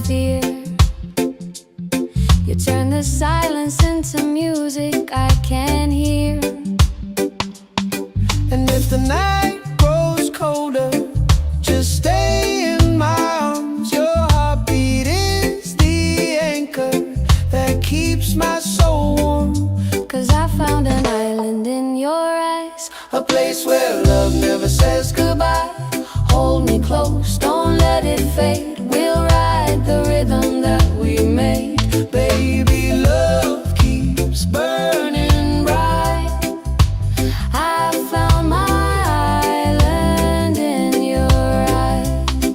fear. You turn the silence into music I can hear. And if the night grows colder, just stay in my arms. Your heartbeat is the anchor that keeps my soul warm. 'Cause I found an island in your eyes, A place where love never says goodbye. hold me close, don't let it fade. We'll ride the rhythm that we made. Baby, love keeps burning Bright, I found my island in your eyes.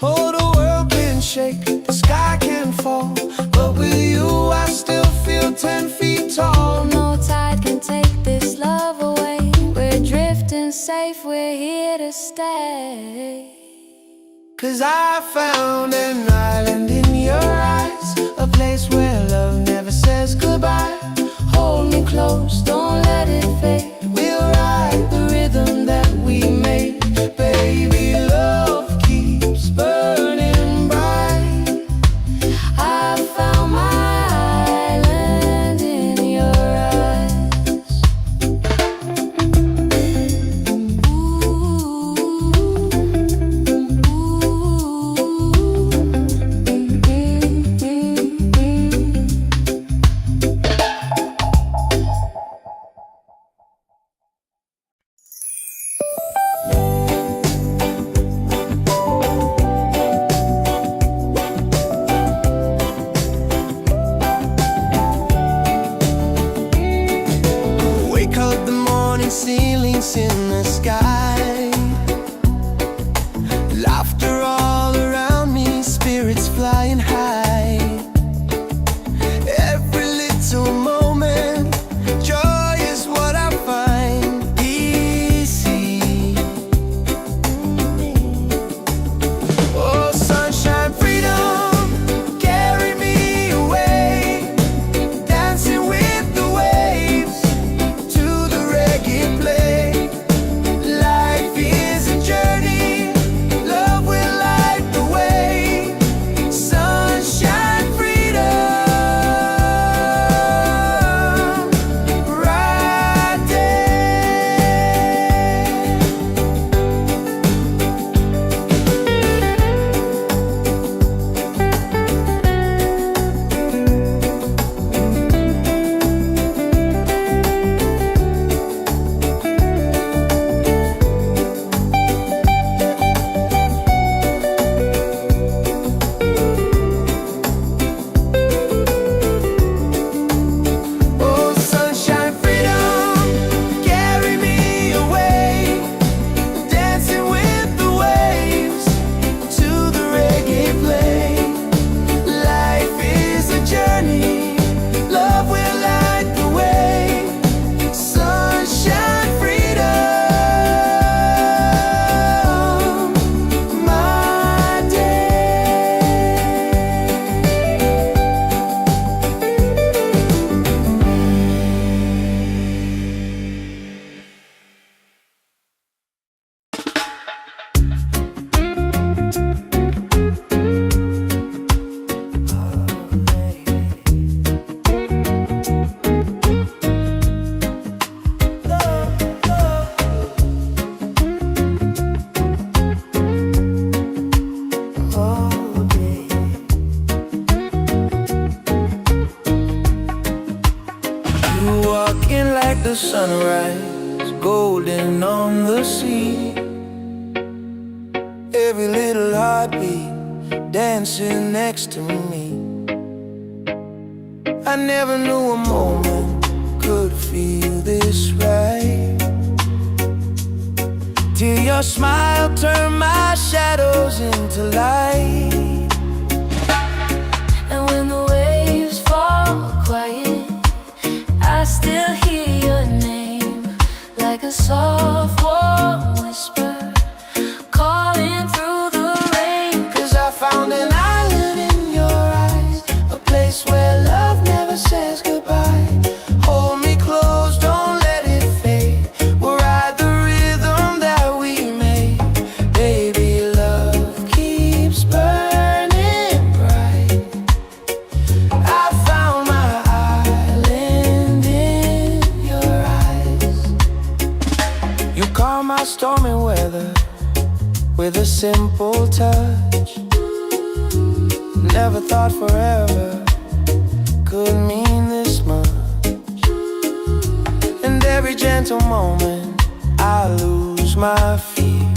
Oh, the world can shake, the sky can fall, but with you I still feel 10 feet tall. No tide can take this love away. We're drifting safe, we're here to stay. 'Cause I found an island in your eyes, a place where love never says goodbye. Hold me close, don't let it fade. We'll ride the rhythm that we made. Baby, love keeps burning bright. I found my island in your eyes. Wake up the morning, ceilings in the sky. Laughter all around me, spirits flying high. Every little moment, joy is what I find. Easy. Oh, sunshine, freedom, carry me away. Dancing with the waves to the reggae play. Life is a journey, love will light the way. Sunshine, freedom, right Oh, sunshine, freedom, carry me away. Dancing with the waves to the reggae play. Life is a journey, love will light the way. Sunshine, freedom, my day. You walking like the sunrise, golden on the sea. Every little heartbeat dancing next to me. I never knew a moment could feel this right, till your smile turned my shadows into light. And when the waves fall quiet, I still hear your name, like a soft warm whisper calling through the rain. 'Cause I found an island in your eyes, a place where love never says goodbye. Hold me close, don't let it fade. We'll ride the rhythm that we made. Baby, love keeps burning. simple touch. Never thought forever could mean this much. And every gentle moment I lose my fear.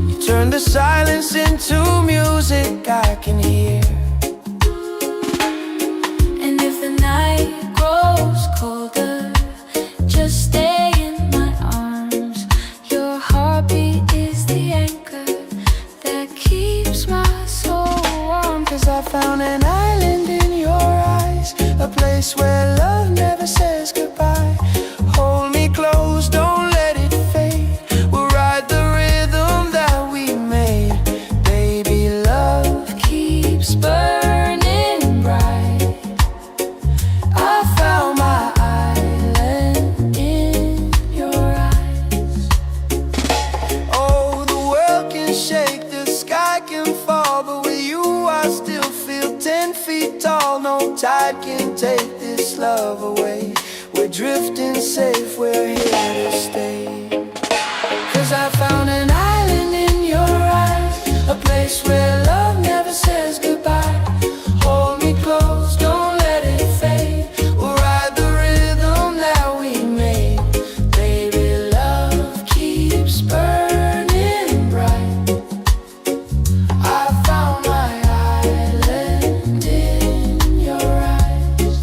You turn the silence into music I can hear. And if the night grows colder, just stay in my arms. Your heartbeat is the anchor that keeps my soul warm. 'Cause I found an island in your eyes, a place where love never says goodbye. Hold me close, don't let it fade. We'll ride the rhythm that we made. Baby, love keeps burning bright. I found my island in your eyes. Oh, the world can shake, the sky can fall, but with you I still feel 10 feet tall. No tide can take this love away. We're drifting safe, we're here to stay. 'Cause I found an island in your eyes, a place where love never says goodbye. Hold me close, don't let it fade. We'll ride the rhythm that we made. Baby, love keeps burning bright. I found my island in your eyes.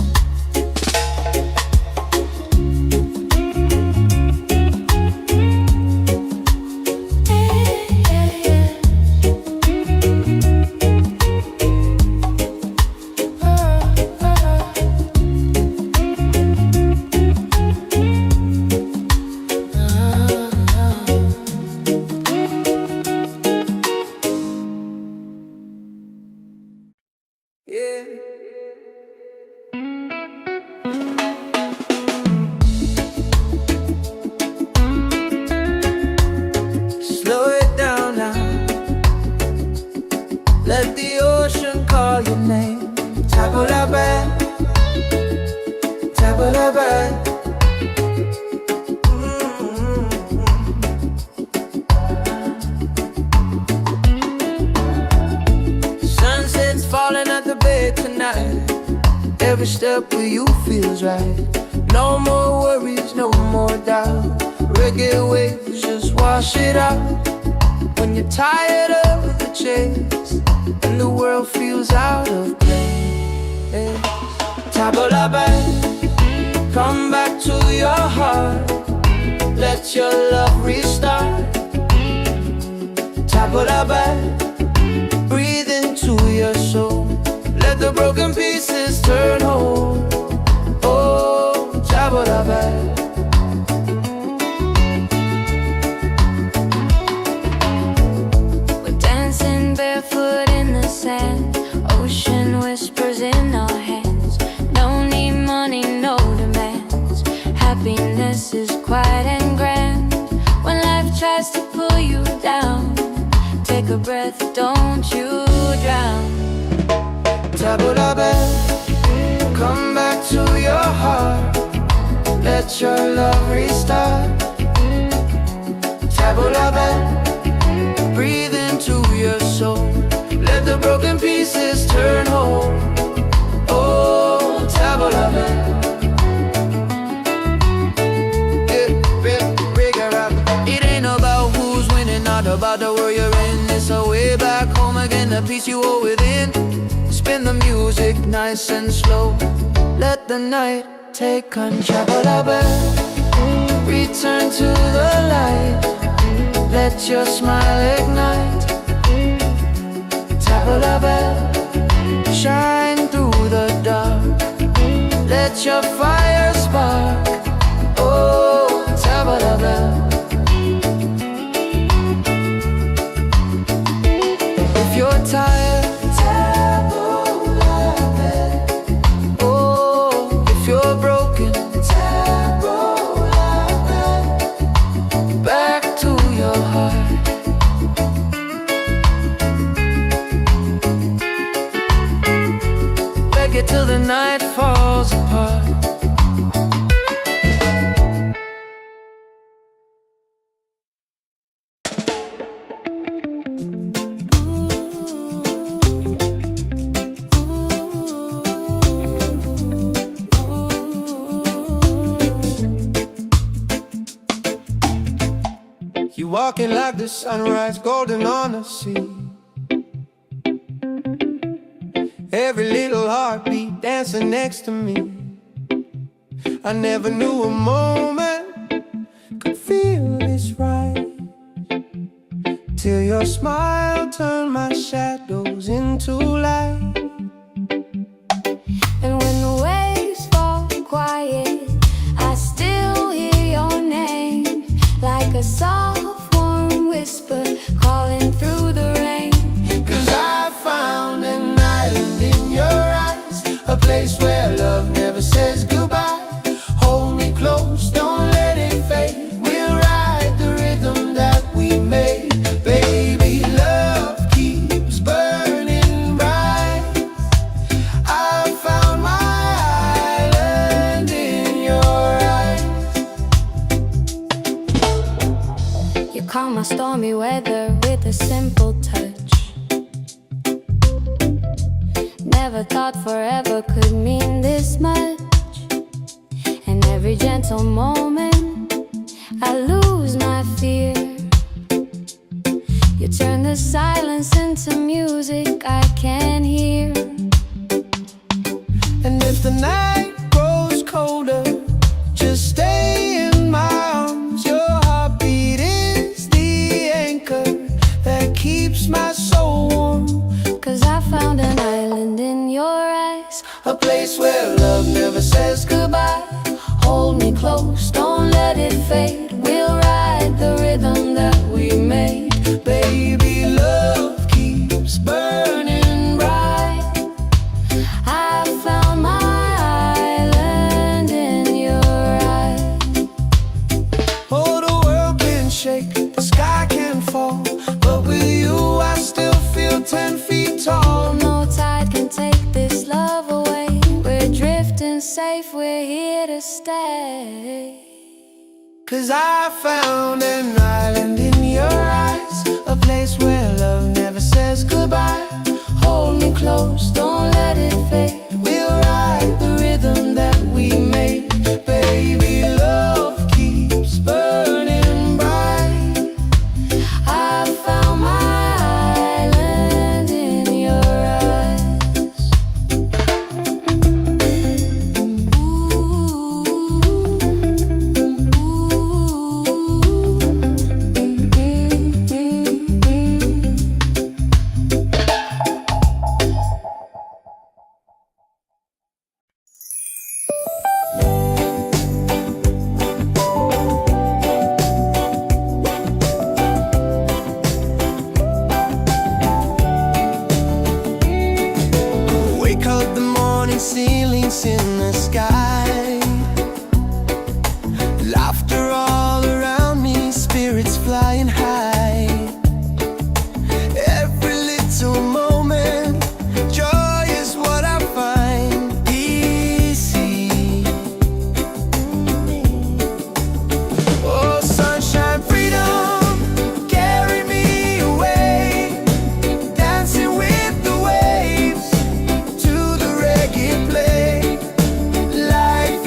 Yeah. Slow it down now. Let the ocean call your name. Tabula-ba, tabula-ba. Sunset's falling at the bay tonight. Every step with you feels right. No more worries, no more doubt. Reggae waves just wash it out. When you're tired of the chase and the world feels out of place. Tabula-ba, come back to your heart. Let your love restart. Tabula-ba, breathe into your soul. Let the broken pieces turn whole. Oh, tabula-ba. We're dancing barefoot in the sand. Ocean whispers in our hands. No need money, no demands. Happiness is quiet and grand. When life tries to pull you down, take a breath, don't you drown. Tabula-ba, come back to your heart. Let your love restart. Tabula-ba, breathe into your soul. Let the broken pieces turn whole. Oh, tabula-ba. It ain't about who's winning, not about the world you're in. It's a way back home again, the peace you hold within. Spin the music nice and slow. Let the night take control. Return to the light. Let your smile ignite. Tabula-ba, shine through the dark. Let your fire spark. Oh, tabula-ba. If you're tired, tabula-ba. Oh, if you're broken, tabula-ba. Back to your heart. Reggae till the night falls apart. walking like the sunrise, golden on the sea. Every little heartbeat dancing next to me. I never knew a moment could feel this right, till your smile turned my shadows into light. And when the waves fall quiet, I still hear your name, like a soft warm whisper calling through the rain. 'Cause I found an island in your eyes, a place where love never says goodbye. Hold me close, don't let it fade. We'll ride the rhythm that we made. Baby, love keeps burning bright. I found my island in your eyes. You calm my stormy weather with a simple touch. Never thought forever could mean this much. And every gentle moment I lose my fear. You turn the silence into music I can hear. And if the night grows colder, just stay in my arms. Your heartbeat is the anchor that keeps my soul warm. 'Cause I found an island in your eyes, A place where love never says goodbye. hold me close, don't let it fade. We'll ride the rhythm that we made. Baby, love keeps burning bright. I found my island in your eyes. Oh, the world can shake, the sky can fall, but with you I still feel 10 feet tall. No tide can take this love away. We're drifting safe, we're here to stay. 'Cause I found an island in your eyes, a place where love never says goodbye. Hold me close, don't let it fade. We'll ride the rhythm that we made. Baby, love keeps burning bright. I found my island in your eyes. Wake up the morning, ceilings in the sky. Laughter all around me, spirits flying high. Every little moment, joy is what I find. Easy. Oh, sunshine, freedom, carry me away. Dancing with the waves to the reggae play. Life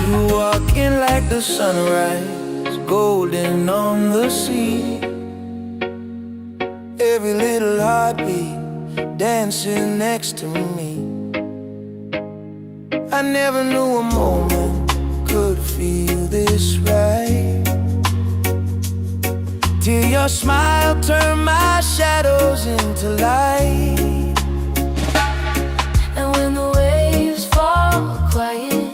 You walking like the sunrise, golden on the sea. Every little heartbeat dancing next to me. I never knew a moment could feel this right, till your smile turned my shadows into light. And when the waves fall quiet,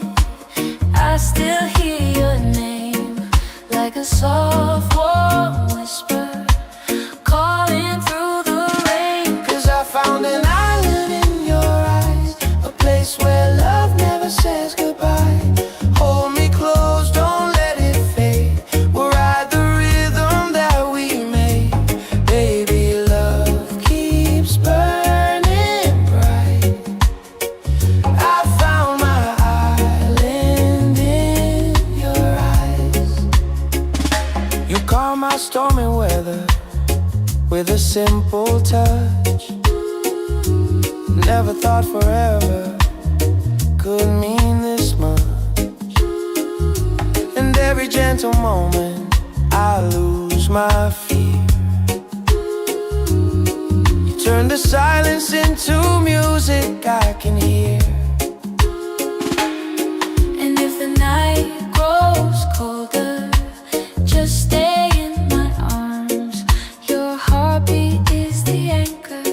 I still hear your name, like a soft warm whisper calling through the rain. 'Cause I found an island in your eyes, a place where love never says goodbye. Hold me close, don't let it fade. We'll ride the rhythm that we made. Baby, love keeps burning bright. I found my island in your eyes. You calm my stormy weather with a simple touch. Never thought forever could mean this much. And every gentle moment I lose my fear. You turn the silence into music I can hear. And if the night grows colder, just stay in my arms. Your heartbeat is the anchor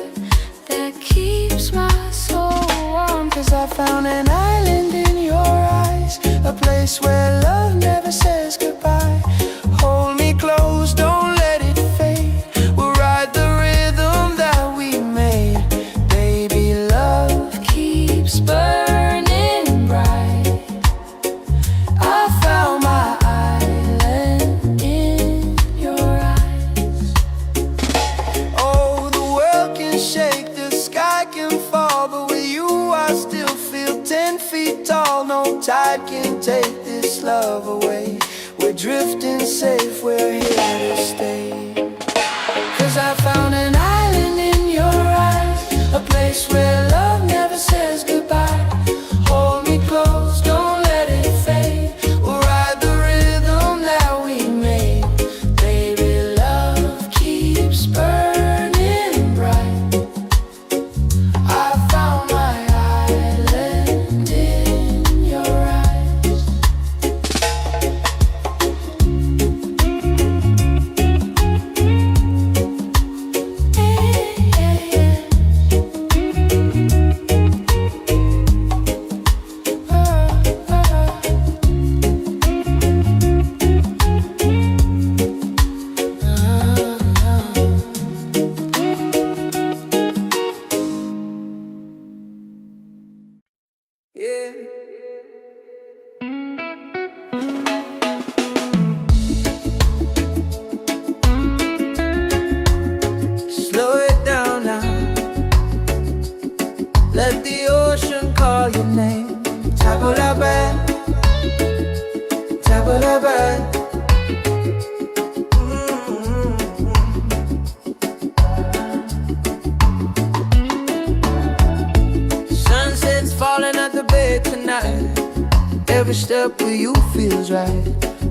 that keeps my soul warm. 'Cause I found an island in your eyes, a place where love never says goodbye. Hold me close, don't let it fade. We'll ride the rhythm that we made. Baby, love keeps burning bright. I found my island in your eyes. Oh, the world can shake, the sky can fall, but with you I still feel 10 feet tall. No tide can take this love away. We're drifting safe, we're here to stay. 'Cause I found an island in your eyes, a place where love never says goodbye. Hold me close, don't let it fade. We'll ride the rhythm that we made. Baby, love keeps burning bright. I found my island in your eyes. Yeah. Slow it down now. Let the ocean call your name. Table la bed, table la bed. Sunset's falling at the bed tonight. Every step with you feels right.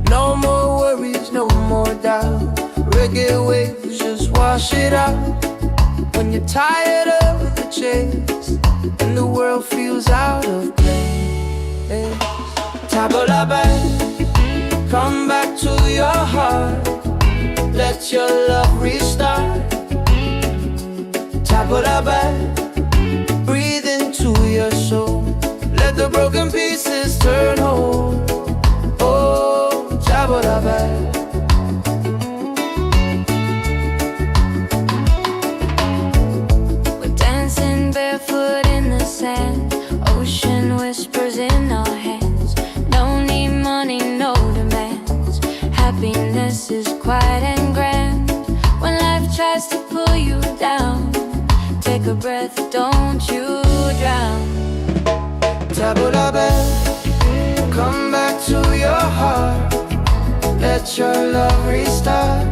No more worries, no more doubt. Reggae waves just wash it out. When you're tired of the chase and the world feels out of place, table la bed, come back to your heart. Let your love restart. Table la bed, breathe into your soul. Let the broken pieces turn whole. Oh, table la bed. We're dancing barefoot in the sand. Ocean whispers in our hands. No need money, no demands. Happiness is quiet and grand. When life tries to pull you down, take a breath, don't you drown. Table la bed, come back to your heart. Let your love restart.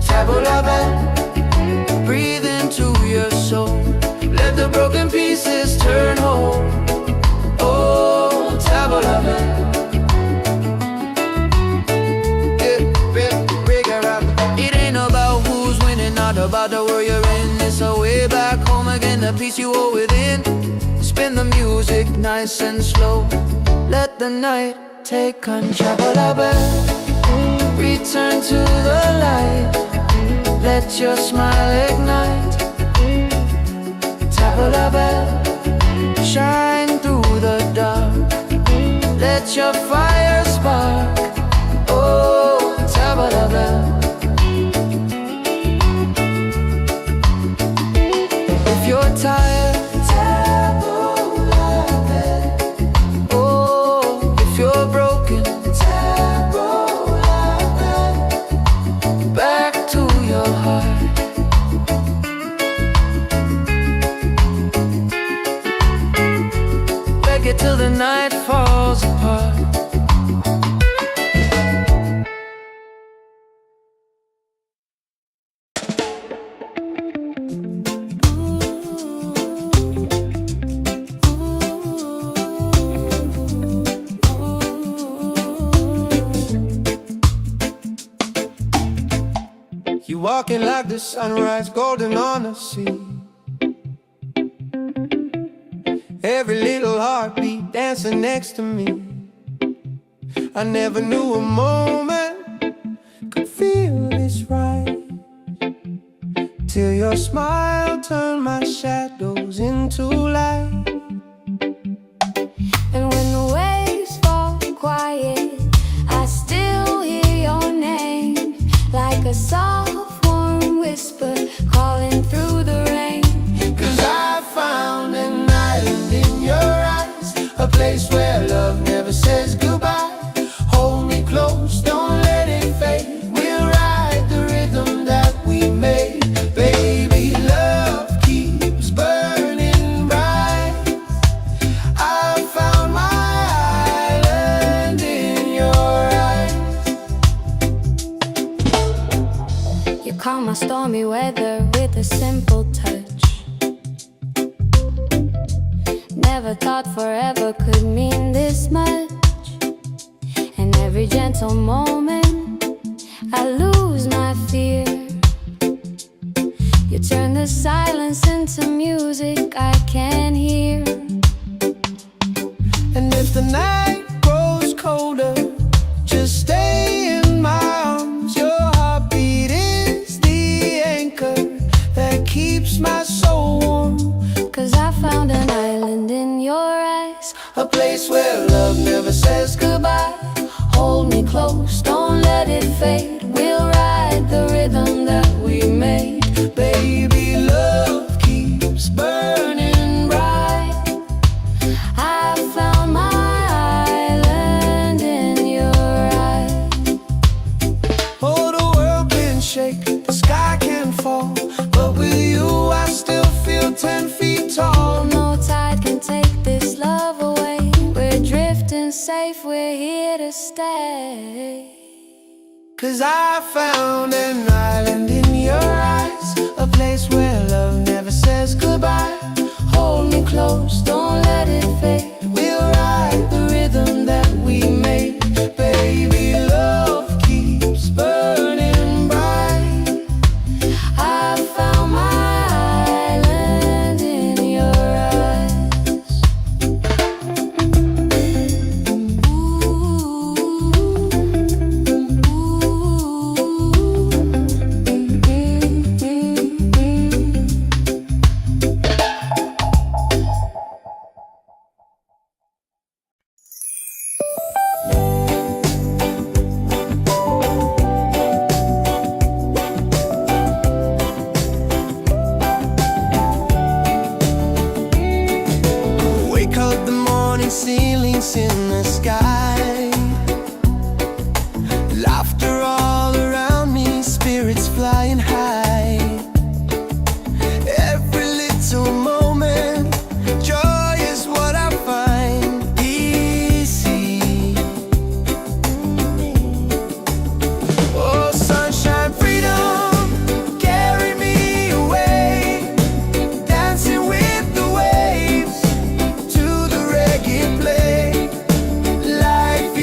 Table la bed, breathe into your soul. Let the broken pieces turn whole. Oh, table la peace you hold within. Spin the music nice and slow. Let the night take control. Return to the light. Let your smile ignite. Tabla bell, shine through the dark. Let your fire spark. Oh, tabla bell. If you're tired, tabla bell. Oh, if you're broken, tabla bell. Back to your heart. Reggae till the night falls apart. You walking like the sunrise, golden on the sea. Every little heartbeat dancing next to me. I never knew a moment could feel this right, till your smile turned my shadows into light. And when the waves fall quiet, I still hear your name, like a soft warm whisper calling through the rain. 'Cause I found an island in your eyes, a place where love never says goodbye. Hold me close, don't let it fade. We'll ride the rhythm that we made. Baby, love keeps burning bright. I found my island in your eyes. You calm my stormy weather with a simple touch. Never thought forever could mean this much. And every gentle moment I lose my fear. You turn the silence into music I can hear. And if the night grows colder, just stay in my arms. Your heartbeat is the anchor that keeps my soul warm. 'Cause I found an island in your eyes, A place where love never says goodbye. Hold me close, don't let it fade. We'll ride the rhythm that we made. Baby, love keeps burning bright. I found my island in your eyes. Oh, the world can shake, the sky can fall, but with you I still feel 10 feet tall. No tide can take this love away. We're drifting safe, we're here to stay. 'Cause I found an island in your eyes, a place where love never says goodbye. Hold me close, don't let it fade. We'll ride the rhythm that we made. Baby, love keeps burning bright. I found my island in your eyes. Wake up the morning, ceilings in the sky. Laughter all around me, spirits flying high. Every little moment, joy is what I find easy. Oh, sunshine, freedom, carry me away. Dancing with the waves to the reggae play. Life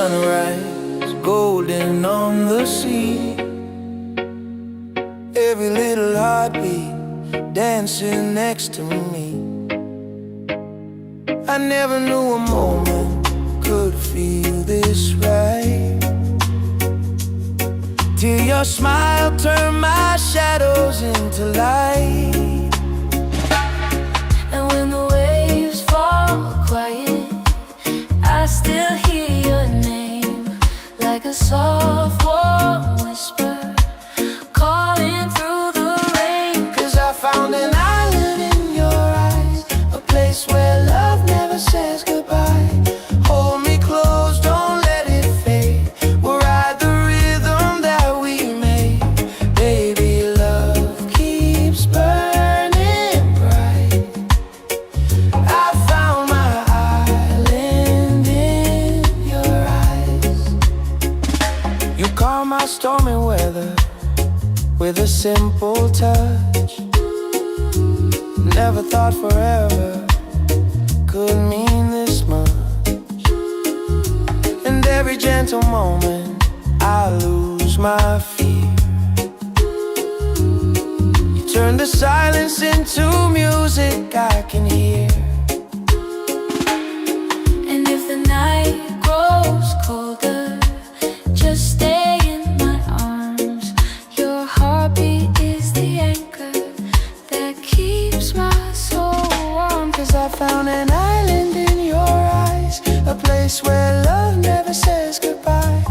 sunrise, golden on the sea. Every little heartbeat dancing next to me. I never knew a moment could feel this right, till your smile turned my shadows into light. And when the waves fall quiet, I still hear your name, like a soft warm whisper calling through the rain. 'Cause I found an island in your eyes, a place where love never says goodbye. Hold me close, don't let it fade. We'll ride the rhythm that we made. Baby, love keeps burning bright. I found my island in your eyes. You calm my stormy weather with a simple touch. Never thought forever could mean this much. And every gentle moment I lose my fear. You turn the silence into music I can hear. And if the night grows colder, just stay in my arms. Your heartbeat is the anchor that keeps my soul warm. 'Cause I found an island in your eyes, a place where love never says goodbye.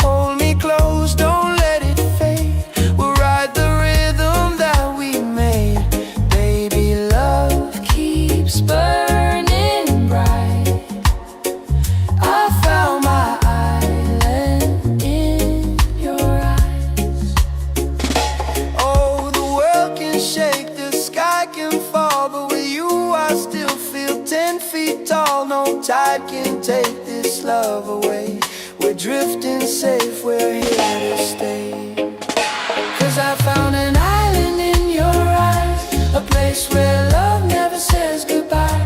Hold me close, don't let it fade. We'll ride the rhythm that we made. Baby, love Keeps burning bright. I found my island in your eyes. Oh, the world can shake, the sky can fall, but with you I still feel 10 feet tall. No tide can take this love away. We're drifting safe, we're here to stay. 'Cause I found an island in your eyes, a place where love never says goodbye.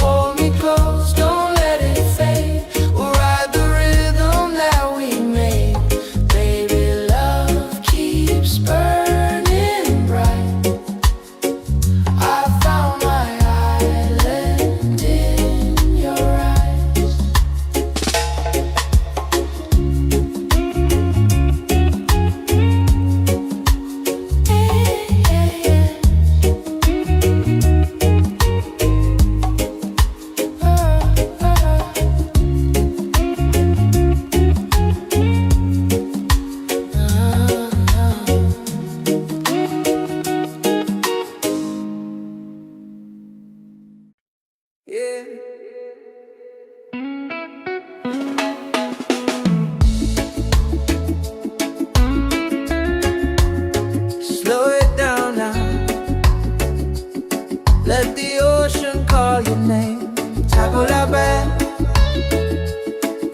Hold me close, don't let it fade. We'll ride the rhythm that we made. Baby, love keeps burning bright. I found my island in your eyes. Yeah. Slow it down now. Let the ocean call your name. Tabula bad,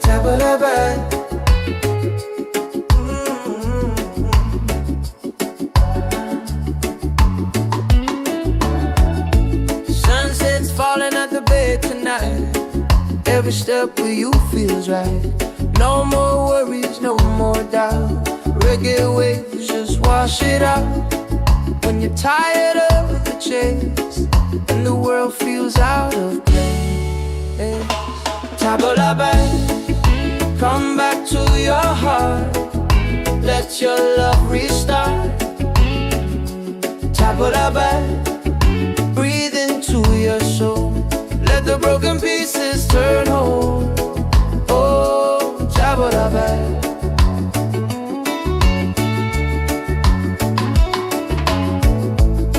tabula bad. Sunset's falling at the bay tonight. Every step with you feels right. No more worries, no more doubt. Reggae waves just wash it out. When you're tired of the chase and the world feels out of place, tabula back, come back to your heart. Let your love restart. Tabula back, breathe into your soul. Let the broken pieces turn whole. Oh, tabula back.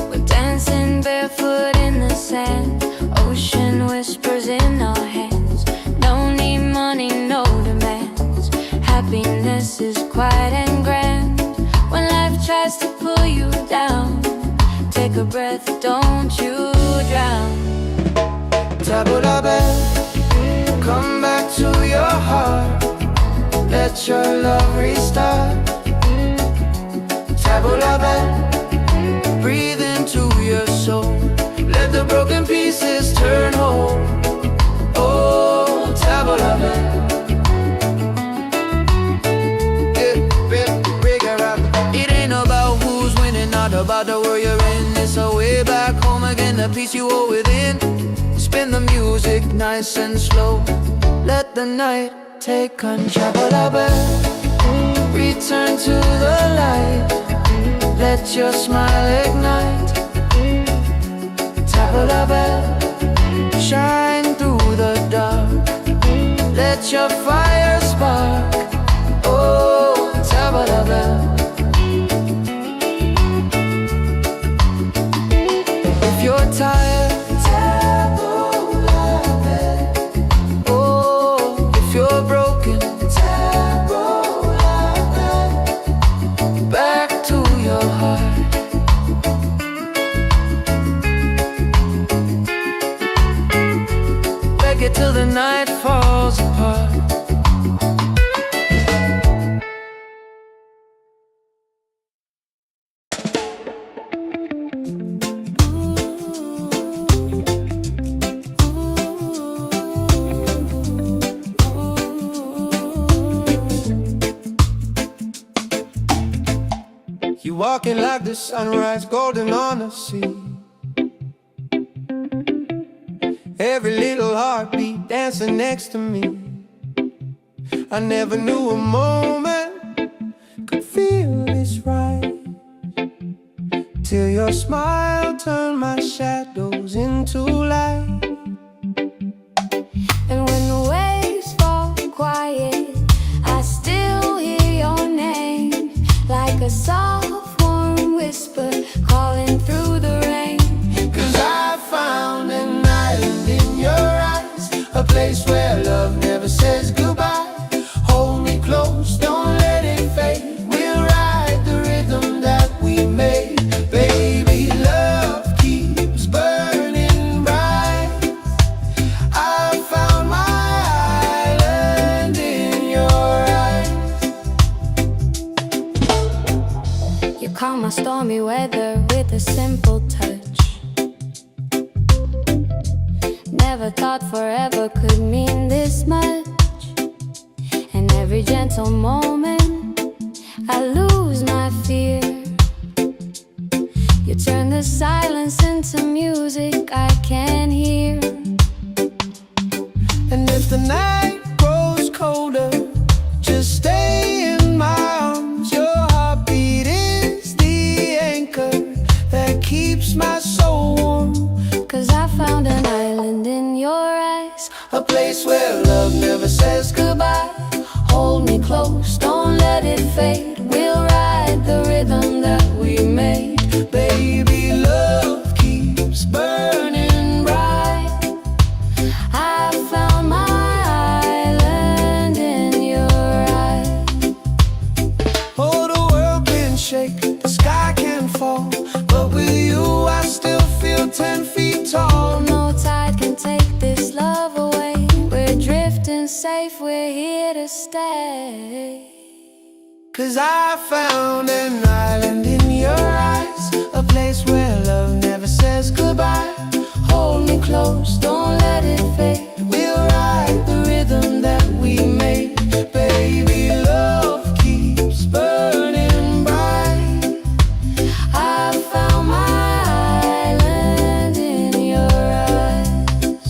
We're dancing barefoot in the sand. Ocean whispers in our hands. No need money, no demands. Happiness is quiet and grand. When life tries to pull you down, take a breath, don't you drown. Tabula back, come back to your heart. Let your love restart. Tabula back, breathe into your soul. Let the broken pieces turn whole. Oh, tabula back. the peace you hold within. Spin the music nice and slow. Let the night take control. Return to the light. Let your smile ignite. Tabla, shine through the dark. Let your fire spark. Oh, tabla. If you're tired, oh, if you're broken, back to your heart. Reggae till the night falls apart. You walking like the sunrise, golden on the sea. Every little heartbeat dancing next to me. I never knew a moment could feel this right, till your smile turned my shadows into light. And when the waves fall quiet, I still hear your name, like a soft warm whisper calling through the rain. 'Cause I found an island in your eyes, a place where love never says goodbye. Hold me close, don't let it fade. We'll ride the rhythm that we made. Baby, love keeps burning bright. I found my island in your eyes. You calm my stormy weather with a simple touch. Never thought forever could mean this much. And every gentle moment I lose my fear. You turn the silence into music I can hear. And if the night grows colder, just stay in my arms. Your heartbeat is the anchor that keeps my soul warm. 'Cause I found an island in your eyes, A place where love never says goodbye. Hold me close, don't let it fade. We'll ride the rhythm that we made. Baby, love keeps burning bright. I found my island in your eyes. Oh, the world can shake, the sky can fall, but with you I still feel 10 feet tall. No tide can take this love away. We're drifting safe, we're here to stay. 'Cause I found an island in your eyes, a place where love never says goodbye. Hold me close, don't let it fade. We'll ride the rhythm that we made. Baby, love keeps burning bright. I found my island in your eyes.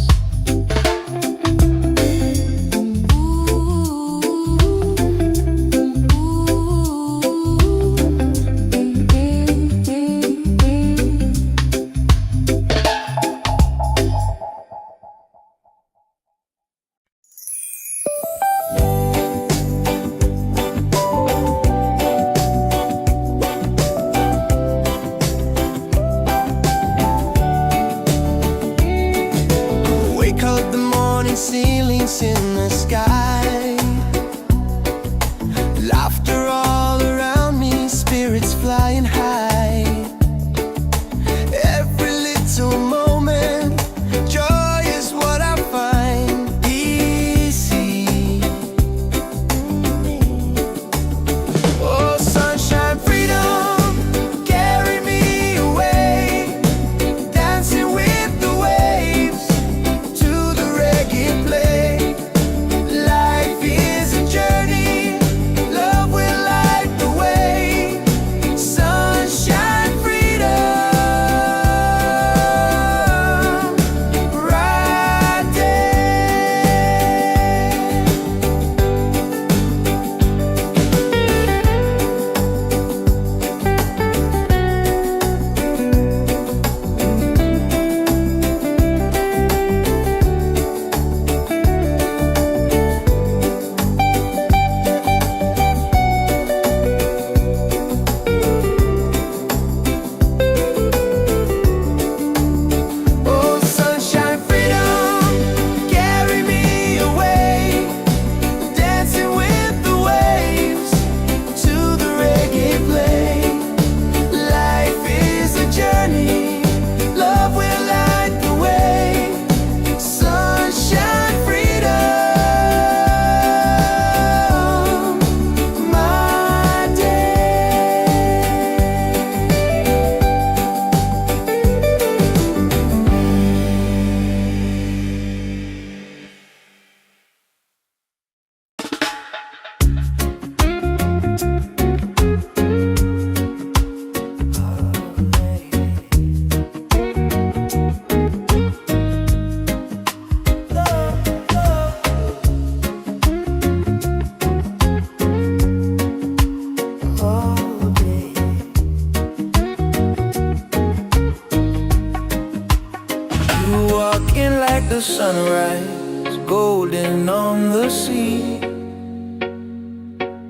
sunrise, golden on the sea.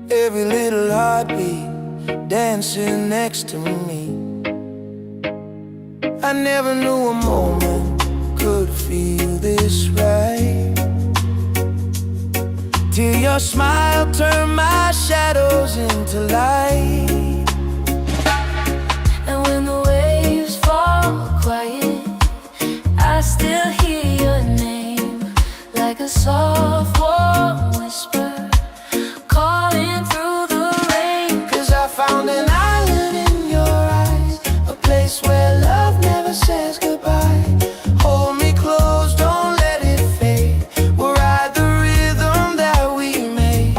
Every little heartbeat dancing next to me. I never knew a moment could feel this right, till your smile turned my shadows into light. And when the waves fall quiet, I still hear your name, like a soft warm whisper calling through the rain. 'Cause I found an island in your eyes, a place where love never says goodbye. Hold me close, don't let it fade. We'll ride the rhythm that we made.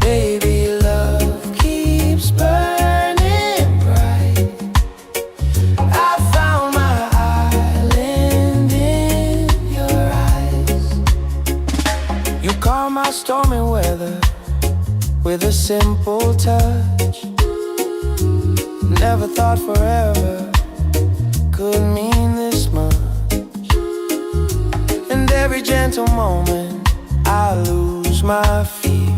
Baby, love keeps burning bright. I found my island in your eyes. You calm my stormy weather with a simple touch. Never thought forever could mean this much. And every gentle moment I lose my fear.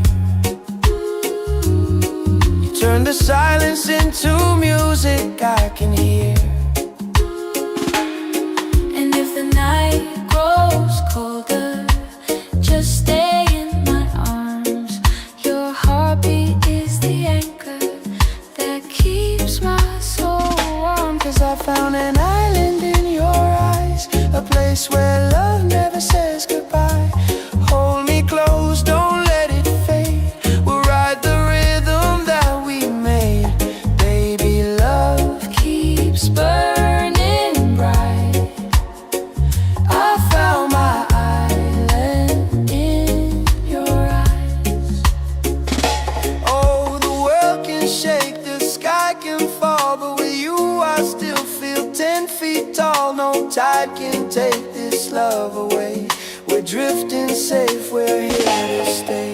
You turn the silence into music I can hear. And if the night grows colder, just stay in my arms. Your heartbeat is the anchor that keeps my soul warm. 'Cause I found an island in your eyes, a place where love never says goodbye. Hold me close, don't let it fade. We'll ride the rhythm that we made. Baby, love Keeps burning bright. I found my island in your eyes. Oh, the world can shake, the sky can fall, but with you I still feel 10 feet tall. No tide can take this love away. We're drifting safe, we're here to stay.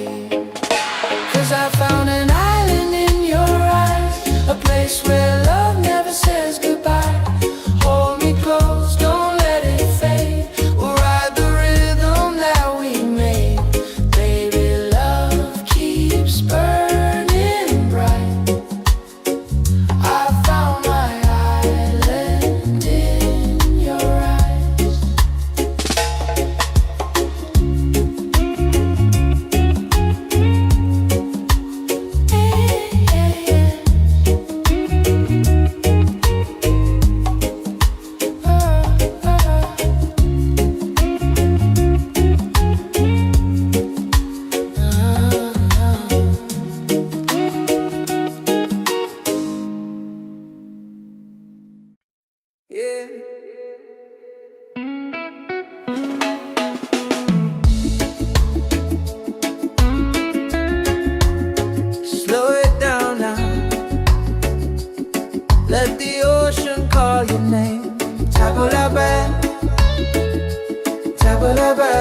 'Cause I found an island in your eyes, a place where love never says goodbye. Hold me close, don't let it fade. We'll ride the rhythm that we made. Baby, love keeps burning bright. I found my island in your eyes. Yeah. Slow it down now. Let the ocean call your name. Tabula-ba, tabula-ba.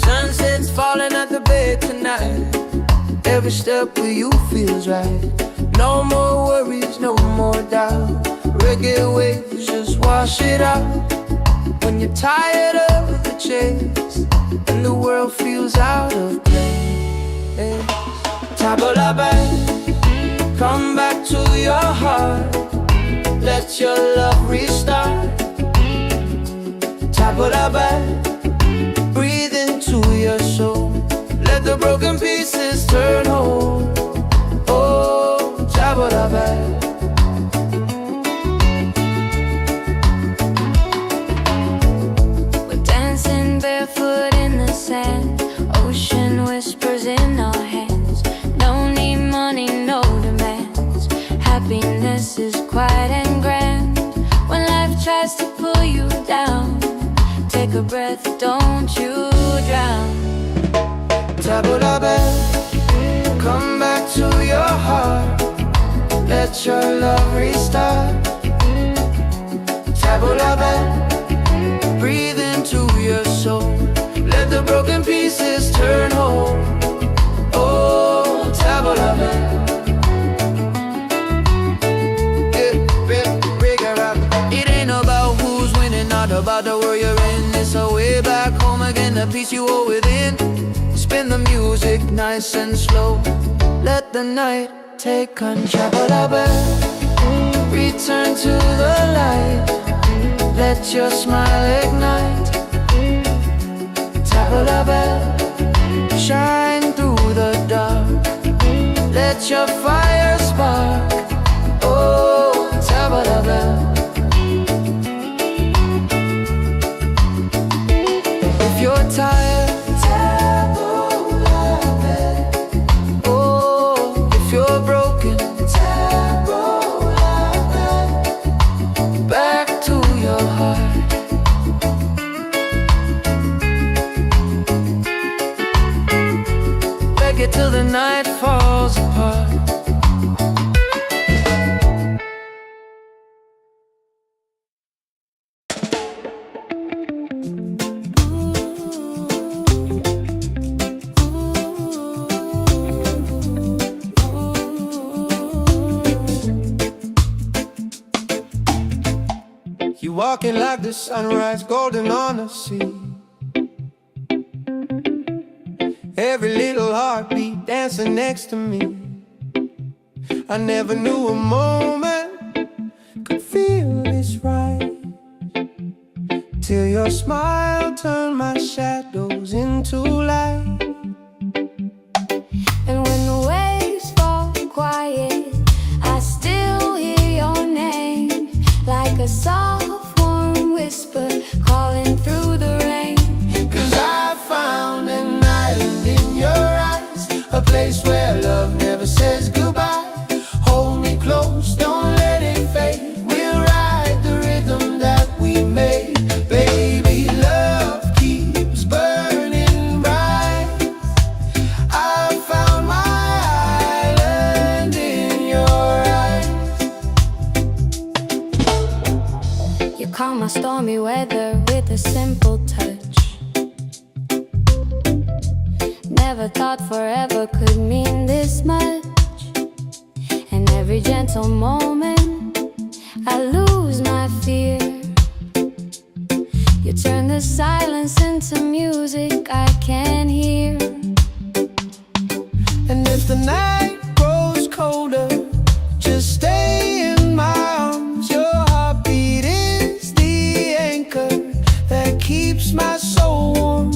Sunset's falling at the bay tonight. Every step with you feels right. No more worries, no more doubt. Reggae waves just wash it out. When you're tired of the chase and the world feels out of place, Tabula-ba, come back to your heart. Let your love restart. Tabula-ba, breathe into your soul. Let the broken pieces turn whole. Oh, Tabula-ba. We're dancing barefoot in the sand. Ocean whispers in our hands. No need money, no demands. Happiness is quiet and grand. When life tries to pull you down, take a breath, don't you drown. Tabula-ba, come back to your heart. Let your love restart. Tabula-ba, breathe into your soul. Let the broken pieces turn whole. Oh, Tabula-ba. about the world you're in. It's a way back home again, the peace you hold within. Spin the music nice and slow. Let the night take control. Return to the light. Let your smile ignite. Tackle the bell. Shine through the dark. Let your fire spark. Oh, tackle the bell. If you're tired, tackle the bell. Oh, if you're broken, tackle the bell. Back to your heart. Reggae till the night falls apart. You walking like the sunrise, golden on the sea. Every little heartbeat dancing next to me. I never knew a moment could feel this right, till your smile turned my shadows into light. And when the waves fall quiet, I still hear your name, like a soft warm whisper calling through the rain. 'Cause I found an island in your eyes, a place where love never says goodbye. Hold me close, don't let it fade. We'll ride the rhythm that we made. Baby, love keeps burning bright. I found my island in your eyes. You calm my stormy weather with a simple touch. Never thought forever could mean this much. And every gentle moment I lose my fear. You turn the silence into music I can hear. And if the night grows colder, just stay in my arms. Your heartbeat is the anchor that keeps my soul warm.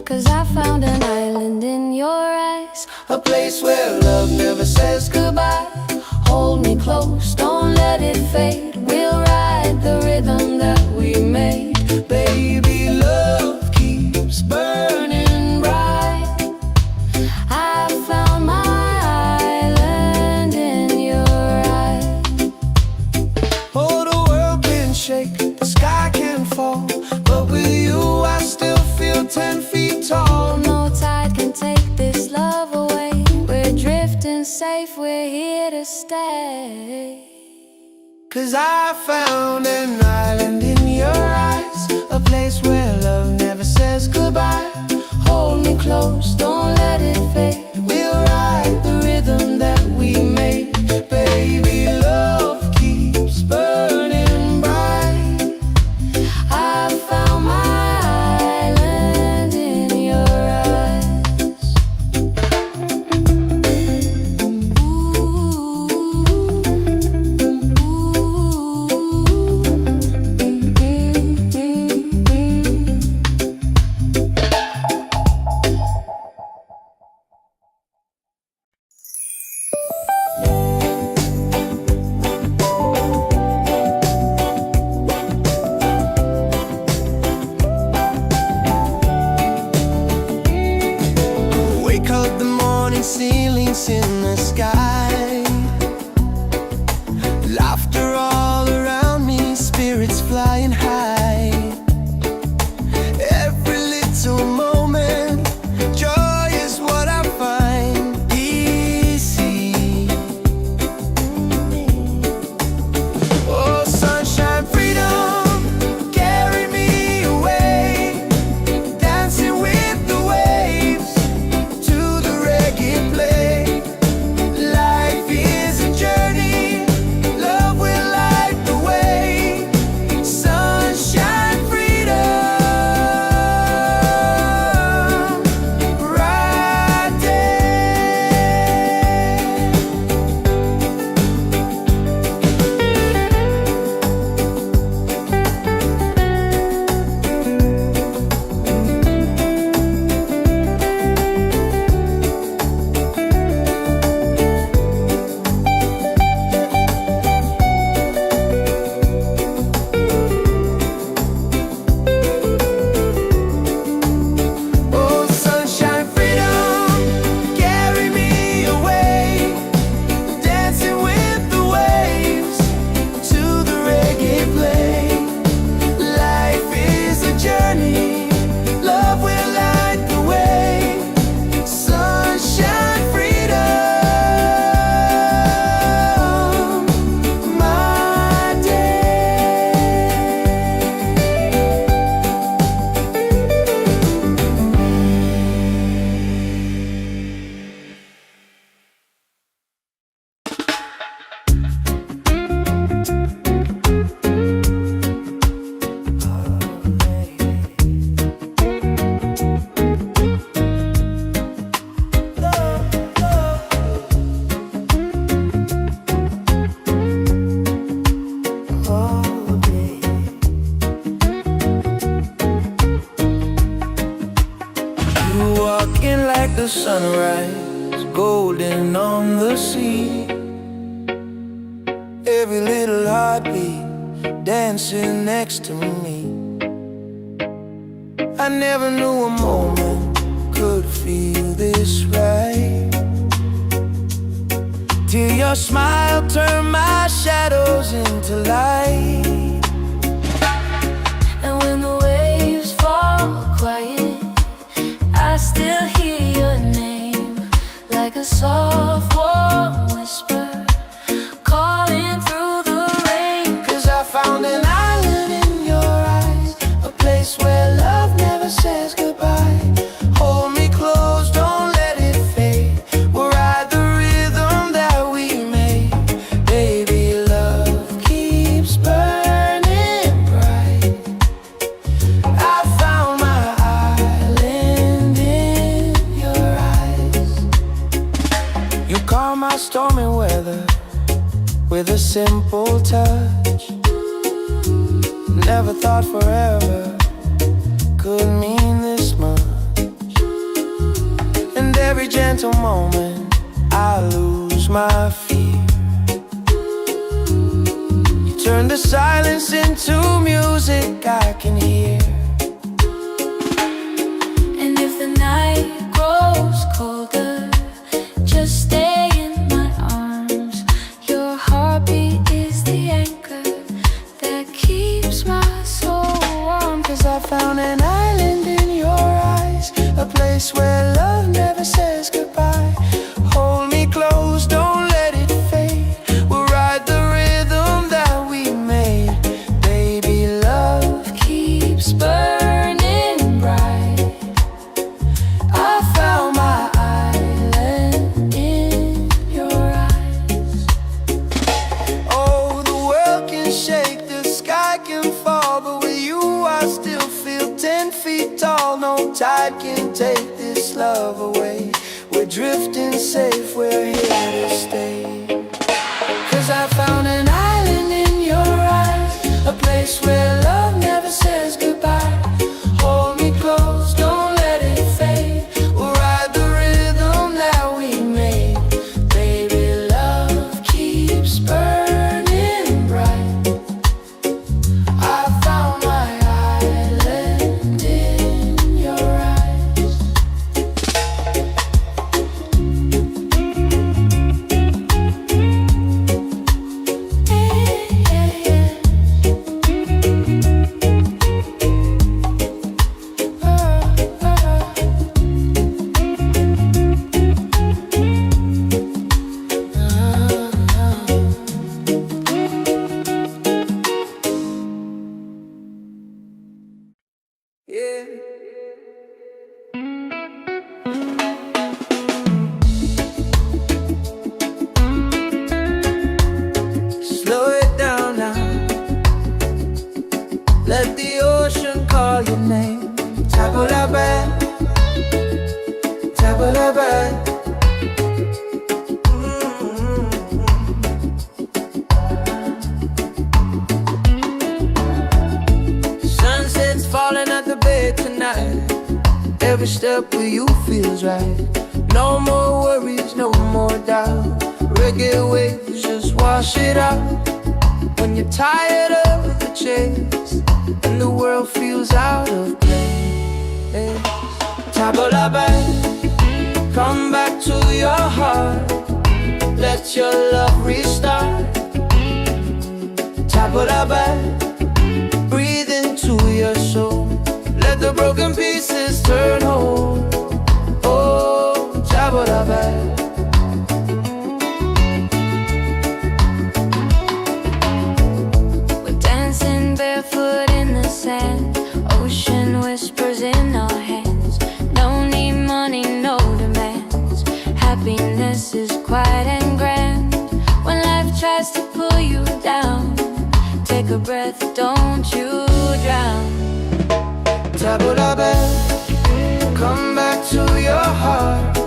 'Cause I found an island in your eyes, A place where love never says goodbye. hold me close, don't let it fade. We'll ride the rhythm that we made. Baby, love keeps burning bright. I found my island in your eyes. Oh, the world can shake, the sky can fall, but with you I still feel 10 feet tall. No tide can take this love away. We're drifting safe, we're here to stay. 'Cause I found an island in your eyes, a place where love never says goodbye. Hold me close, don't let it fade. We'll ride the rhythm that we made. Baby, love keeps burning bright. I found my island in your eyes. Ooh, ooh, ooh. the sunrise, golden on the sea. Every little heartbeat dancing next to me. I never knew a moment could feel this right, till your smile turned my shadows into light. And when the waves fall quiet, I still hear your name, like a soft warm whisper calling through the rain. 'Cause I found an island in your eyes, a place where love never says goodbye. Hold me close, don't let it fade. We'll ride the rhythm that we made. Baby, love keeps burning bright. I found my island in your eyes. You calm my stormy weather with a simple touch. Never thought forever could mean this much. And every gentle moment I lose my fear. You turn the silence into music I can hear. And if the night grows colder, just stay in my arms. Your heartbeat is the anchor that keeps my soul warm. 'Cause I found an island in your eyes, a place where love never says goodbye. Hold me close, don't let it fade. We'll ride the rhythm that we made. Baby, love Keeps burning bright. I found my island in your eyes. Oh, the world can shake, the sky can fall, but with you I still feel 10 feet tall. No tide can take this love away. We're drifting safe, we're here to stay. 'Cause I found an island in your eyes, a place where love never says goodbye. Hold me close, don't let it fade. We'll ride the rhythm that we made. Baby, love keeps burning bright. I found my island in your eyes. Yeah. Slow it down now. Let the ocean call your name. Tabula-ba, tabula-ba. Sunset's falling at the bay tonight. Every step with you feels right. No more worries, no more doubt. Reggae waves just wash it out. When you're tired of the chase and the world feels out of place, Tabula-ba, come back to your heart. Let your love restart. Tabula-ba, breathe into your soul. Let the broken pieces turn whole. Oh, Tabula-ba. We're dancing barefoot in the sand. Ocean whispers in our hands. No need money, no demands. Happiness is quiet and grand. When life tries to pull you down, take a breath, don't you drown. Tabula-ba, come back to your heart.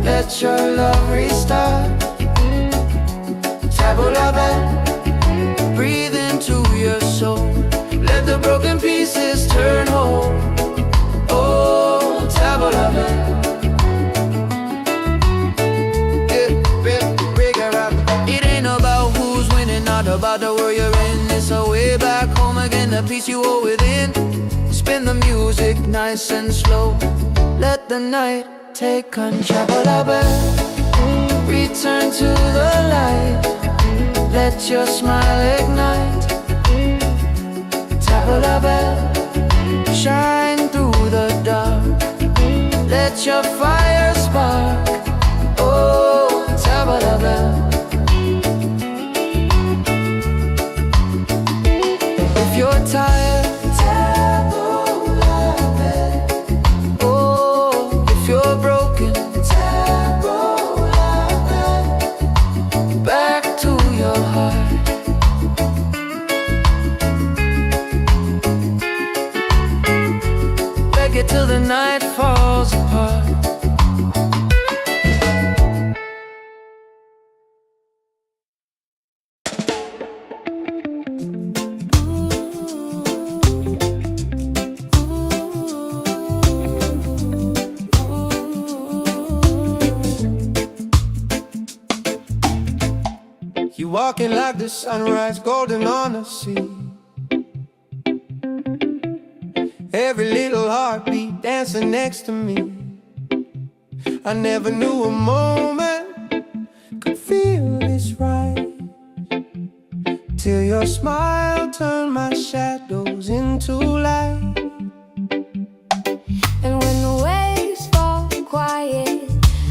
Let your love restart. Tabula-ba, breathe into your soul. Let the broken pieces turn whole. Oh, Tabula-ba. nice and slow. Let the night take control. Return to the light. Let your smile ignite. Tabla bell, shine through the dark. Let your fire spark. Oh, tabla bell. If you're tired, tabla bell. Oh, if you're broken, tabla bell. Back to your heart. Reggae till the night falls apart. You walking like the sunrise, golden on the sea. Every little heartbeat dancing next to me. I never knew a moment could feel this right, till your smile turned my shadows into light. And when the waves fall quiet,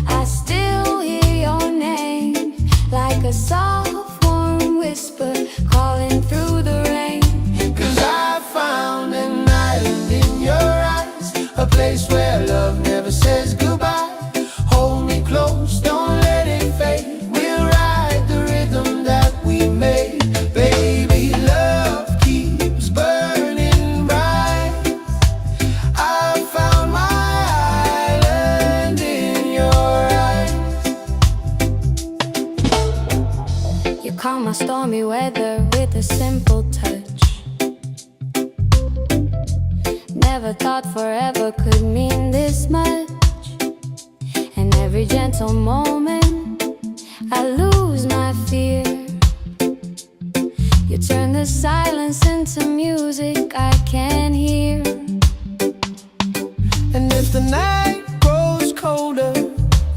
I still hear your name, like a soft warm whisper calling through the rain. 'Cause I found an island in your eyes, a place where love never says goodbye. Hold me close, don't let it fade. We'll ride the rhythm that we made. Baby, love keeps burning bright. I found my island in your eyes. You calm my stormy weather with a simple touch. Never thought forever could mean this much. And every gentle moment I lose my fear. You turn the silence into music I can hear. And if the night grows colder,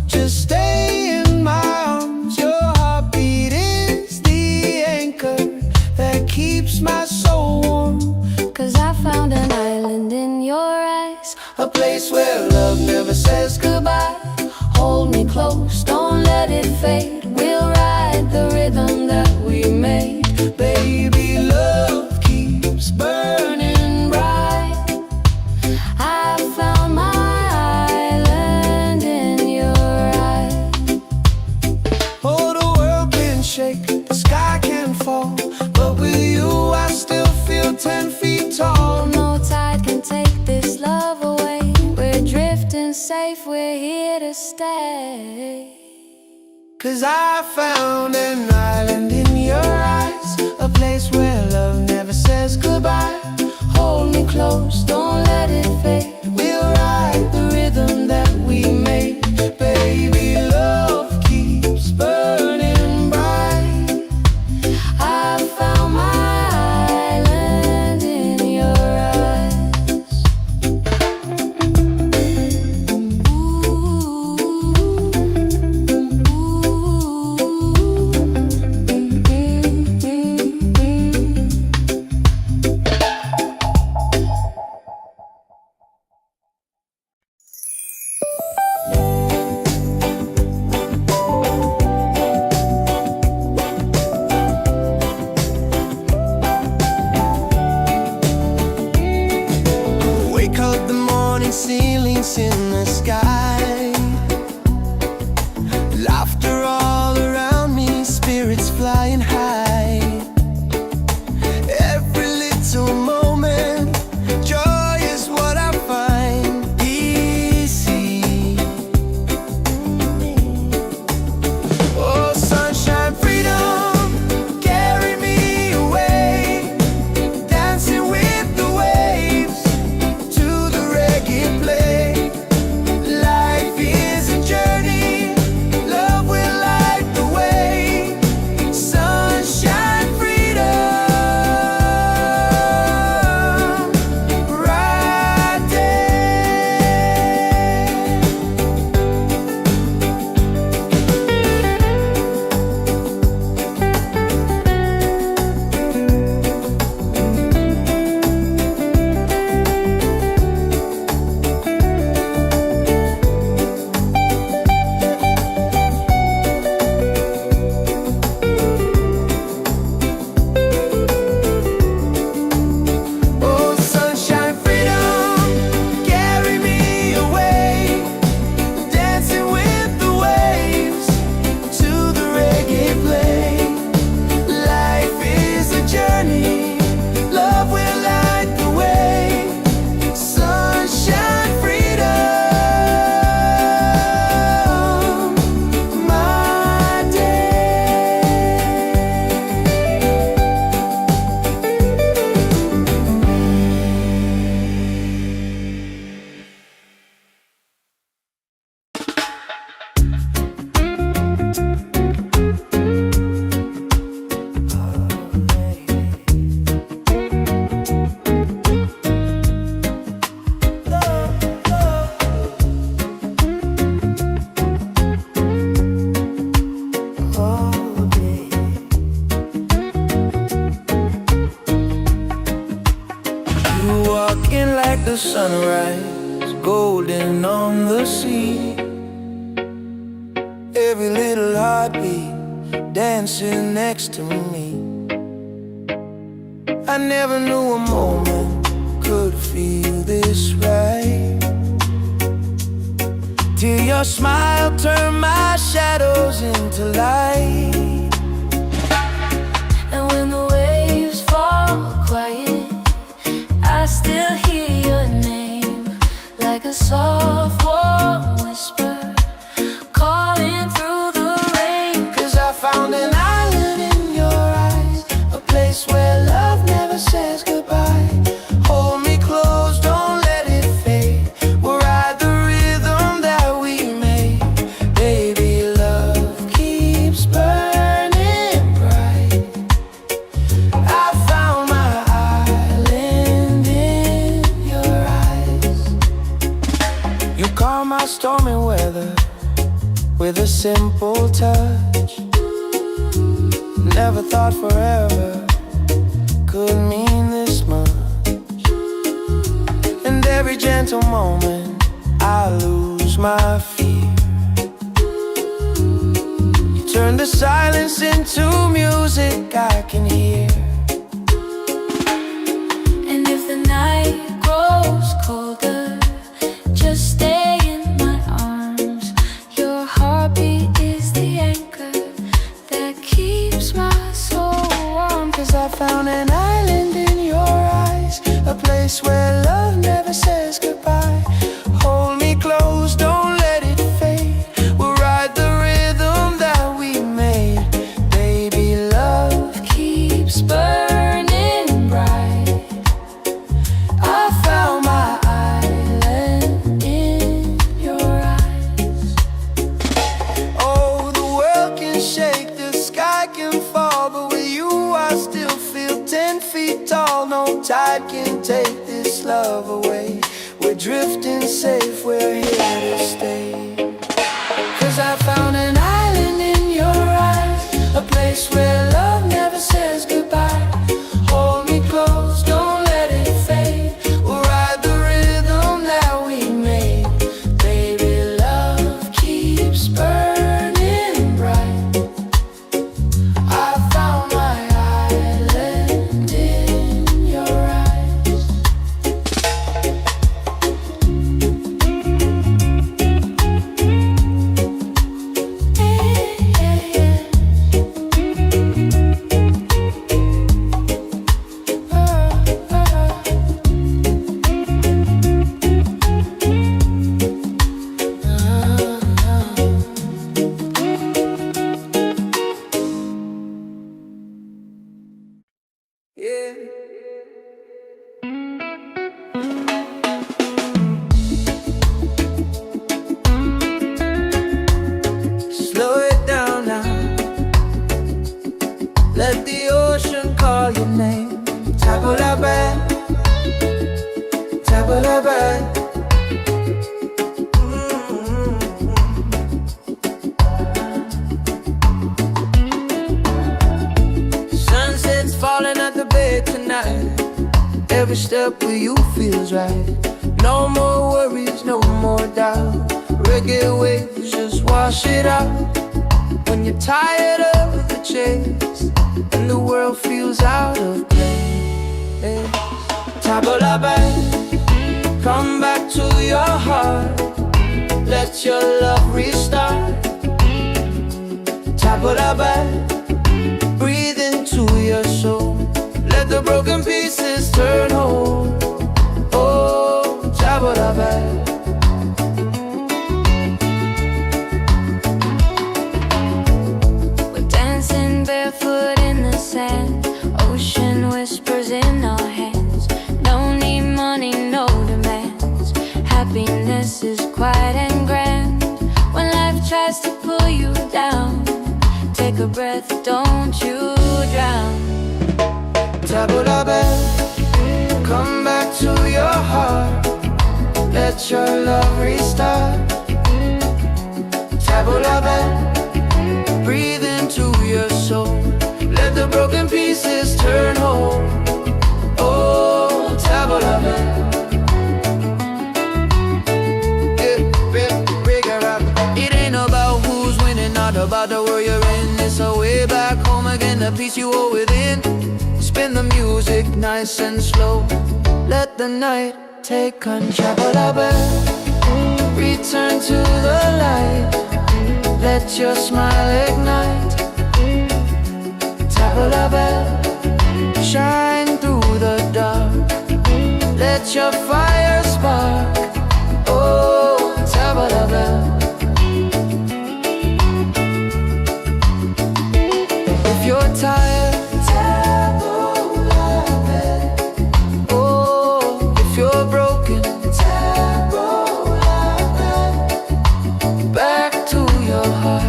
just stay in my arms. Your heartbeat is the anchor that keeps my soul warm. 'Cause I found an island in your eyes, A place where love never says goodbye. hold me close, don't let it fade. We'll ride the rhythm that we made. Baby, love keeps burning bright. I found my island in your eyes. Oh, the world can shake, the sky can fall, but with you I still feel 10 feet tall. No tide can take this love away. We're drifting safe, we're here to stay. 'Cause I found an island in your eyes, a place where love never says goodbye. Hold me close, don't let it fade. We'll ride the rhythm that we made. Baby, love keeps burning bright. I found my island in your eyes. Wake up, the morning ceilings in the sky. Laughter all around me, spirits flying high. Every little moment, joy is what I find. Easy. Oh, sunshine, freedom, carry me away. Dancing with the waves to the reggae play. Light like the sunrise, golden on the sea. Every little heartbeat dancing next to me. I never knew a moment could feel this right, till your smile turned my shadows into light. And when the waves fall quiet, I still hear your name, like a soft warm whisper calling through the rain. 'Cause I found an island in your eyes, a place where love never says goodbye. Hold me close, don't let it fade. We'll ride the rhythm that we made. Baby, love keeps burning bright. I found my island in your eyes. You calm my stormy weather with a simple touch. Never thought forever could mean this much. And every gentle moment I lose my fear. You turn the silence into music I can hear. And if the night grows colder, just stay in my arms. Your heartbeat is the anchor that keeps my soul warm. 'Cause I found an island in your eyes, a place where love never says goodbye. Hold me close, don't let it fade. We'll ride the rhythm that we made. Baby, love Keeps burning bright. I found my island in your eyes. Oh, the world can shake, the sky can fall, but with you I still feel 10 feet tall. No tide can take this love away. We're drifting safe, we're here to stay. 'Cause I found an island in your eyes, a place where love never says goodbye. Hold me close, don't let it fade. We'll ride the rhythm that we made. Baby, love keeps burning bright. I found my island in your eyes. Yeah. Slow it down now. Let the ocean call your name. Tabula bad, tabula bad. Sunset's falling at the bay tonight. Every step with you feels right. No more worries, no more doubt. Reggae waves just wash it out. When you're tired of the chase and the world feels out of place, tabula bad, come back to your heart. Let your love restart. Tabula bad, breathe into your soul. Let the broken pieces turn whole. Oh, tabula bad. We're dancing barefoot in the sand. Ocean whispers in our hands. No need money, no demands. Happiness is quiet and grand. When life tries to pull you down, take a breath, don't you drown. Tabula bad, come back to your heart. Let your love restart. Tabula bad, breathe into your soul. Let the broken pieces turn whole. Oh, tabula bad. peace you hold within. Spin the music nice and slow. Let the night take control. Return to the light. Let your smile ignite. Tabla bell, shine through the dark. Let your fire spark. Oh, tabla bell. If you're tired, tabla bell. Oh, if you're broken, tabla bell. Back to your heart.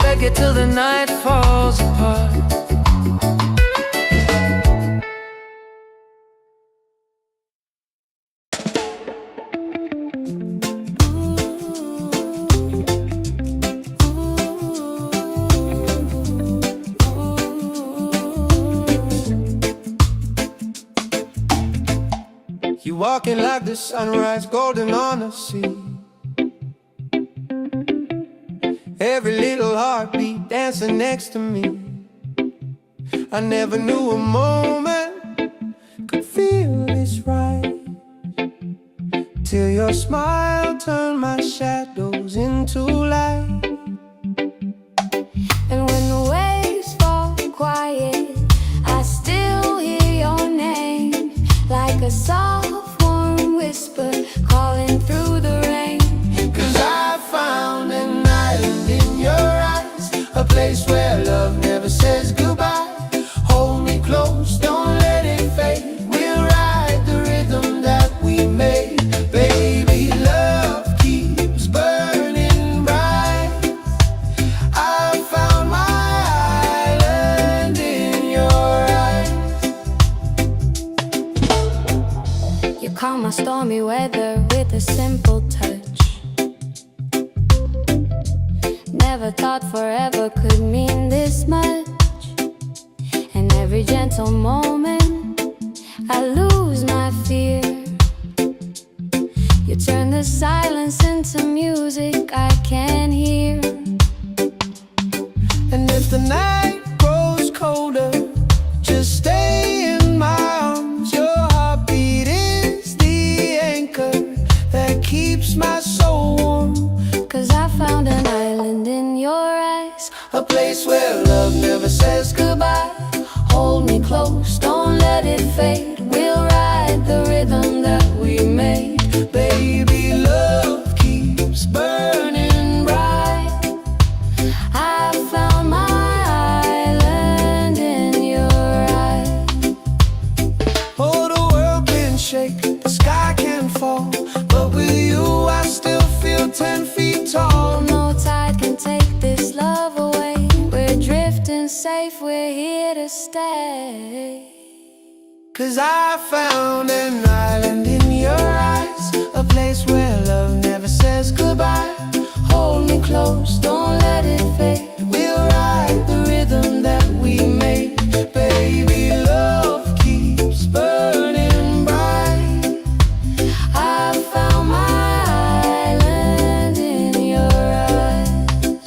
Reggae till the night falls apart. You walking like the sunrise, golden on the sea. Every little heartbeat dancing next to me. I never knew a moment could feel this right, till your smile turned my shadows into light. And when the waves fall quiet, I still hear your name, like a soft warm whisper calling through the rain. 'Cause I found an island in your eyes, a place where love never says goodbye. Hold me close, don't let it fade. We'll ride the rhythm that we made. Baby, love keeps burning bright. I found my island in your eyes. You calm my stormy weather with a simple touch. Never thought forever could mean this much. And every gentle moment I lose my fear. You turn the silence into music I can hear. And if the night grows colder, just stay in my arms. Your heartbeat is the anchor that keeps my soul warm. 'Cause I found an island in your eyes, A place where love never says goodbye. hold me close, don't let it fade. We'll ride the rhythm that we made. Baby, love keeps burning Right, I found my island in your eyes. Oh, the world can shake, the sky can fall, but with you I still feel 10 feet tall. No tide can take this love away. We're drifting safe, we're here to stay. 'Cause I found an island in your eyes, a place where love never says goodbye. Hold me close, don't let it fade. We'll ride the rhythm that we made. Baby, love keeps burning bright. I found my island in your eyes.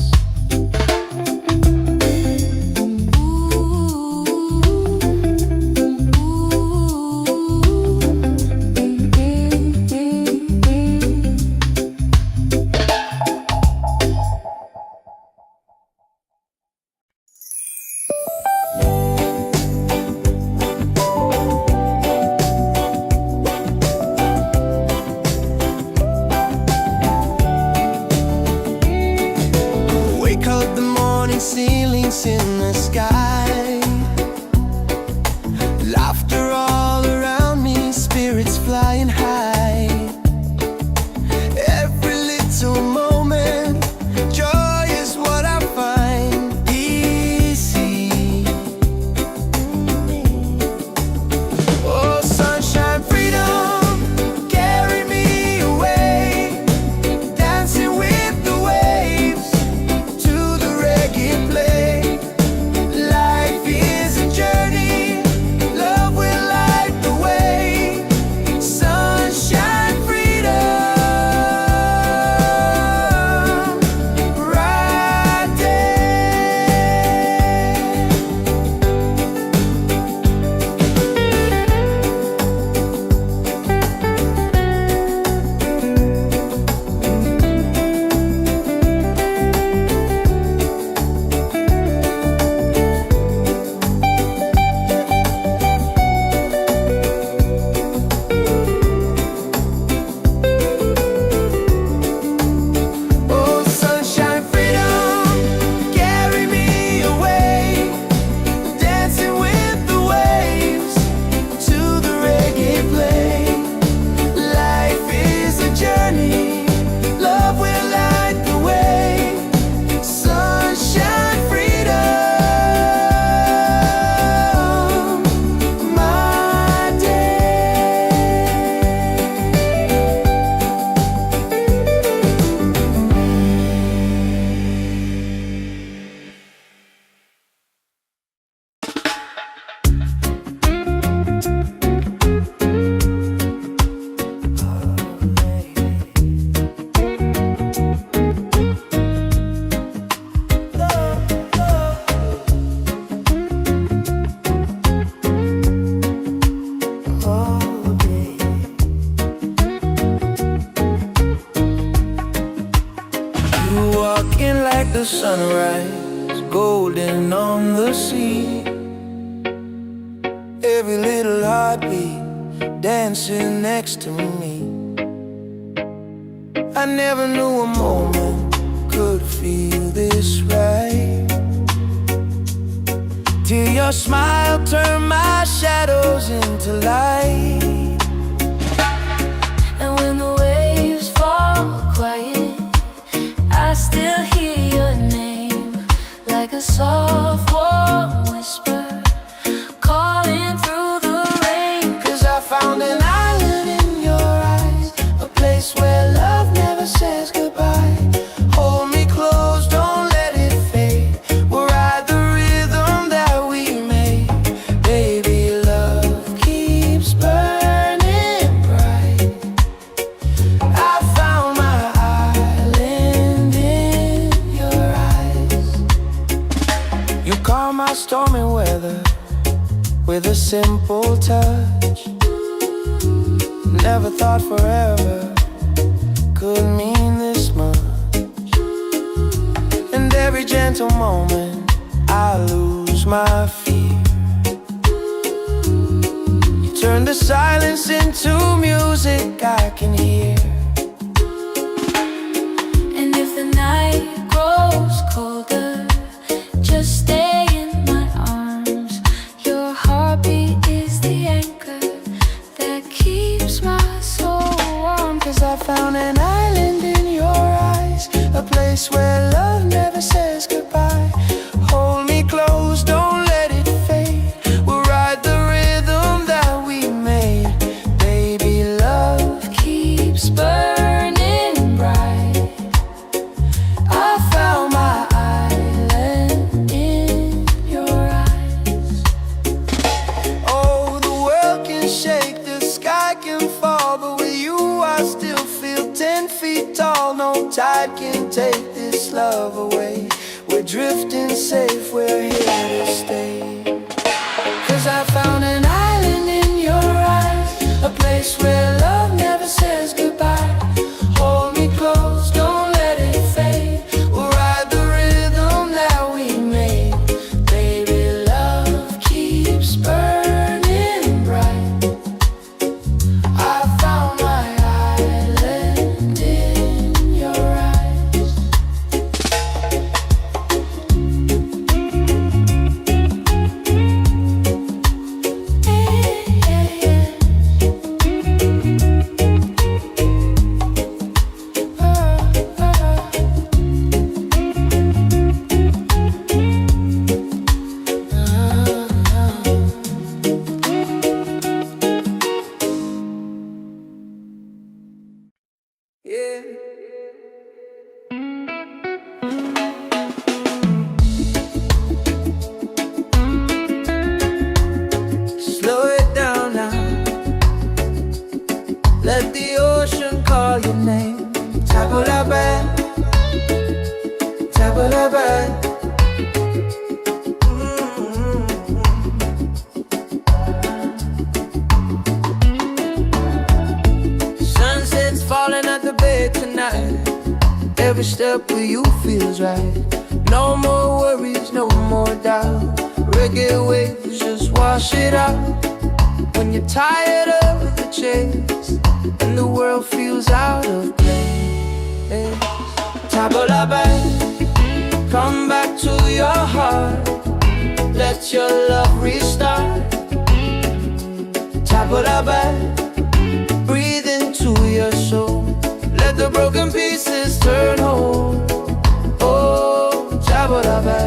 floating on the sea. Every little heartbeat dancing next to me. I never knew a moment could feel this right, till your smile turned my shadows into light. And when the waves fall quiet, I still hear your name, like a soft warm whisper calling through the rain. 'Cause I found an island in your eyes, a place where love never says goodbye. Hold me close, don't let it fade. We'll ride the rhythm that we made. Baby, love keeps burning bright. I found my island in your eyes. You calm my stormy weather with a simple touch. Never thought forever could mean this much. And every gentle moment I lose my fear. You turn the silence into music I can hear. And if the night grows colder, just stay in my arms. Your heartbeat is the anchor that keeps my soul warm. 'Cause I found an island in your eyes, a place where love never says goodbye. Hold me close, don't let it fade. We'll ride the rhythm that we made. Baby, love Keeps burning bright. I found my island in your eyes. Oh, the world can shake, the sky can fall, but with you I still feel 10 feet tall. No tide can take this love away. We're drifting safe, we're here to stay. 'Cause I found an island in your eyes, a place where love never says goodbye. Hold me close, don't let it fade. We'll ride the rhythm that we made. Baby, love keeps burning bright. I found my island in your eyes. Yeah. Slow it down now. Let the ocean call your name. Tabula-ba, tabula-ba. Sunset's falling at the bay tonight. Every step with you feels right. No more worries, no more doubt. Reggae waves just wash it out. When you're tired of the chase and the world feels out of place, tabula-ba, come back to your heart. Let your love restart. Tabula-ba, breathe into your soul. Let the broken pieces turn whole. Oh, tabula-ba.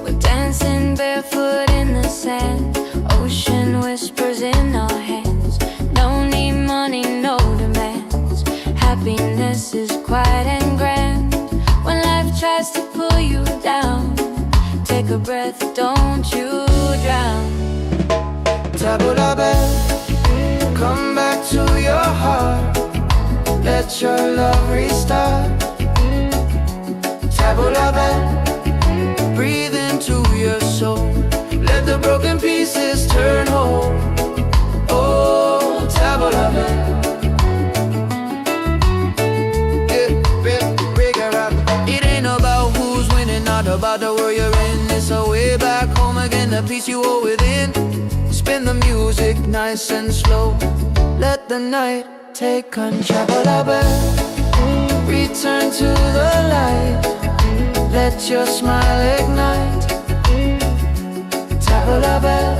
We're dancing barefoot in the sand. Ocean whispers in our hands. No need money, no demands. Happiness is quiet and grand. When life tries to pull you down, take a breath, don't you drown. Tabula-ba, come back to your heart. Let your love restart. Tabula-ba, breathe into your soul. Let the broken pieces turn whole. Oh, tabula-ba. about the world you're in. It's a way back home again, the peace you hold within. Spin the music nice and slow. Let the night take control. Return to the light. Let your smile ignite. Tabla bell,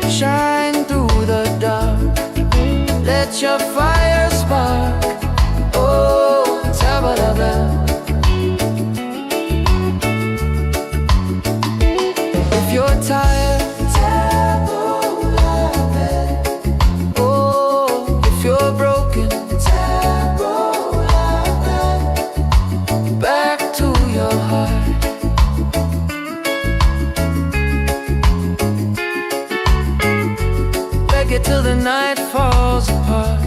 shine through the dark. Let your fire spark. Oh, tabla bell. If you're tired, tabla bell. Oh, if you're broken, tabla bell. Back to your heart. Reggae till the night falls apart.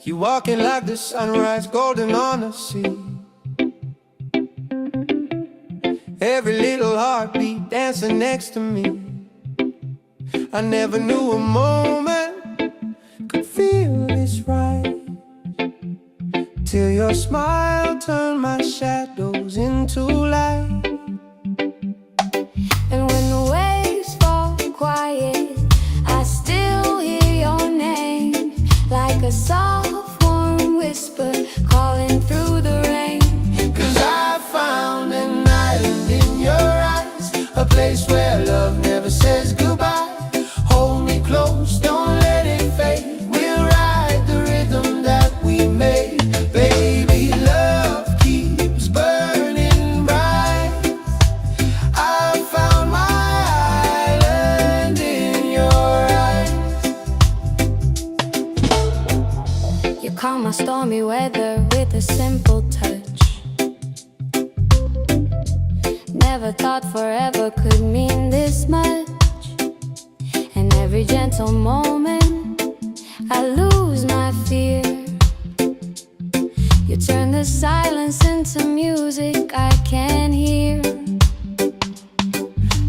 You walking like the sunrise, golden on the sea. Every little heartbeat dancing next to me. I never knew a moment could feel this right, till your smile turned my shadows into light. And when the waves fall quiet, I still hear your name, like a soft warm whisper calling through the rain. 'Cause I found an island in your eyes, a place where love never says goodbye. Hold me close, don't let it fade. We'll ride the rhythm that we made. Baby, love keeps burning bright. I found my island in your eyes. You calm my stormy weather with a simple touch. Never thought forever could mean this much. And every gentle moment I lose my fear. You turn the silence into music I can hear.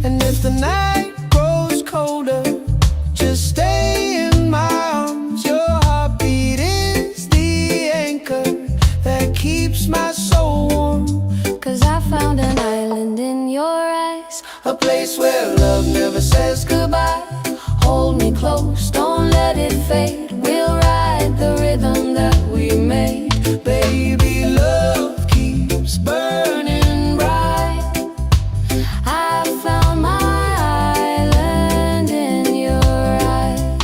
And if the night grows colder, just stay in my arms. Your heartbeat is the anchor that keeps my soul warm. 'Cause I found an island in your eyes, A place where love never says goodbye. Hold me close, don't let it fade. We'll ride the rhythm that we made. Baby, love keeps burning bright. I found my island in your eyes.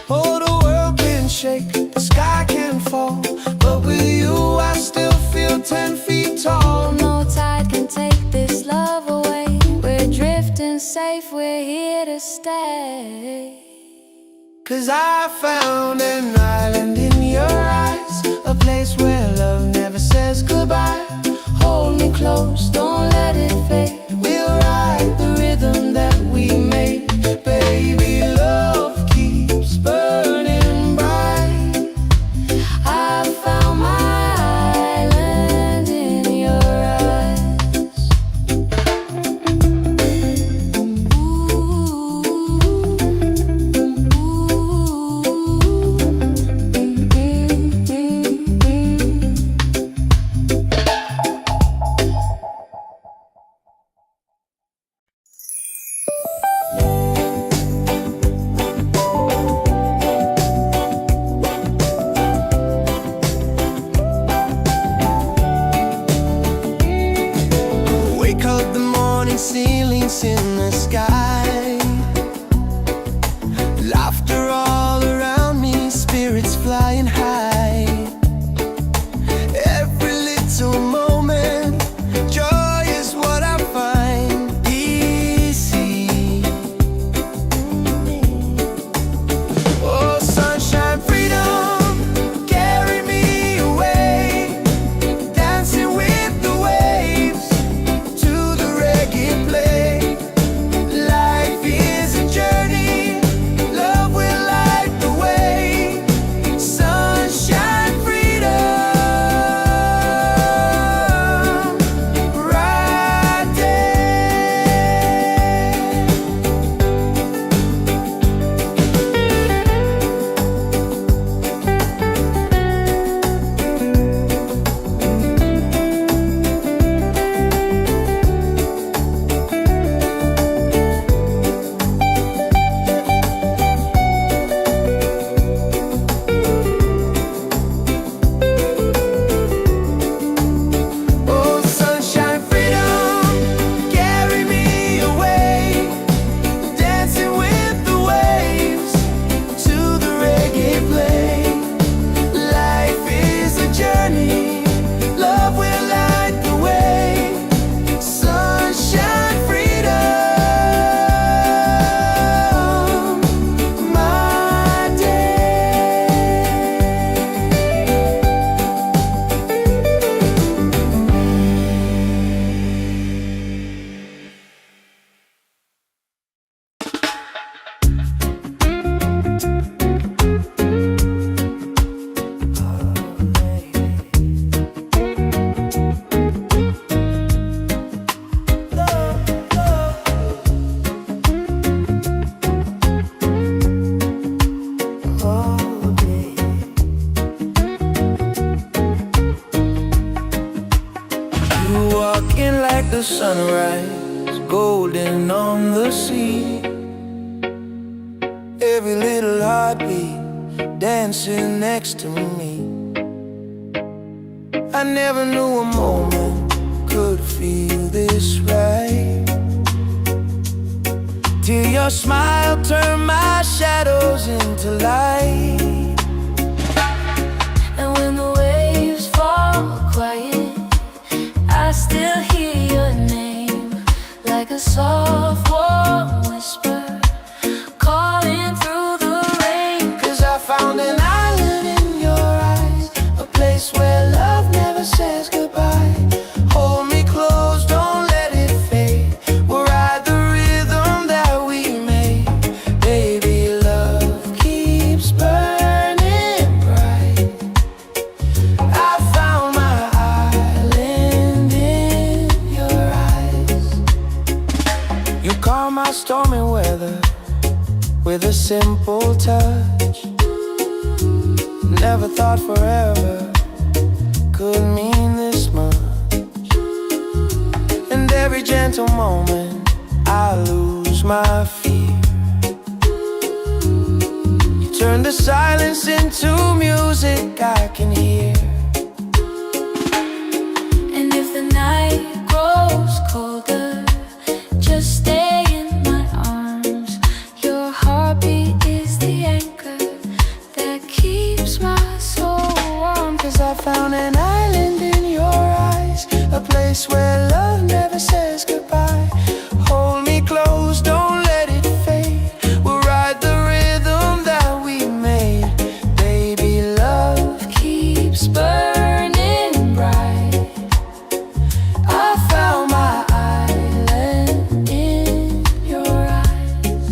Oh, the world can shake, the sky can fall, but with you I still feel 10 feet tall. No tide can take this love away. We're drifting safe, we're here to stay. 'Cause I found an island in your eyes, a place where love never says goodbye. Hold me close, don't let it fade. We'll ride the rhythm that we made. Baby, love keeps burning bright. I found my island in your eyes. Wake up the morning, ceilings in the sky. Laughter all around me, spirits flying high. Every little moment, joy is what I find easy. Oh, sunshine, freedom, carry me away. Dancing with the waves to the reggae play. Life is a journey, love will light the way. Sun the sunrise, golden on the sea. Every little heartbeat dancing next to me. I never knew a moment could feel this right, till your smile turned my shadows into light. And when the waves fall quiet, I still hear your name, like a soft warm whisper calling through the rain. 'Cause I found an island in your eyes, a place where love never says goodbye. Hold me close, don't let it fade. We'll ride the rhythm that we made. Baby, love keeps burning bright. I found my island in your eyes. You calm my stormy weather with a simple touch. Never thought forever could mean this much. And every gentle moment I lose my fear. You turn the silence into music I can hear. And if the night grows colder, just stay in my arms. Your heartbeat is the anchor that keeps my soul warm. 'Cause I found an island in your eyes, a place where love never says goodbye. Hold me close, don't let it fade. We'll ride the rhythm that we made. Baby, love Keeps burning bright. I found my island in your eyes.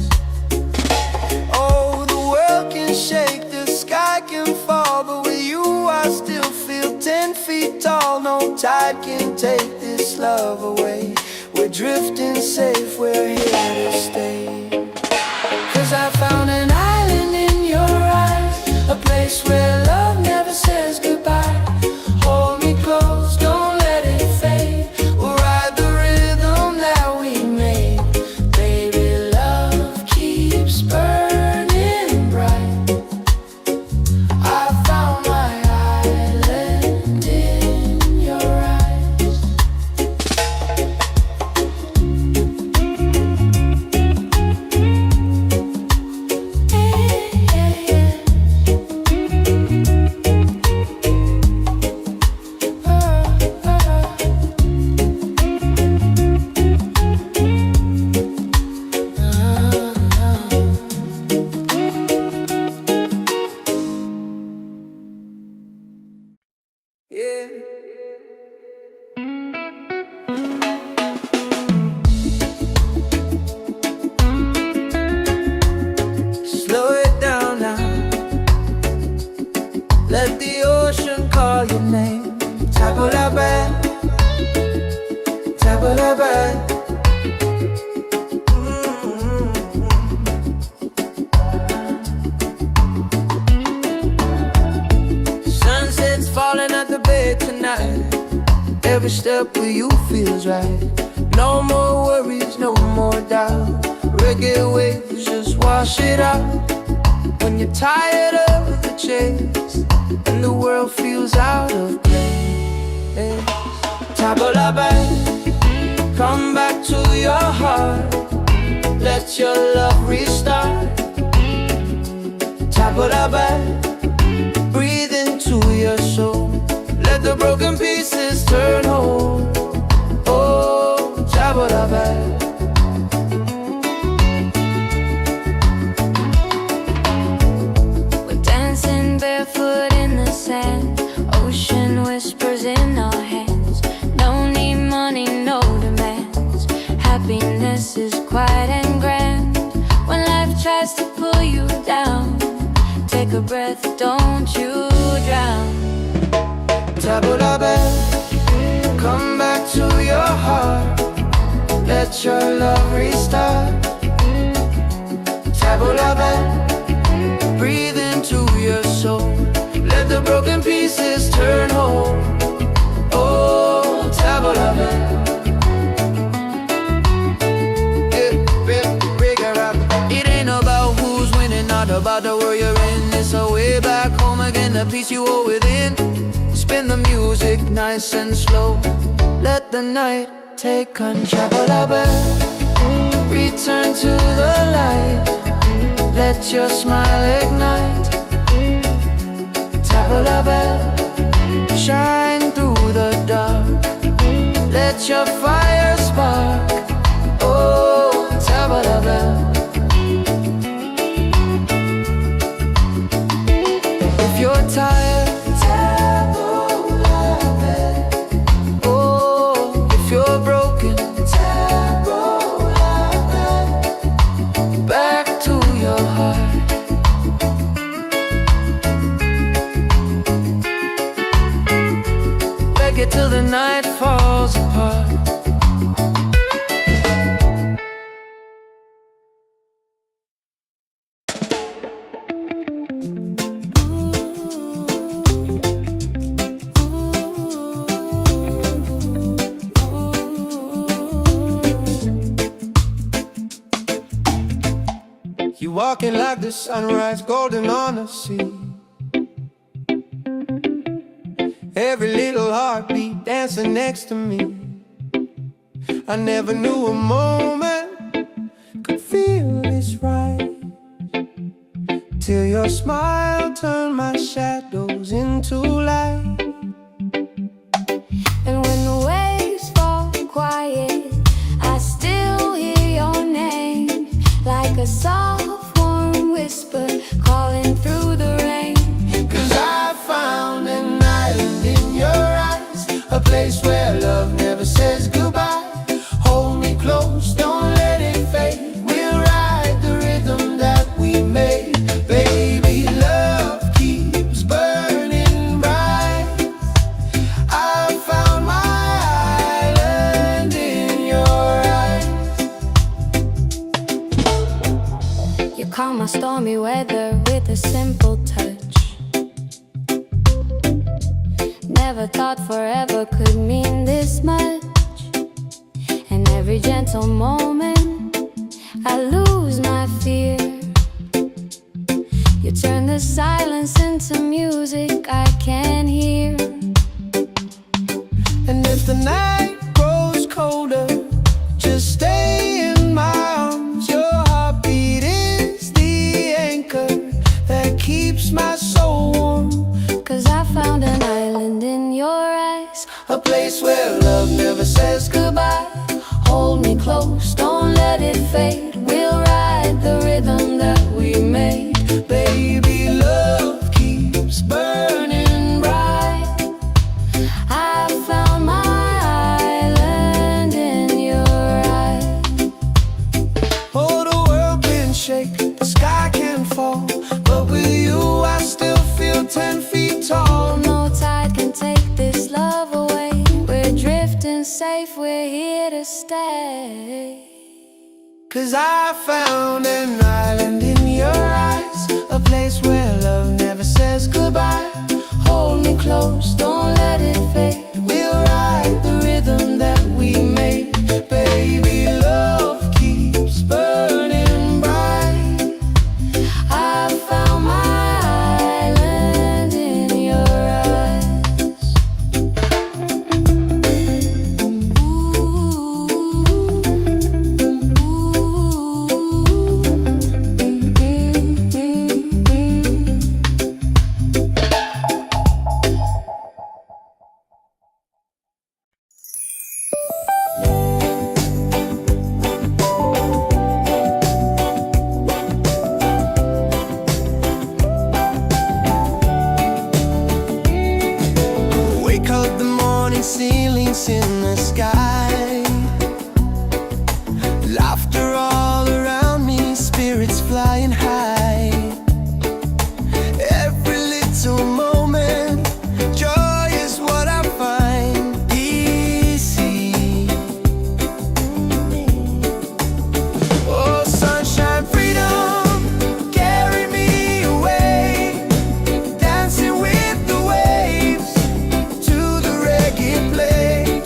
Oh, the world can shake, the sky can fall, but with you I still feel 10 feet tall. No tide can take this love away. We're drifting safe, we're here to stay. 'Cause I found an island in your eyes, a place where love never says goodbye. Hold me close, don't let it fade. We'll ride the rhythm that we made. Baby, love keeps burning bright. I found my island in your eyes. Yeah. Slow it down now. Let the ocean call your name. Table la bed, table la bed. Sunset's falling at the bay tonight. Every step with you feels right. No more worries, no more doubt. Reggae waves just wash it out. When you're tired of the chase and the world feels out of place, table la bed, come back to your heart. Let your love restart. Table la bed, breathe into your soul. Let the broken pieces turn whole. Oh, table la bed. We're dancing barefoot in the sand. Ocean whispers in our hands. Don't need money, no demands. Happiness is quiet and grand. When life tries to pull you down, take a breath, don't you drown. Table la bed, come back to your heart. Let your love restart. Table la bed, breathe into your soul. Let the broken pieces turn whole. Oh, table la bed. the peace you hold within. Spin the music nice and slow. Let the night take control. Return to the light. Let your smile ignite. Tabla bell, shine through the dark. Let your fire spark. Oh, tabla bell. If you're tired, tabla bell. Oh, if you're broken, tabla bell. Back to your heart. Reggae till the night falls apart. You walking like the sunrise, golden on the sea. Every little heartbeat dancing next to me. I never knew a moment could feel this right, till your smile turned my shadows into light. And when the waves fall quiet, I still hear your name, like a soft warm whisper calling through the rain. 'Cause I found an island in your eyes, a place where love never says goodbye. Hold me close, don't let it fade. We'll ride the rhythm that we made. Baby, love keeps burning bright. I found my island in your eyes. You calm my stormy weather with a simple touch. Never thought forever could mean this much. And every gentle moment I lose my fear. You turn the silence into music I can hear. And if the night grows colder, just stay in my arms. Your heartbeat is the anchor that keeps my soul warm. 'Cause I found an island in your eyes, A place where love never says goodbye. hold me close, don't let it fade. We'll ride the rhythm that we made. Baby, love keeps burning bright. I found my island in your eyes. Oh, the world can shake, the sky can fall, but with you I still feel 10 feet tall. No tide can take this love away. We're drifting safe, we're here to stay. 'Cause I found an island in your eyes, a place where love never says goodbye. Hold me close, don't let it fade. We'll ride the rhythm that we made. Baby, love keeps burning bright. I found my island in your eyes. Wake up the morning, ceilings in the sky. Laughter all around me, spirits flying high. Every little moment, joy is what I find. Easy. Oh, sunshine, freedom, carry me away. Dancing with the waves to the reggae play.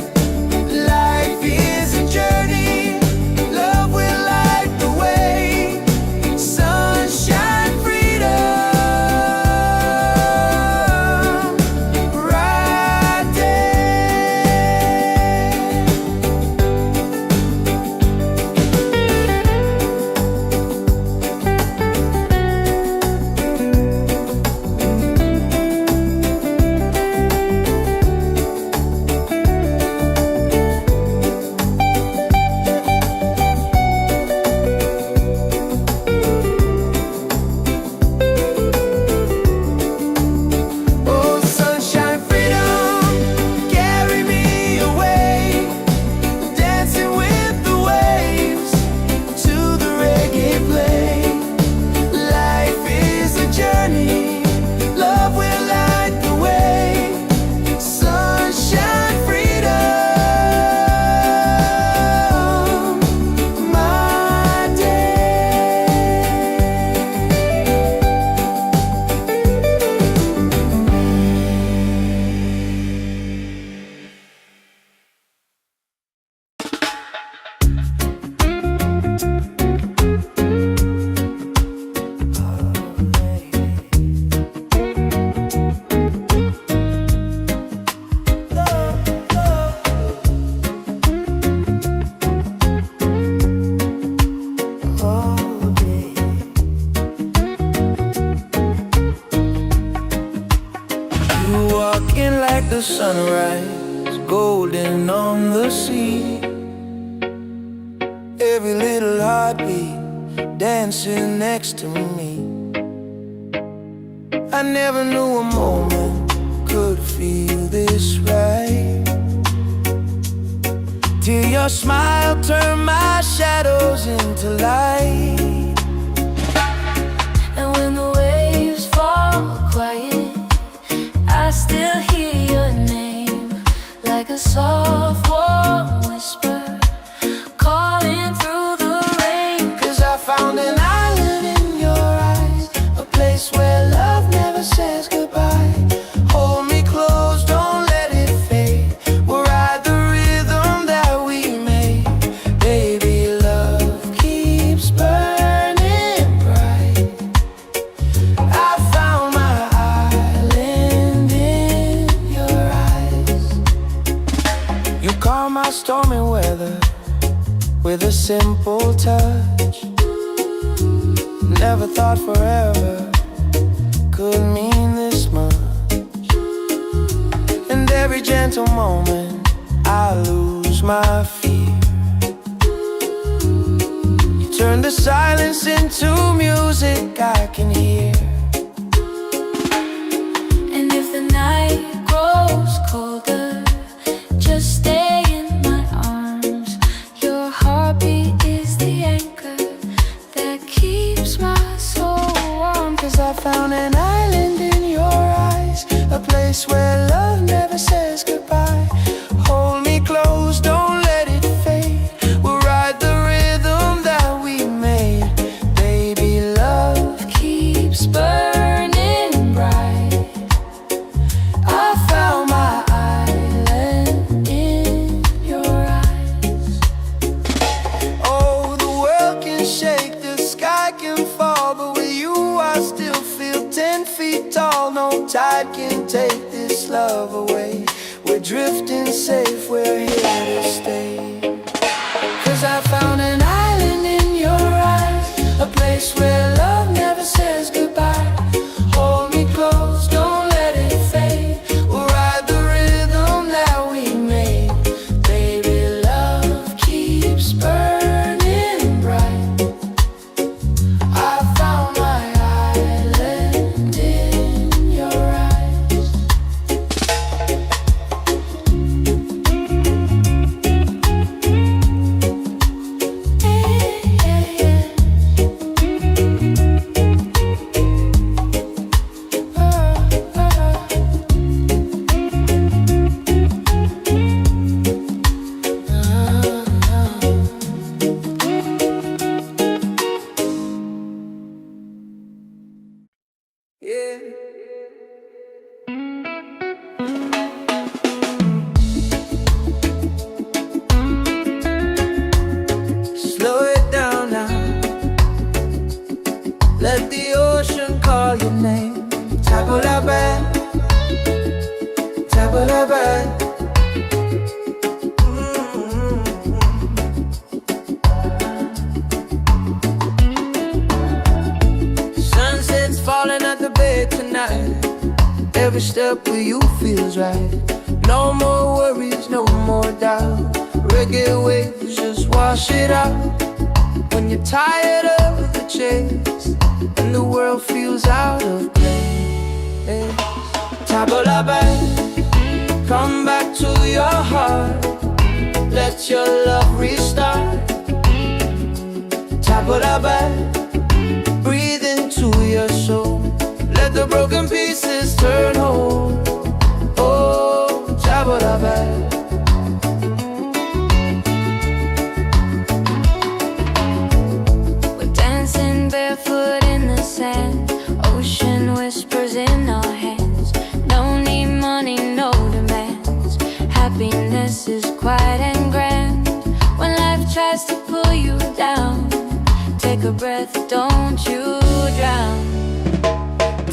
Walking like the sunrise, golden on the sea. Every little heartbeat dancing next to me. I never knew a moment could feel this right, till your smile turned my shadows into light. And when the waves fall quiet, I still hear your name, like a soft warm whisper calling through the rain. 'Cause I found an island in your eyes, a place where love never says goodbye. Hold me close, don't let it fade. We'll ride the rhythm that we made. Baby, love keeps burning bright. I found my island in your eyes. You calm my stormy weather with a simple touch. Never thought forever could mean this much. And every gentle moment I lose my fear. You turn the silence into music I can hear. And if the night grows colder, just stay in my arms. Your heartbeat is the anchor that keeps my soul warm. 'Cause I found an island in your eyes, a place where love never says goodbye. Hold me close, don't let it fade. We'll ride the rhythm that we made. Baby, love Keeps burning bright. I found my island in your eyes. Oh, the world can shake, the sky can fall, but with you I still feel 10 feet tall. No tide can take this love away. We're drifting safe, we're here to stay. 'Cause I found an island in your eyes, a place where love never says goodbye. Hold me close, don't let it fade. We'll ride the rhythm that we made. Baby, love keeps burning bright. I found my island in your eyes. Yeah. Slow it down now. Let the ocean call your name. Taboo la bad, taboo la bad. Sunset's falling at the bay tonight. Every step with you feels right. No more worries, no more doubt. Reggae waves just wash it out. When you're tired of the chase and the world feels out of place, tabula back, come back to your heart. Let your love restart. Tabula back, breathe into your soul. Let the broken pieces turn whole. Oh, tabula back. We're dancing barefoot in the sand. Ocean whispers in our hands. No need money, no demands. Happiness is quiet and grand. When life tries to pull you down, take a breath, don't you drown.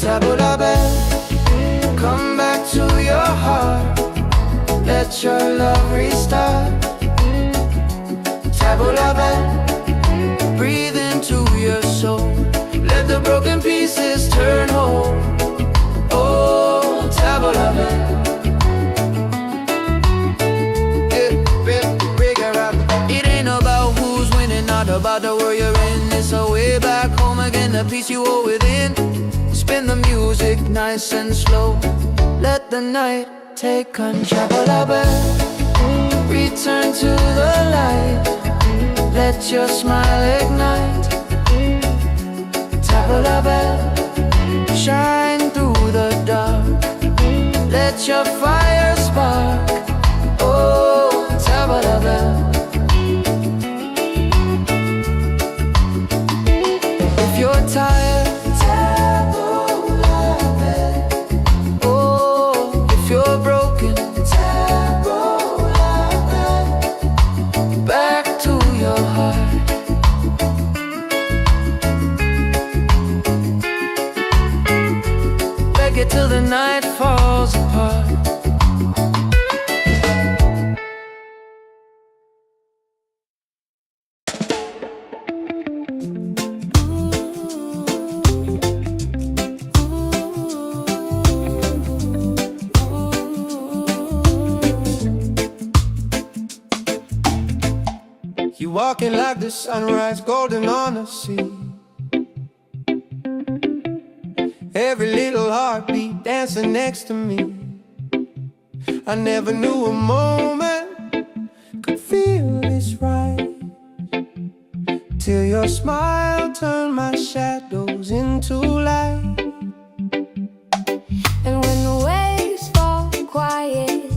Tabula back, come back to your heart. Let your love restart. Tabula back, breathe into your soul. Let the broken pieces turn whole. Oh, tabula the peace you hold within. Spin the music nice and slow. Let the night take control. Return to the light. Let your smile ignite. Tabla bell, shine through the dark. Let your fire spark. Oh, tabla bell. If you're tired, tabla bell. Oh, if you're broken, tabla bell. Back to your heart. Reggae till the night falls apart. You walking like the sunrise, golden on the sea. Every little heartbeat dancing next to me. I never knew a moment could feel this right, till your smile turned my shadows into light. And when the waves fall quiet,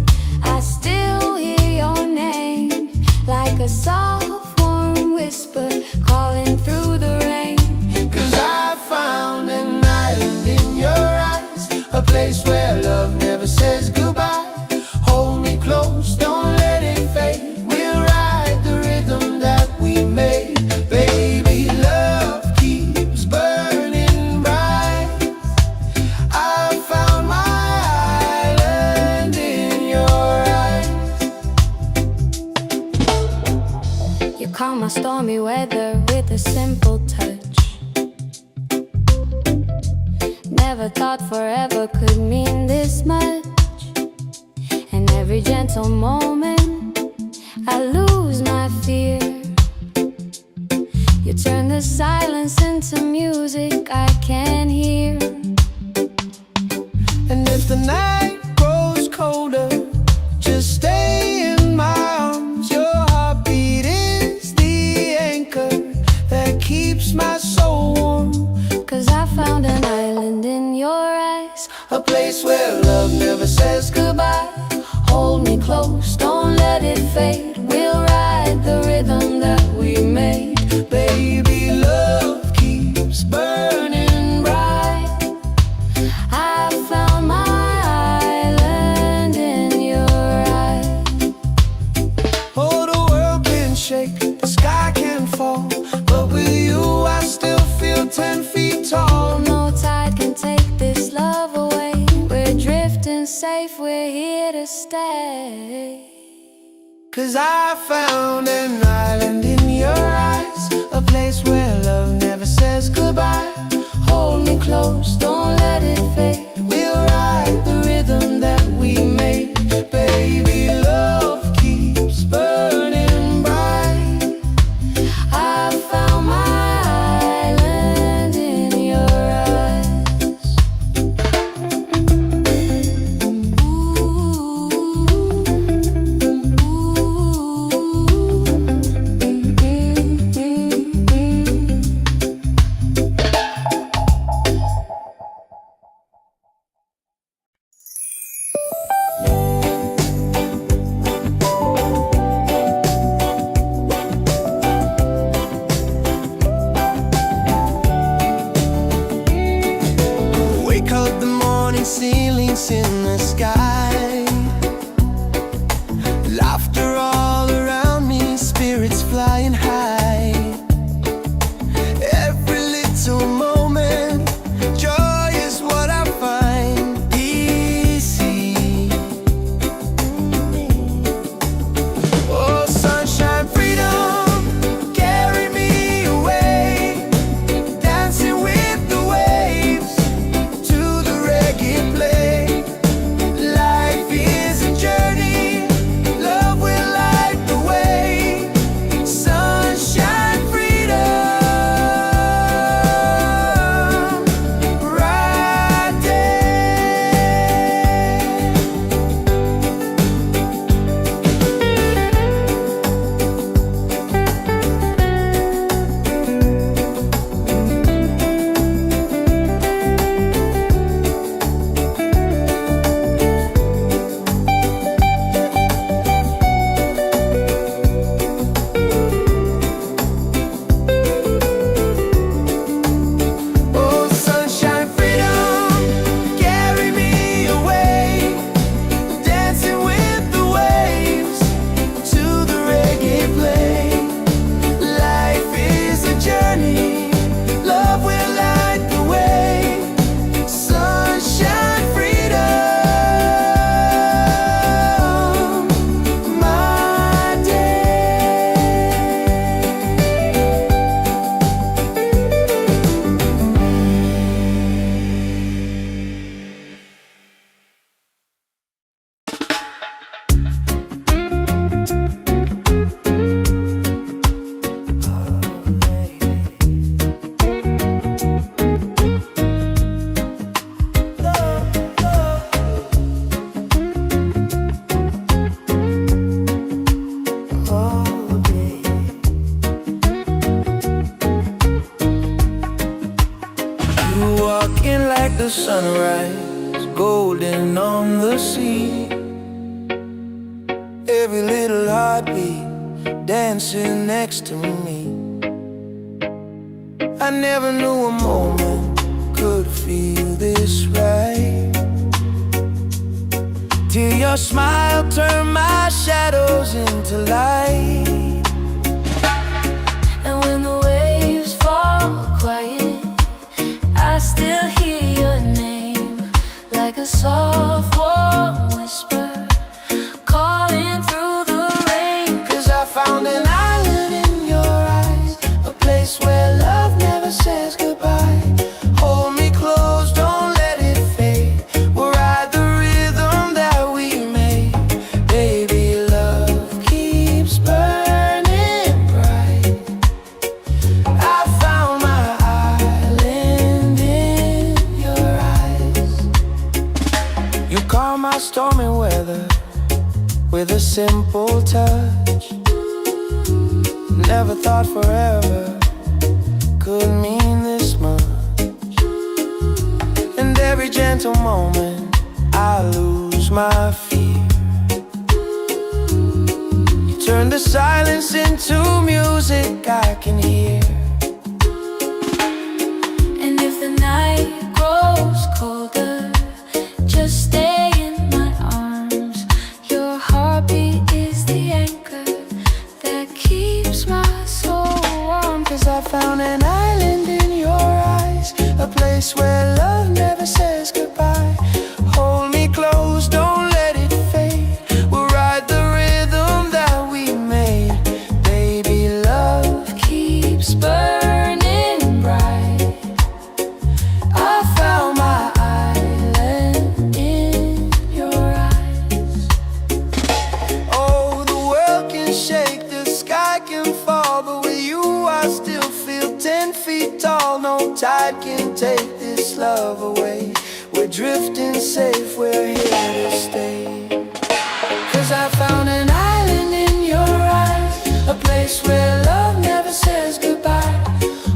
I still hear your name, like a soft warm whisper calling through the rain. 'Cause I found an island in your eyes, a place where love never says goodbye. Hold me close, don't let it fade. We'll ride the rhythm that we made. Baby, love keeps burning bright. I found my island in your eyes. You calm my stormy weather with a simple touch. Never thought forever could mean this much. And every gentle moment I lose my fear. You turn the silence into music I can hear. And if the night grows colder, just stay in my arms. Your heartbeat is the anchor that keeps my soul warm. 'Cause I found an island in your eyes, A place where love never says goodbye. hold me close, don't let it fade. We'll ride the rhythm that we made. Baby, love keeps burning bright. I found my island in your eyes. Oh, the world can shake, the sky can fall, but with you I still feel 10 feet tall. No tide can take this love away. We're drifting safe, we're here to stay. 'Cause I found an island in your eyes, a place where love never says goodbye. Hold me close, don't let it fade. We'll ride the rhythm that we made. Baby, love keeps burning bright. I found my island in your eyes. sunrise, golden on the sea. Every little heartbeat dancing next to me. I never knew a moment could feel this right, till your smile turned my shadows into light. And when the waves fall quiet, I still hear your name, like a soft warm whisper calling through the rain. 'Cause I found an island in your eyes, a place where love never says goodbye. Hold me close, don't let it fade. We'll ride the rhythm that we made. Baby, love keeps burning bright. I found my island in your eyes. You calm my stormy weather with a simple touch. Never thought forever could mean this much. And every gentle moment I lose my fear. You turn the silence into music I can hear. And if the night grows colder, just stay in my arms. Your heartbeat is the anchor that keeps my soul warm. 'Cause I found an island in your eyes, a place where love never says goodbye. Hold me close, don't let it fade. We'll ride the rhythm that we made. Baby, love Keeps burning bright. I found my island in your eyes. Oh, the world can shake, the sky can fall, but with you I still feel 10 feet tall. No tide can take this love away. We're drifting safe, we're here to stay. 'Cause I found an island in your eyes, a place where love never says goodbye.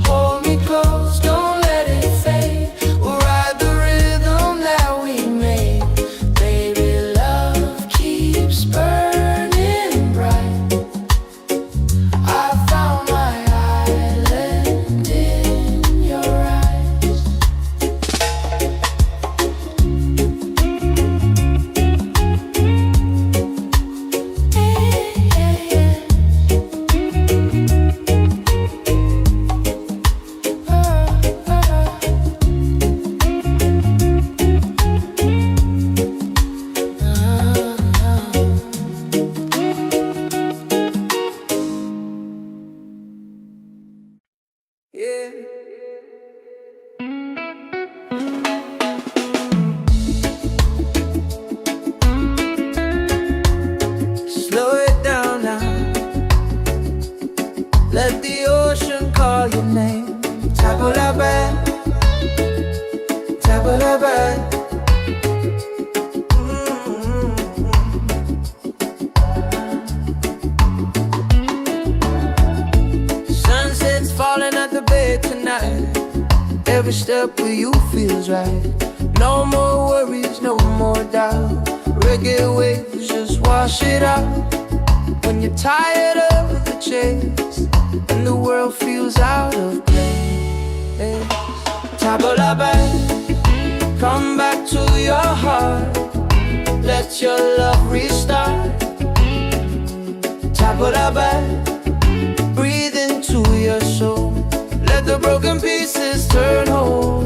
Hold me close, don't let it fade. We'll ride the rhythm that we made. Baby, love keeps burning bright. I found my island in your eyes. Yeah. Slow it down now. Let the ocean call your name. Tabula, tabula. Sunset's falling at the bay tonight. Every step with you feels right. No more worries, no more doubt. Reggae waves just wash it out. When you're tired of the chase and the world feels out of place. Tabula, come back to your heart. Let your love restart. Tabula, breathe into your soul. Let the broken pieces turn whole.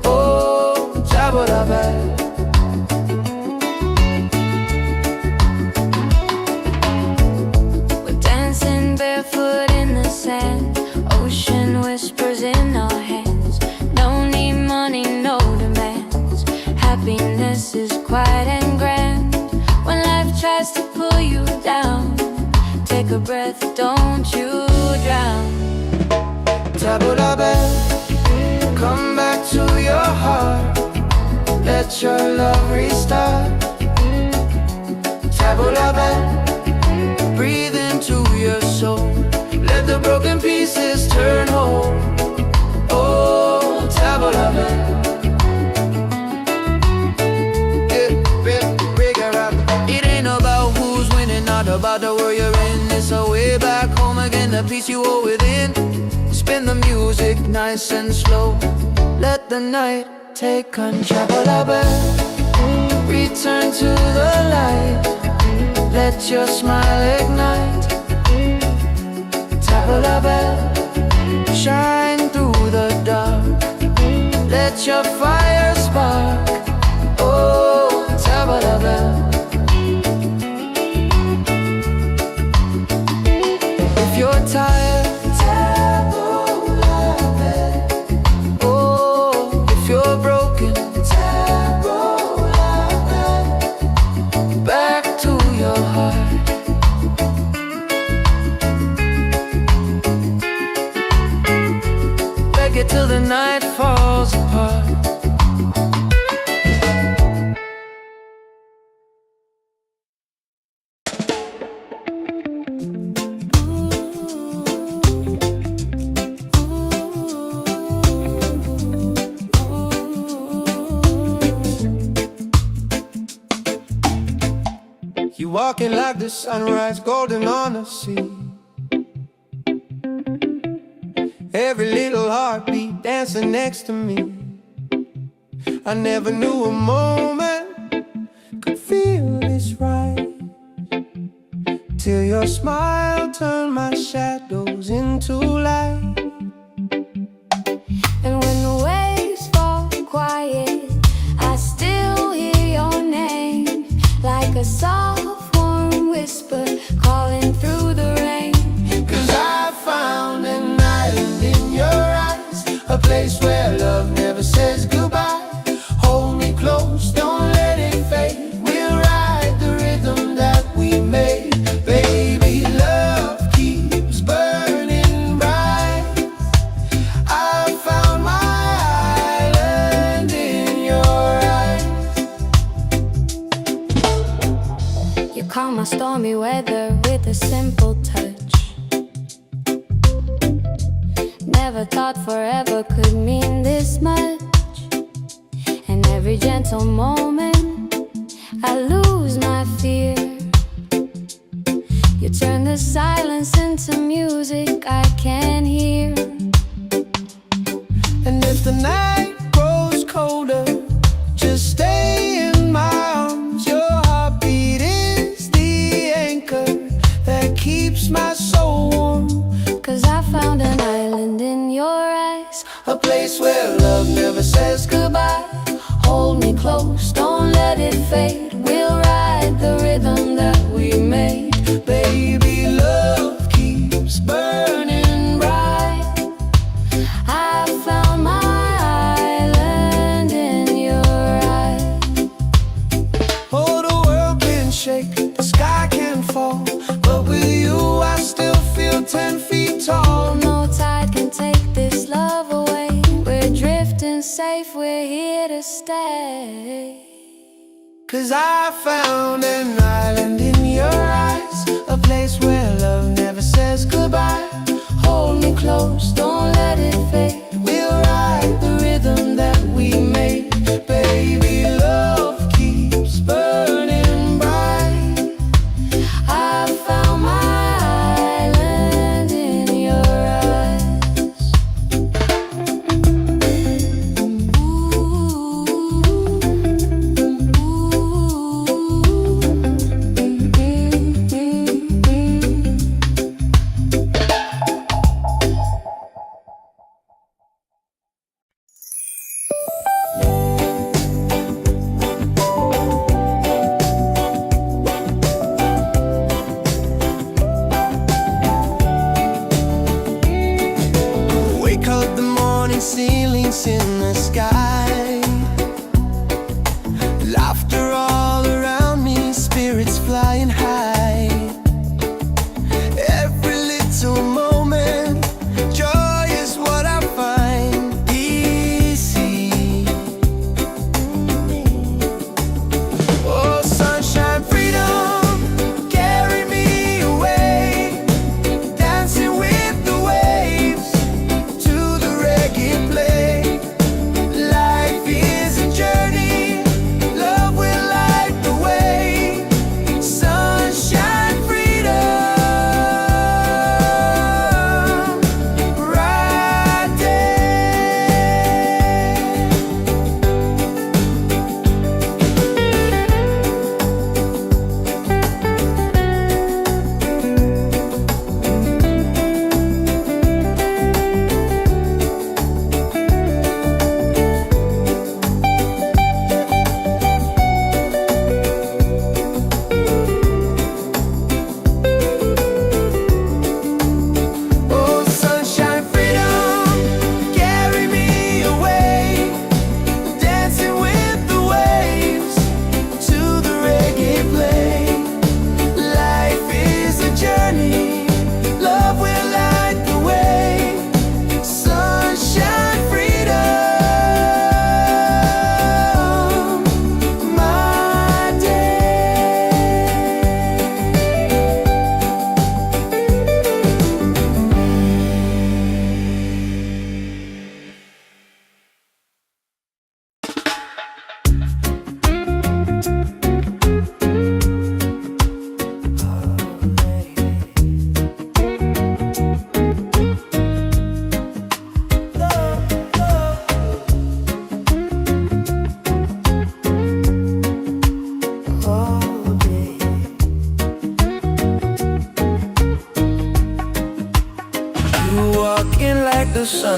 Oh, tabula. We're dancing barefoot in the sand. Ocean whispers in our hands. No need money, no demands. Happiness is quiet and grand. When life tries to pull you down, take a breath, don't you drown. Tabula, come back to your heart. Let your love restart. Tabula, breathe into your soul. Let the broken pieces turn whole. Oh, tabula. a piece you hold within. Spin the music nice and slow. Let the night take control. Return to the light. Let your smile ignite. Tabla bell, shine through the dark. Let your fire spark. Oh, tabla bell. If you're tired, tabla bell. Oh, if you're broken, tabla bell. Back to your heart. Reggae till the night falls apart. You walking like the sunrise, golden on the sea. Every little heartbeat dancing next to me. I never knew a moment could feel this right, till your smile turned my shadows into light. And when the waves fall quiet, I still hear your name, like a soft warm whisper calling through the rain. 'Cause I found an island in your eyes, a place where love never says goodbye. Hold me close, don't let it fade. We'll ride the rhythm that we made. Baby, love keeps burning bright. I found my island in your eyes. You calm my stormy weather with a simple touch. Never thought forever could mean this much. And every gentle moment I lose my fear. You turn the silence into music I can hear. And if the night grows colder, just stay in my arms. Your heartbeat is the anchor that keeps my soul warm. 'Cause I found an island in your eyes, A place where love never says goodbye. hold me close, don't let it fade. We'll ride the rhythm that we made. Baby, love keeps burning bright. I found my island in your eyes. Oh, the world can shake, the sky can fall, but with you I still feel 10 feet tall. No tide can take this love away. We're drifting safe, we're here to stay. 'Cause I found an island in your eyes, a place where love never says goodbye. Hold me close, don't let it fade. We'll ride the rhythm that we made. Baby, love keeps burning bright. I found my island in your eyes.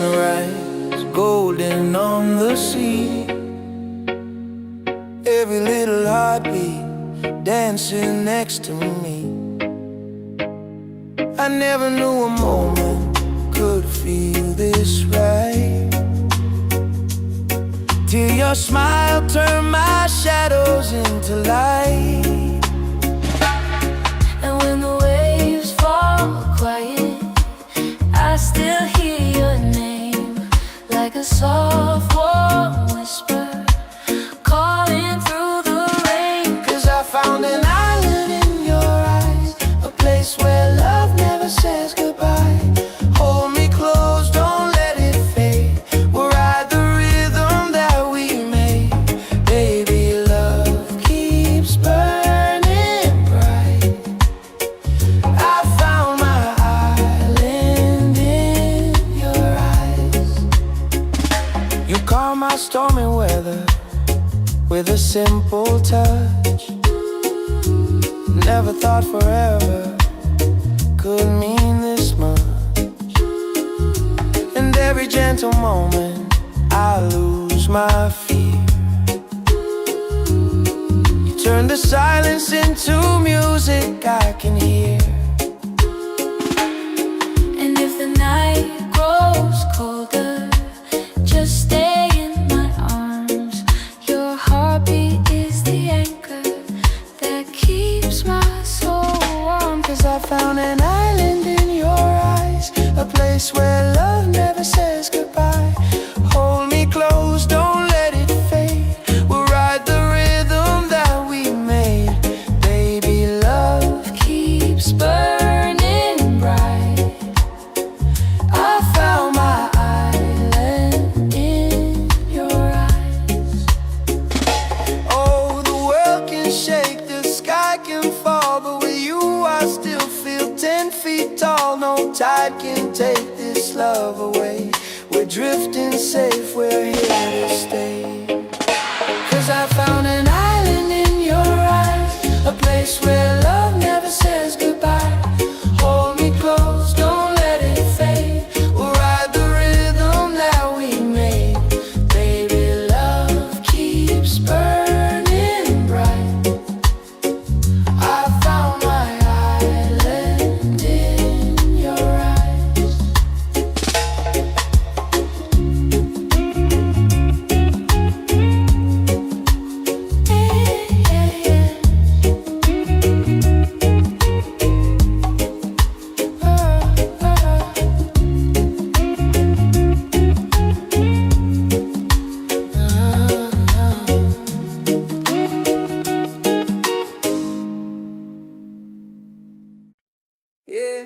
sunrise, golden on the sea. Every little heartbeat dancing next to me. I never knew a moment could feel this right, till your smile turned my shadows into light. And when the waves fall quiet, I still hear your name, like a soft warm whisper calling through the rain. 'Cause I found an island in your eyes, a place where love never says goodbye. Hold me close, don't let it fade. We'll ride the rhythm that we made. Baby, love keeps burning bright. I found my island in your eyes. You calm my stormy weather with a simple touch. Never thought forever could mean this much. And every gentle moment I lose my fear. You turn the silence into music I can hear. And if the night grows colder, just stay in my arms. Your heartbeat is the anchor that keeps my soul warm. 'Cause I found an island in your eyes, a place where love never says goodbye. Hold me close, don't let it fade. We'll ride the rhythm that we made. Baby, love keeps burning bright. I found my island in your eyes. Oh, the world can shake, the sky can fall, but with you I still feel 10 feet tall. No tide can take this love away. We're drifting safe, we're here to stay. 'Cause I found an island in your eyes, a place where love never says goodbye. Hold me close, don't let it fade. We'll ride the rhythm that we made. Baby, love keeps burning bright. I found my island in your eyes. Yeah.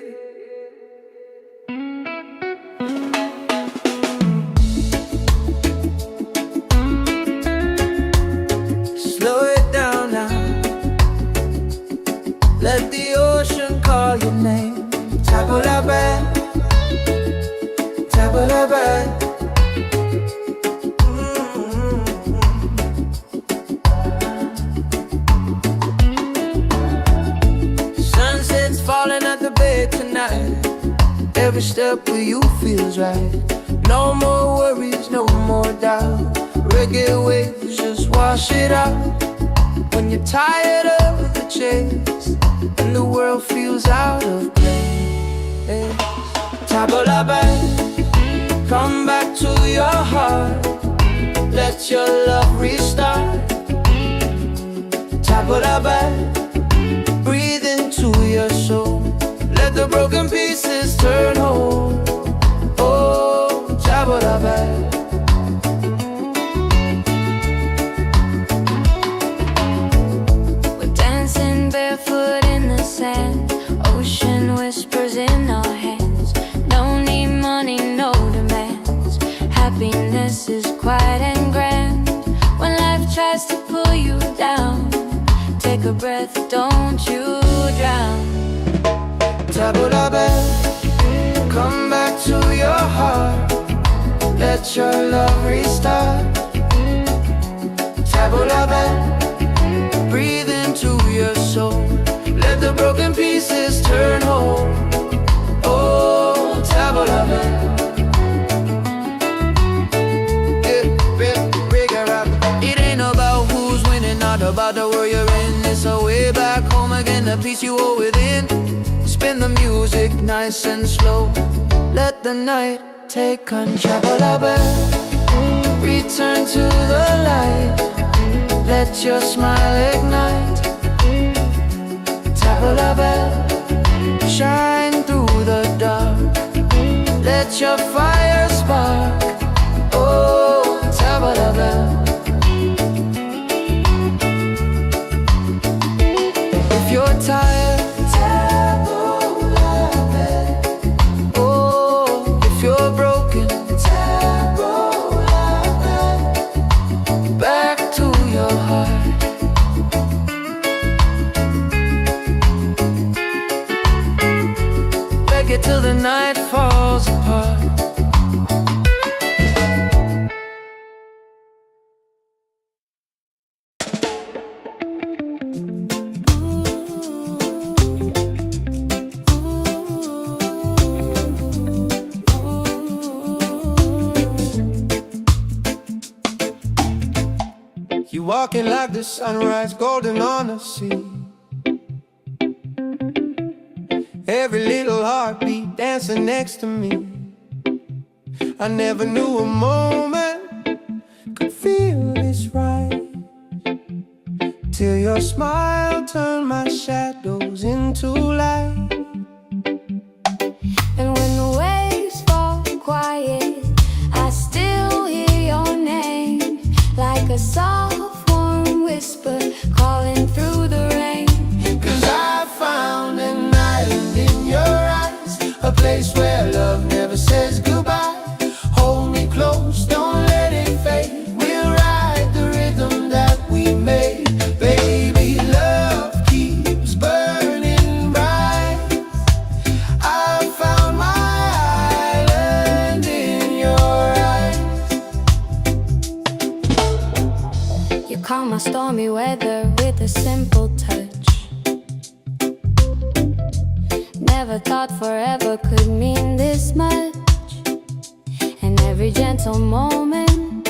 Slow it down now. Let the ocean call your name. Table la bed, table la bed. Sunset's falling at the bay tonight. Every step with you feels right. No more worries, no more doubt. Reggae waves just wash it out. When you're tired of the chase and the world feels out of place, table la bed, come back to your heart. Let your love restart. Table la bed, breathe into your soul. Let the broken pieces turn whole. Oh, table la bed. We're dancing barefoot in the sand, ocean whispers in our hands. Don't need money, no demands. Happiness is quiet and grand. When life tries to pull you down, take a breath, don't you drown. Table la bed, come back to your heart. Let your love restart. Table la bed, breathe into your soul. Let the broken pieces turn whole. Oh, table la bed. peace you hold within. Spin the music nice and slow. Let the night take control. Return to the light. Let your smile ignite. Tabla bell, shine through the dark. Let your fire spark. Oh, tabla bell. If you're tired, tabla bell. Oh, if you're broken, tabla bell. Back to your heart. Reggae till the night falls apart. You walking like the sunrise, golden on the sea. Every little heartbeat dancing next to me. I never knew a moment could feel this right, till your smile turned my shadows into light. And when the waves fall quiet, I still hear your name, like a soft warm whisper calling through the rain. 'Cause I found an island in your eyes, a place where love never says goodbye. Hold me close, don't let it fade. We'll ride the rhythm that we made. Baby, love keeps burning bright. I found my island in your eyes. You calm my stormy weather with a simple touch. Never thought forever could mean this much. And every gentle moment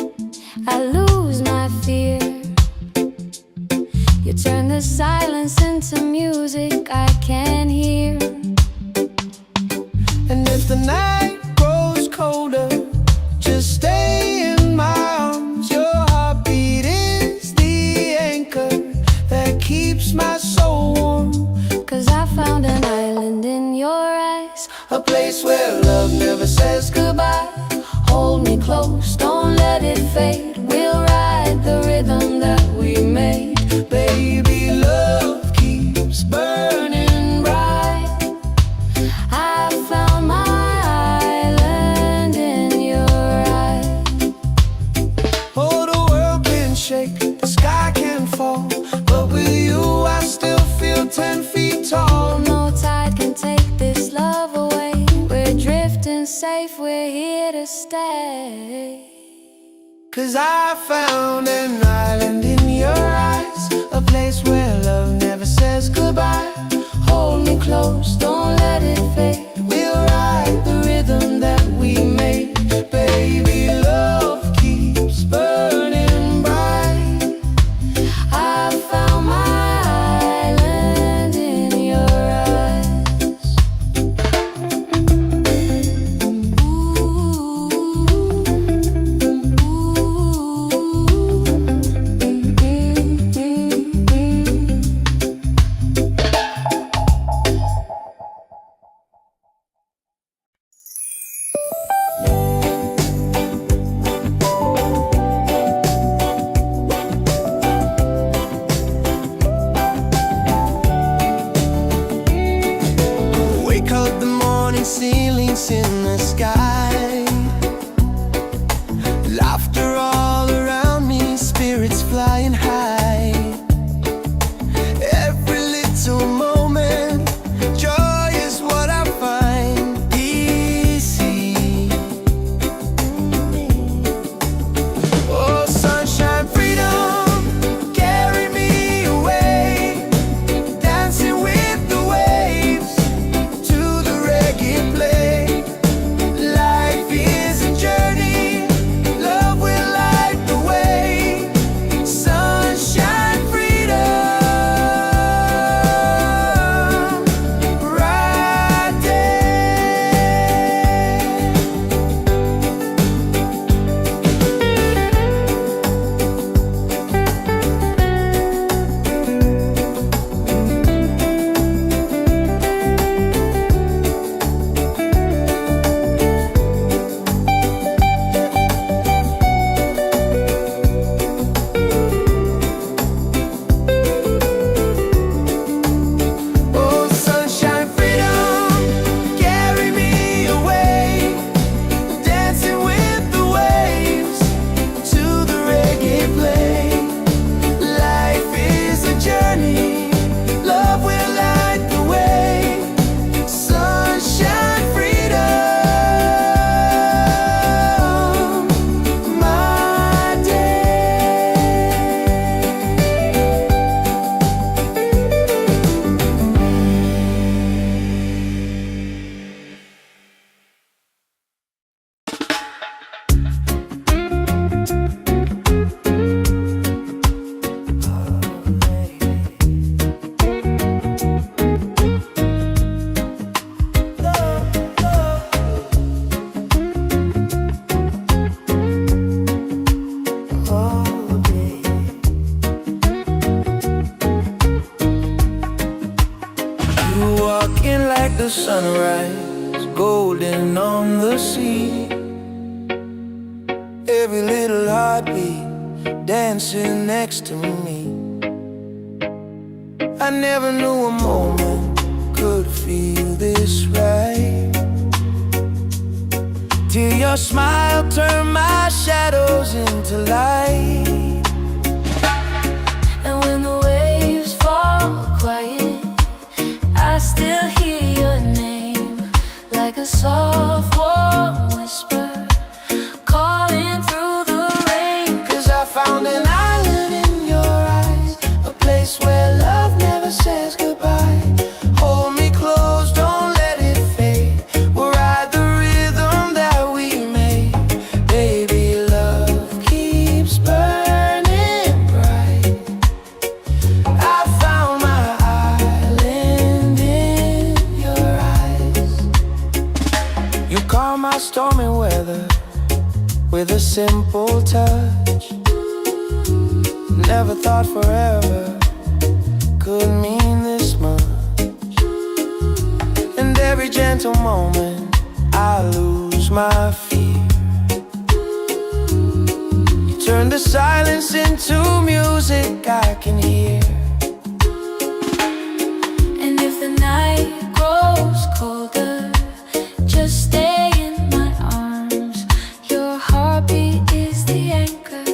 I lose my fear. You turn the silence into music I can hear. And if the night grows colder, just stay in my arms. Your heartbeat is the anchor that keeps my soul warm. 'Cause I found an island in your eyes, A place where love never says goodbye. hold me close, don't let it fade. We'll ride the rhythm that we made. Baby, love keeps burning bright. I found my island in your eyes. Oh, the world can shake, the sky can fall, but with you I still feel 10 feet tall. No tide can take this love away. We're drifting safe, we're here to stay. 'Cause I found an island in your eyes, a place where love never says goodbye. Hold me close, don't let it fade. We'll ride the rhythm that we made. Baby, love keeps burning bright. I found my island in your eyes. Wake up the morning ceilings in the sky. Laughter all around me, spirits flying high. Every little moment, joy is what I find. Easy. Oh, sunshine, freedom, carry me away. Dancing with the waves to the reggae play. Life is a journey, love will light the way. Sunshine, freedom. the sunrise, golden on the sea. Every little heartbeat dancing next to me. I never knew a moment could feel this right, till your smile turned my shadows into light. And when the waves fall quiet, I still hear your name, like a soft warm whisper calling through the rain. 'Cause I found an island in your eyes, a place where love never says goodbye. Hold me close, don't let it fade. We'll ride the rhythm that we made. Baby, love keeps burning bright. I found my island in your eyes. You calm my stormy weather with a simple touch. Never thought forever could mean this much. And every gentle moment I lose my fear. You turn the silence into music I can hear. And if the night grows colder, just stay in my arms. Your heartbeat is the anchor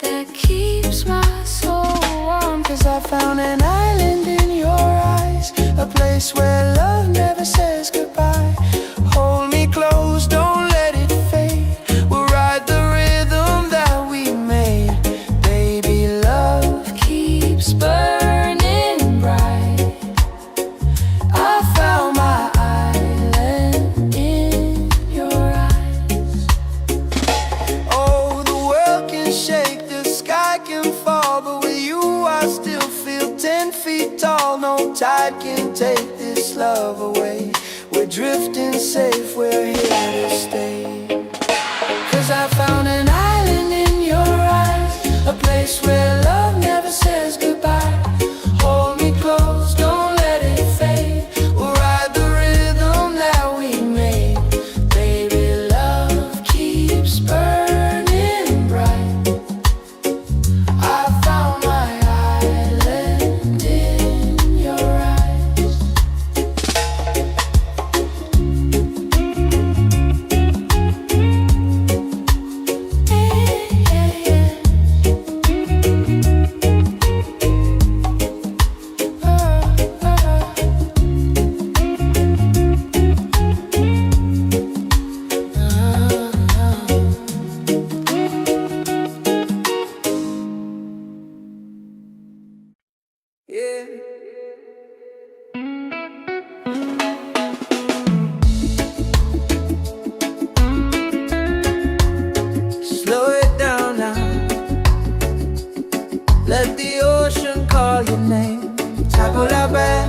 that keeps my soul warm. 'Cause I found an island in your eyes, a place where love never says goodbye. Hold me close, don't let it fade. We'll ride the rhythm that we made. Baby, love keeps burning bright. I found my island in your eyes. Oh, the world can shake, the sky can fall, but with you I still feel 10 feet tall. No tide can take this love away. We're drifting safe, we're here to stay. 'Cause I found an island in your eyes, a place where love never says goodbye. Hold me close, don't let it fade. We'll ride the rhythm that we made. Baby, love keeps burning bright. I found my island in your eyes. Yeah. Slow it down now. Let the ocean call your name. Tabula-bad,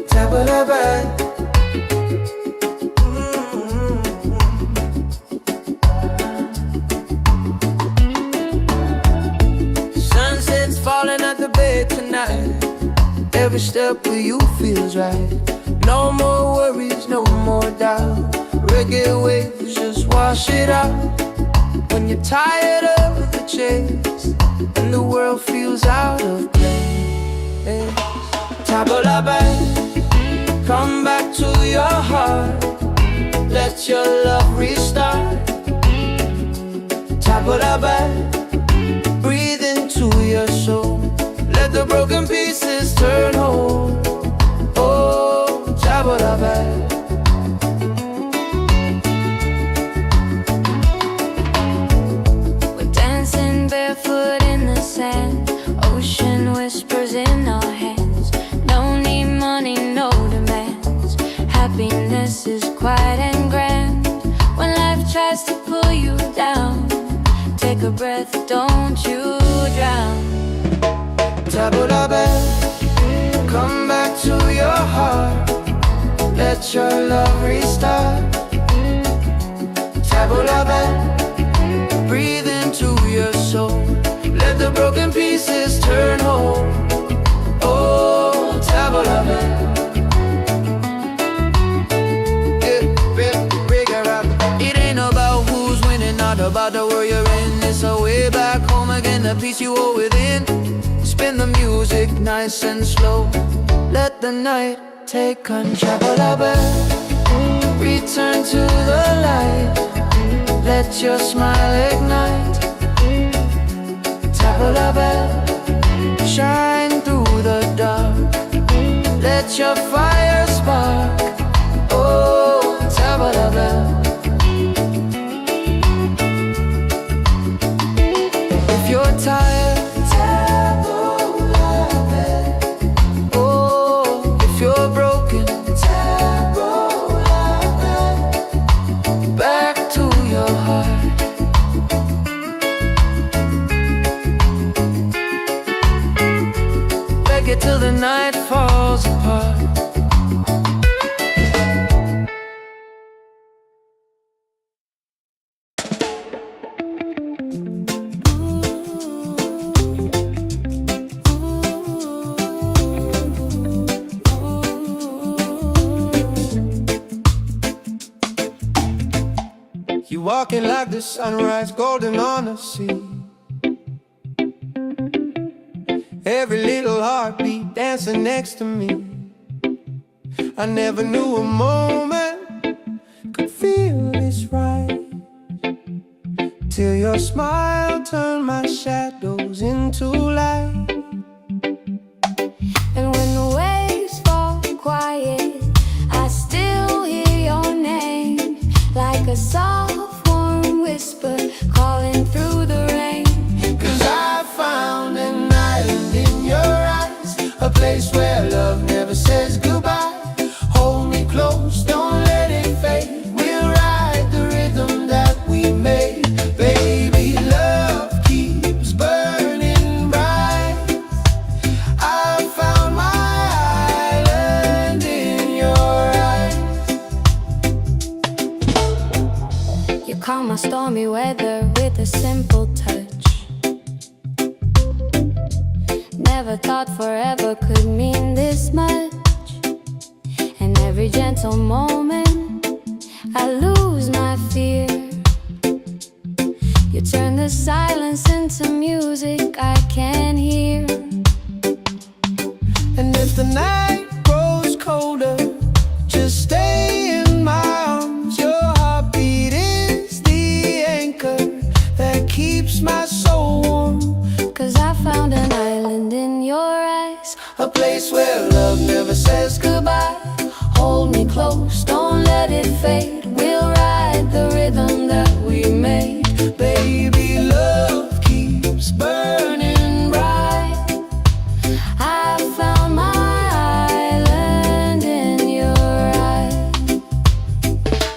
tabula-bad. Sunset's falling at the bay tonight. Every step with you feels right. No more worries, no more doubt. Reggae waves just wash it out. When you're tired of the chase and the world feels out of place, tabula-bad, come back to your heart. Let your love restart. Tabula-bad, breathe into your soul. Let the broken pieces turn whole. Oh, tabula-bad. We're dancing barefoot in the sand. Ocean whispers in our hands. No need money, no demands. Happiness is quiet and grand. When life tries to pull you down, take a breath, don't you drown. Tabula-bad, come back to your heart. Let your love restart. Tabula-bad, breathe into your soul. Let the broken pieces turn whole. Oh, tabula-bad. the peace you hold within. Spin the music nice and slow. Let the night take control. Return to the light. Let your smile ignite. Table la belle, shine through the dark. Let your fire spark. Oh, table la belle. If you're tired, table la belle. Oh, if you're broken, table la belle. Back to your heart. Reggae till the night falls apart. You walking like the sunrise, golden on the sea. Every little heartbeat dancing next to me. I never knew a moment could feel this right, till your smile turned my shadows into light. And when the waves fall quiet, I still hear your name, like a soft warm whisper calling through the rain. 'Cause I found an island in your eyes, a place where love never says goodbye. Hold me close, don't let it fade. We'll ride the rhythm that we made. Baby, love keeps burning bright. I found my island in your eyes. You calm my stormy weather with a simple touch. Never thought forever could mean this much. And every gentle moment I lose my fear. You turn the silence into music I can hear. And if the night grows colder, just stay in my arms. Your heartbeat is the anchor that keeps my soul warm. 'Cause I found an island in your eyes, A place where love never says goodbye. hold me close, don't let it fade. We'll ride the rhythm that we made. Baby, love keeps burning bright. I found my island in your eyes.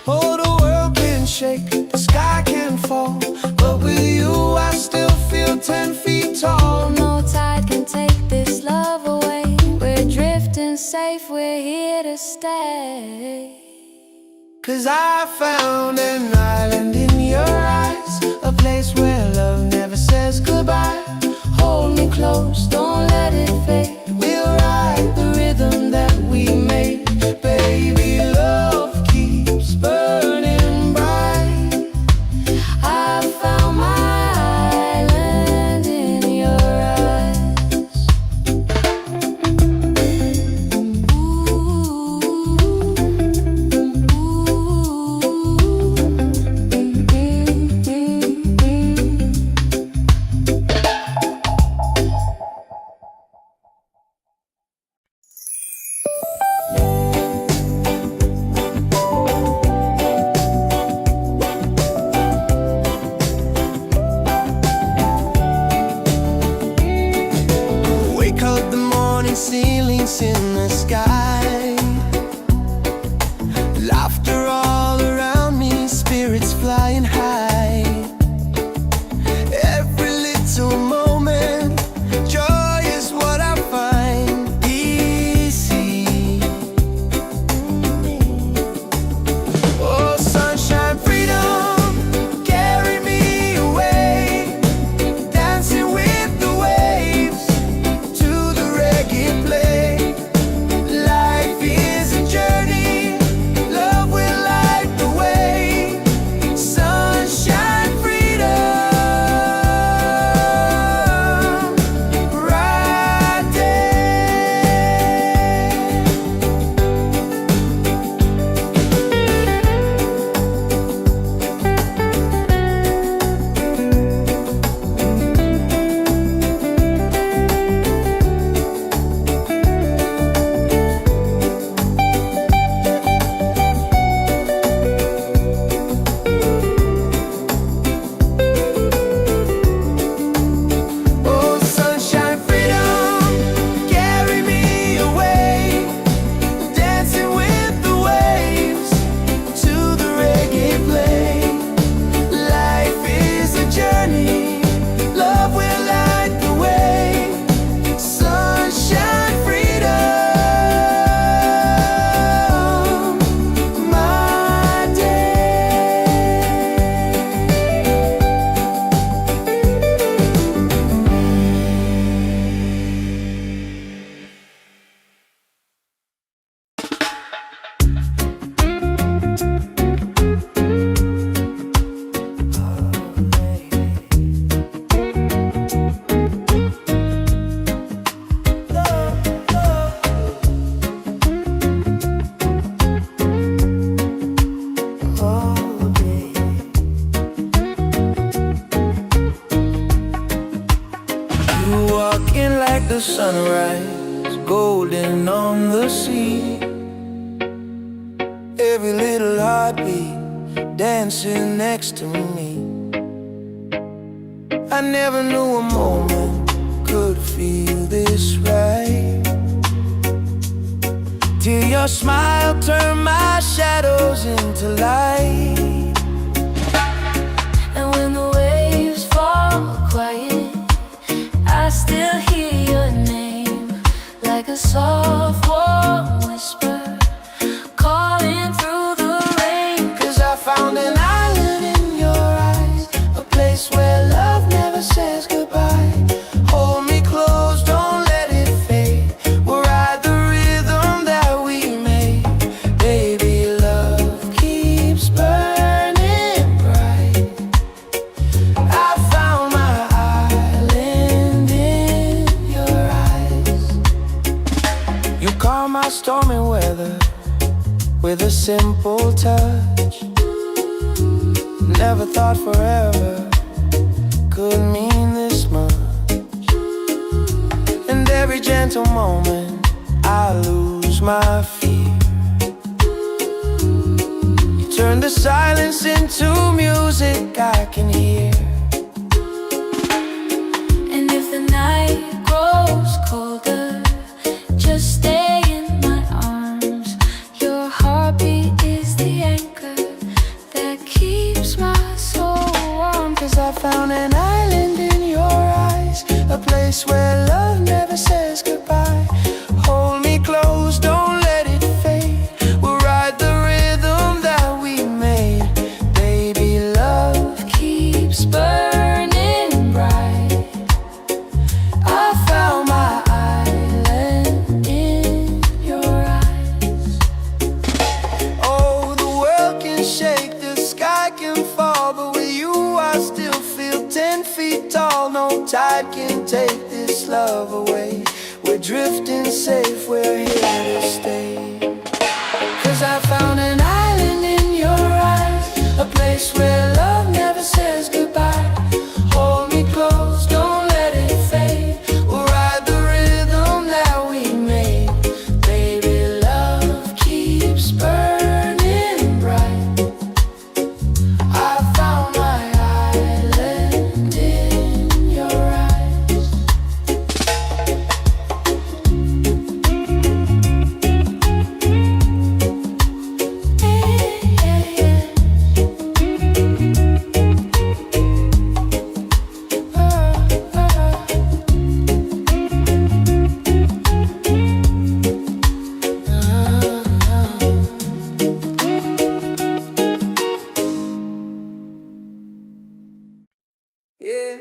Oh, the world can shake, the sky can fall, but with you I still feel 10 feet tall. No tide can take this love away. We're drifting safe, we're here to stay. 'Cause I found an island in your eyes, a place where love never says goodbye. Hold me close, don't let it fade. We'll ride the rhythm that we made. Baby, love keeps burning bright. I found my island in your eyes. Wake up the morning, ceilings in the sky. Laughter all around me, spirits flying high. Every little moment, joy is what I find easy. Oh, sunshine, freedom, carry me away. Dancing with the waves to the reggae play. Light sunrise, golden on the sea. Every little heartbeat dancing next to me. I never knew a moment could feel this right, till your smile turned my shadows into light. And when the waves fall quiet, I still hear your name, like a soft warm whisper calling through the rain. 'Cause I found an island in your eyes, a place where love never says goodbye. Hold me close, don't let it fade. We'll ride the rhythm that we made. Baby, love keeps burning bright. I found my island in your eyes. You calm my stormy weather with a simple touch. Never thought forever could mean this much. And every gentle moment I lose my fear. You turn the silence into music I can hear. And if the night grows colder, just stay in my arms. Your heartbeat is the anchor that keeps my soul warm. 'Cause I found an island in your eyes, a place where love never says goodbye. Hold me close, don't let it fade. We'll ride the rhythm that we made. Baby, love Keeps burning bright. I found my island in your eyes. Oh, the world can shake, the sky can fall, but with you I still feel 10 feet tall. No tide can take this love away. We're drifting safe, we're here to stay. 'Cause I found an island in your eyes, a place where love never says goodbye. Hold me close, don't let it fade. We'll ride the rhythm that we made. Baby, love keeps burning bright. I found my island in your eyes. Yeah.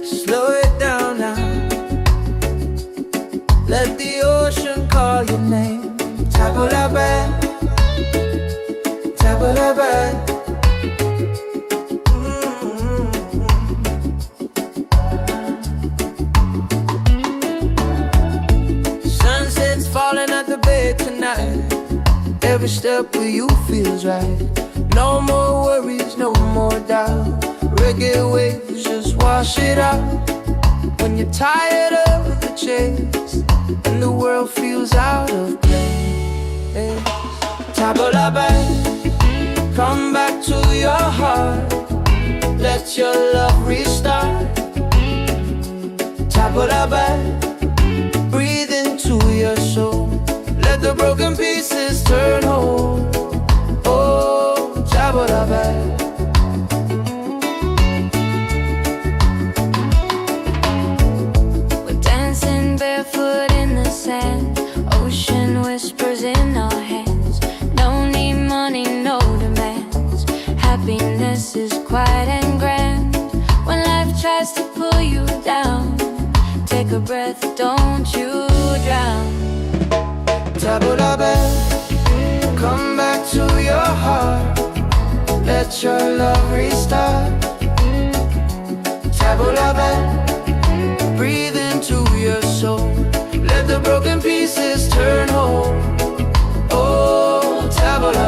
Slow it down now. Let the ocean call your name. Tabula, tabula. Sunset's falling at the bay tonight. Every step with you feels right. No more worries, no more doubt. Reggae waves just wash it out. When you're tired of the chase and the world feels out of place, tabula, come back to your heart. Let your love restart. Tabula, breathe into your soul. Let the broken pieces turn whole. Oh, tabula, We're dancing barefoot in the sand. Ocean whispers in our hands. No need money, no demands. Happiness is quiet and grand. When life tries to pull you down, take a breath, don't you drown. tabula, come back to your heart. Let your love restart. Tabula, breathe into your soul. Let the broken pieces turn whole. Oh, tabula,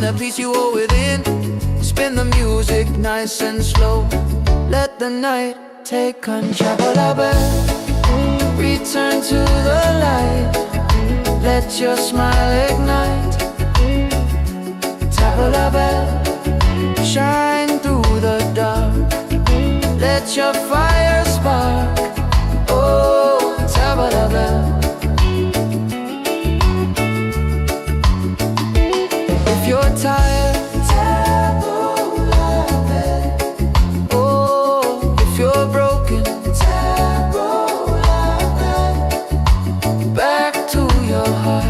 a piece you hold within. Spin the music nice and slow. Let the night take control. Return to the light. Let your smile ignite. Tabla bell, shine through the dark. Let your fire spark. Oh, tabla bell. If you're tired, oh, if you're broken, back to your heart.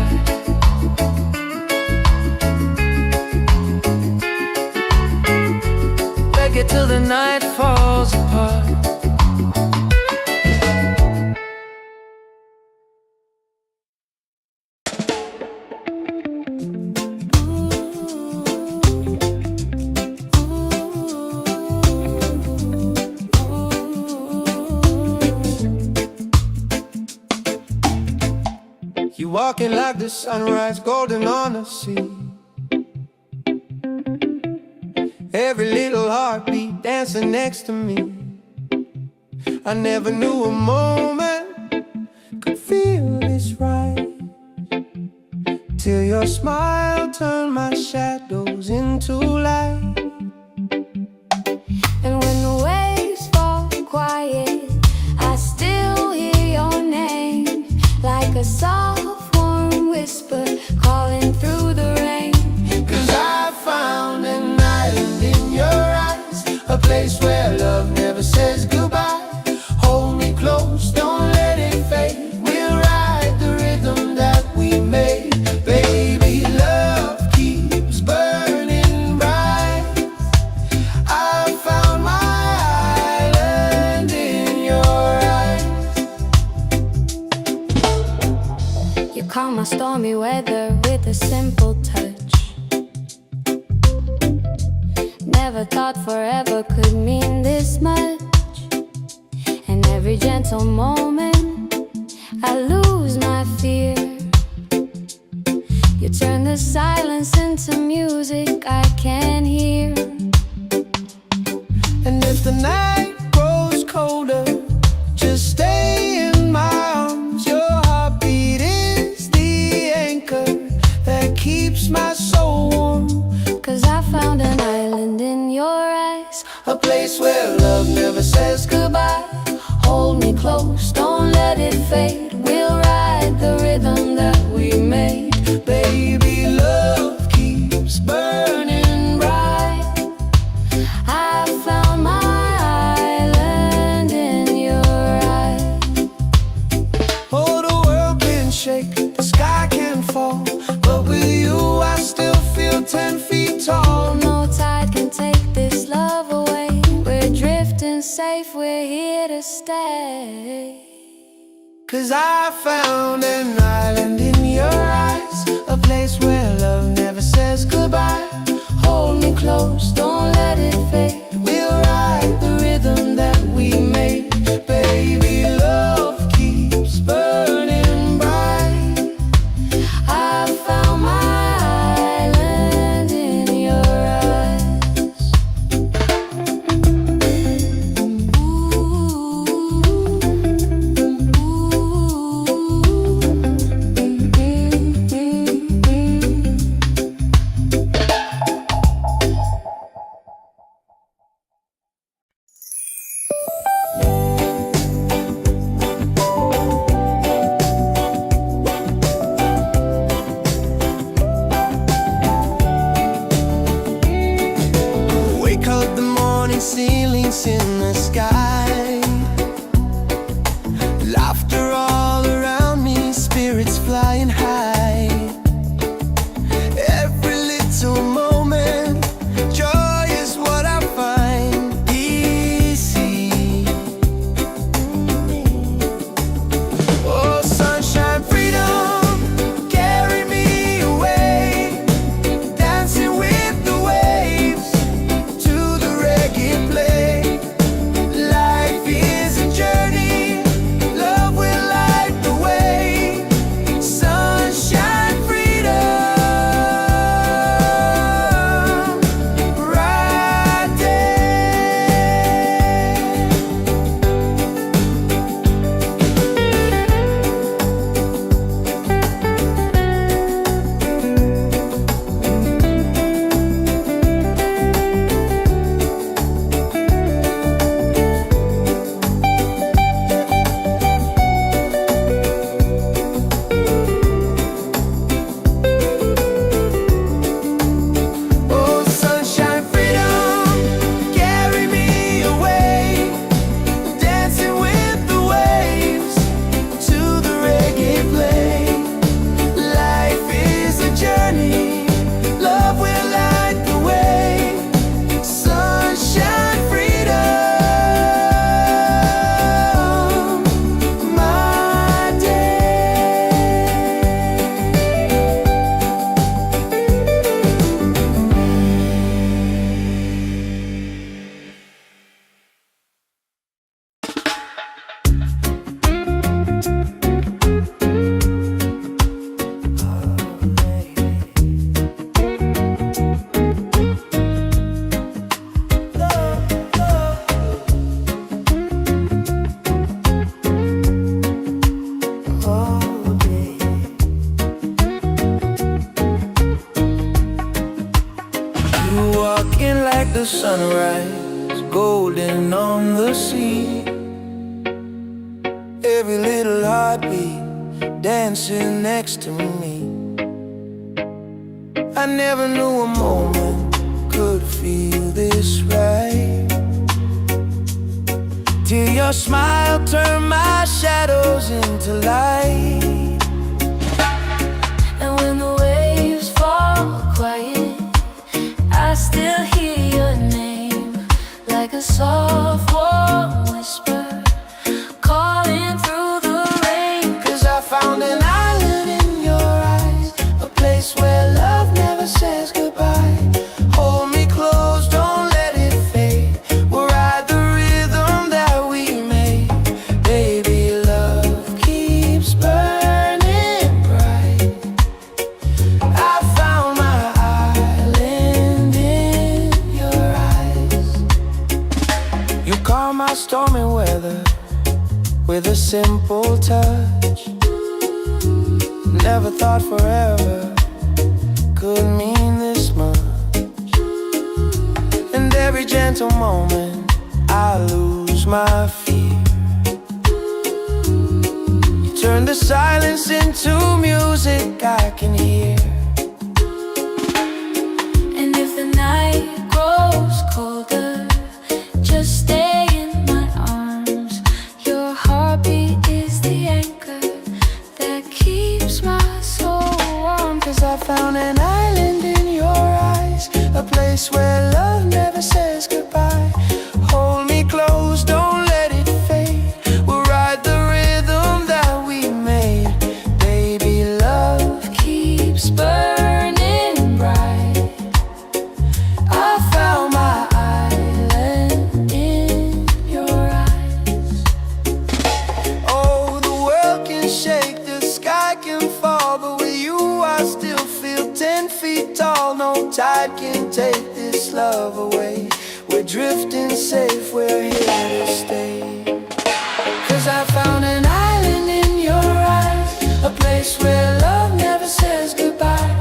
Reggae till the night falls apart. You walking like the sunrise, golden on the sea. Every little heartbeat dancing next to me. I never knew a moment could feel this right, till your smile turned my shadows into light. And when the waves fall quiet, I still hear your name, like a soft warm whisper calling through the rain. 'Cause I found an island in your eyes, a place where love never says goodbye. Hold me close, don't let it fade. We'll ride the rhythm that we made. Baby, love keeps burning bright. I found my island in your eyes. You calm my stormy weather with a simple touch. Never thought forever could mean this much. And every gentle moment I lose my fear. You turn the silence into music I can hear. And if the night grows colder, just stay in my arms. Your heartbeat is the anchor that keeps my soul warm. 'Cause I found an island in your eyes, A place where love never says goodbye. hold me close, don't let it fade. We'll ride the rhythm that we made. Baby, love keeps burning bright. I found my island in your eyes. Oh, the world can shake, the sky can fall, but with you I still feel 10 feet tall. No tide can take this love away. We're drifting safe, we're here to stay. 'Cause I found an island in your eyes, a place where love never says goodbye. Hold me close, don't let it fade. We'll ride the rhythm that we made. Baby, love keeps burning bright. I found my island in your eyes. sunrise, golden on the sea. Every little heartbeat dancing next to me. I never knew a moment could feel this right, till your smile turned my shadows into light. And when the waves fall quiet, I still hear your name, like a soft warm whisper calling through the rain. 'Cause I found an island in your eyes, a place where love never says goodbye. Hold me close, don't let it fade. We'll ride the rhythm that we made. Baby, love keeps burning bright. I found my island in your eyes. You calm my stormy weather with a simple touch. Never thought forever could mean this much. And every gentle moment I lose my fear. You turn the silence into music I can hear. And if the night grows colder, just stay in my arms. Your heartbeat is the anchor that keeps my soul warm. 'Cause I found an island in your eyes, a place where love never says goodbye. Hold me close, don't let it fade. We'll ride the rhythm that we made. Baby, love keeps burning bright. I found my island in your eyes. Oh, the world can shake, the sky can fall, but with you I still feel 10 feet tall. No tide can take this love away. We're drifting safe, we're here to stay. 'Cause I found an island in your eyes, a place where love never says goodbye.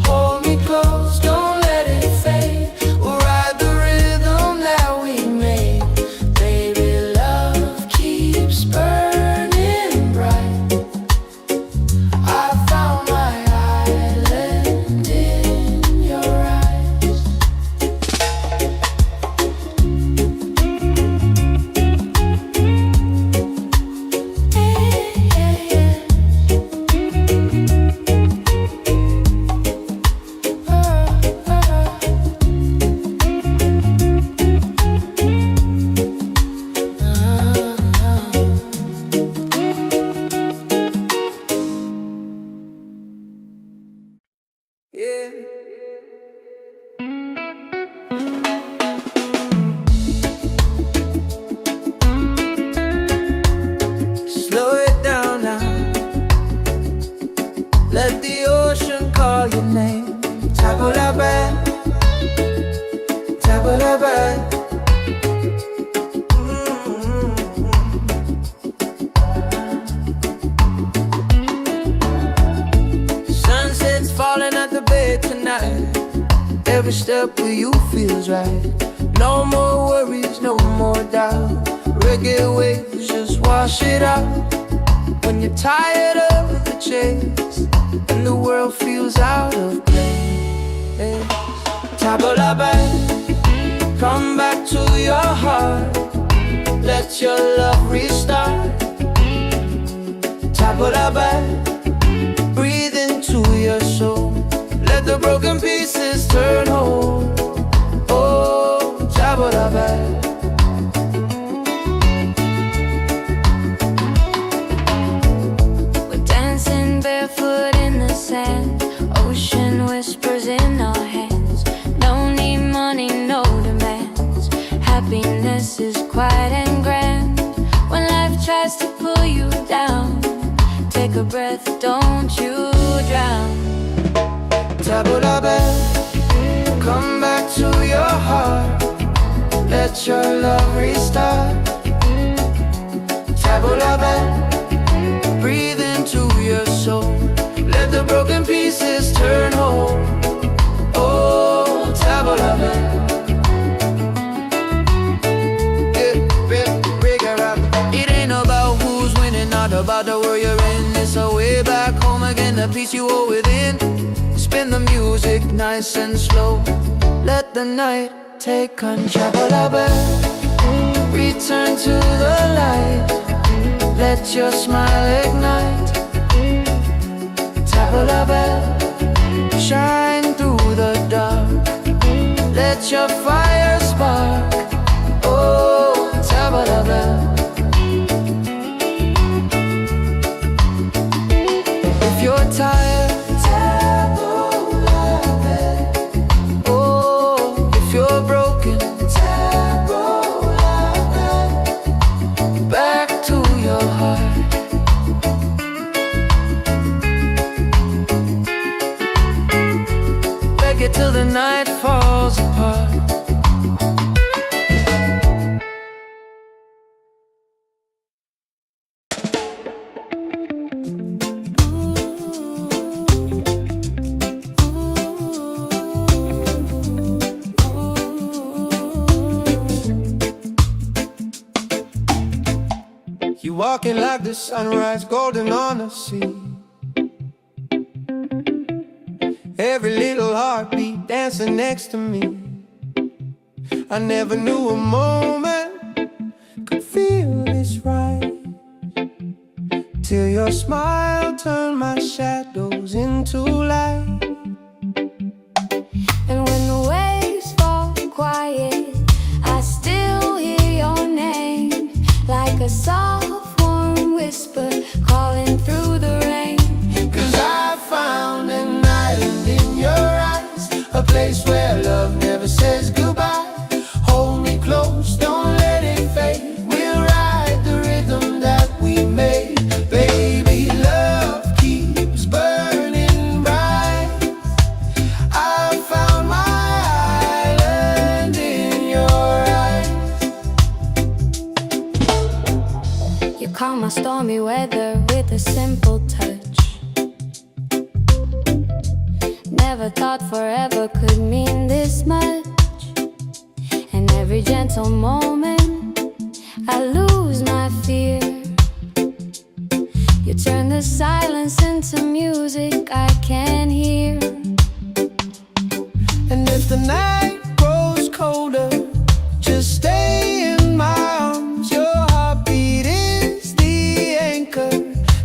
Hold me close, don't let it fade. We'll ride the rhythm that we made. Baby, love keeps burning bright. I found my island in your eyes. Yeah. Slow it down now. Let the ocean call your name. Tabula-ba, tabula-ba. Sunset's falling at the bay tonight. Every step with you feels right. No more worries, no more doubt. Reggae waves just wash it out. When you're tired of the chase and the world feels out of place, Tabula-ba, come back to your heart. Let your love restart. Tabula-ba, breathe into your soul. Let the broken pieces turn whole. Oh, Tabula-ba. We're dancing barefoot in the sand. Ocean whispers in our hands. No need money, no demands. Happiness is quiet and grand. When life tries to pull you down, take a breath, don't you drown. Tabula-ba, come back to your heart. Let your love restart. Tabula-ba, breathe into your soul. Let the broken pieces turn whole. Oh, Tabula-ba. about the world you're in. It's a way back home again, the peace you hold within. Spin the music nice and slow. Let the night take control. Return to the light. Let your smile ignite. Table a bell, shine through the dark. Let your fire spark. Oh, table a bell. If you're tired, table a bell. Oh, if you're broken, table a bell. Back to your heart. Reggae till the night falls apart. You walking like the sunrise, golden on the sea. Every little heartbeat dancing next to me. I never knew a moment could feel this right, till your smile turned my shadows into light. And when the waves fall quiet, I still hear your name, like a soft warm whisper calling through the rain. 'Cause I found an island in your eyes, a place where love never says goodbye. Hold me close, don't let it fade. We'll ride the rhythm that we made. Baby, love keeps burning bright. I found my island in your eyes. You calm my stormy weather with a simple touch. Never thought forever could mean this much. And every gentle moment I lose my fear. You turn the silence into music I can hear. And if the night grows colder, just stay in my arms. Your heartbeat is the anchor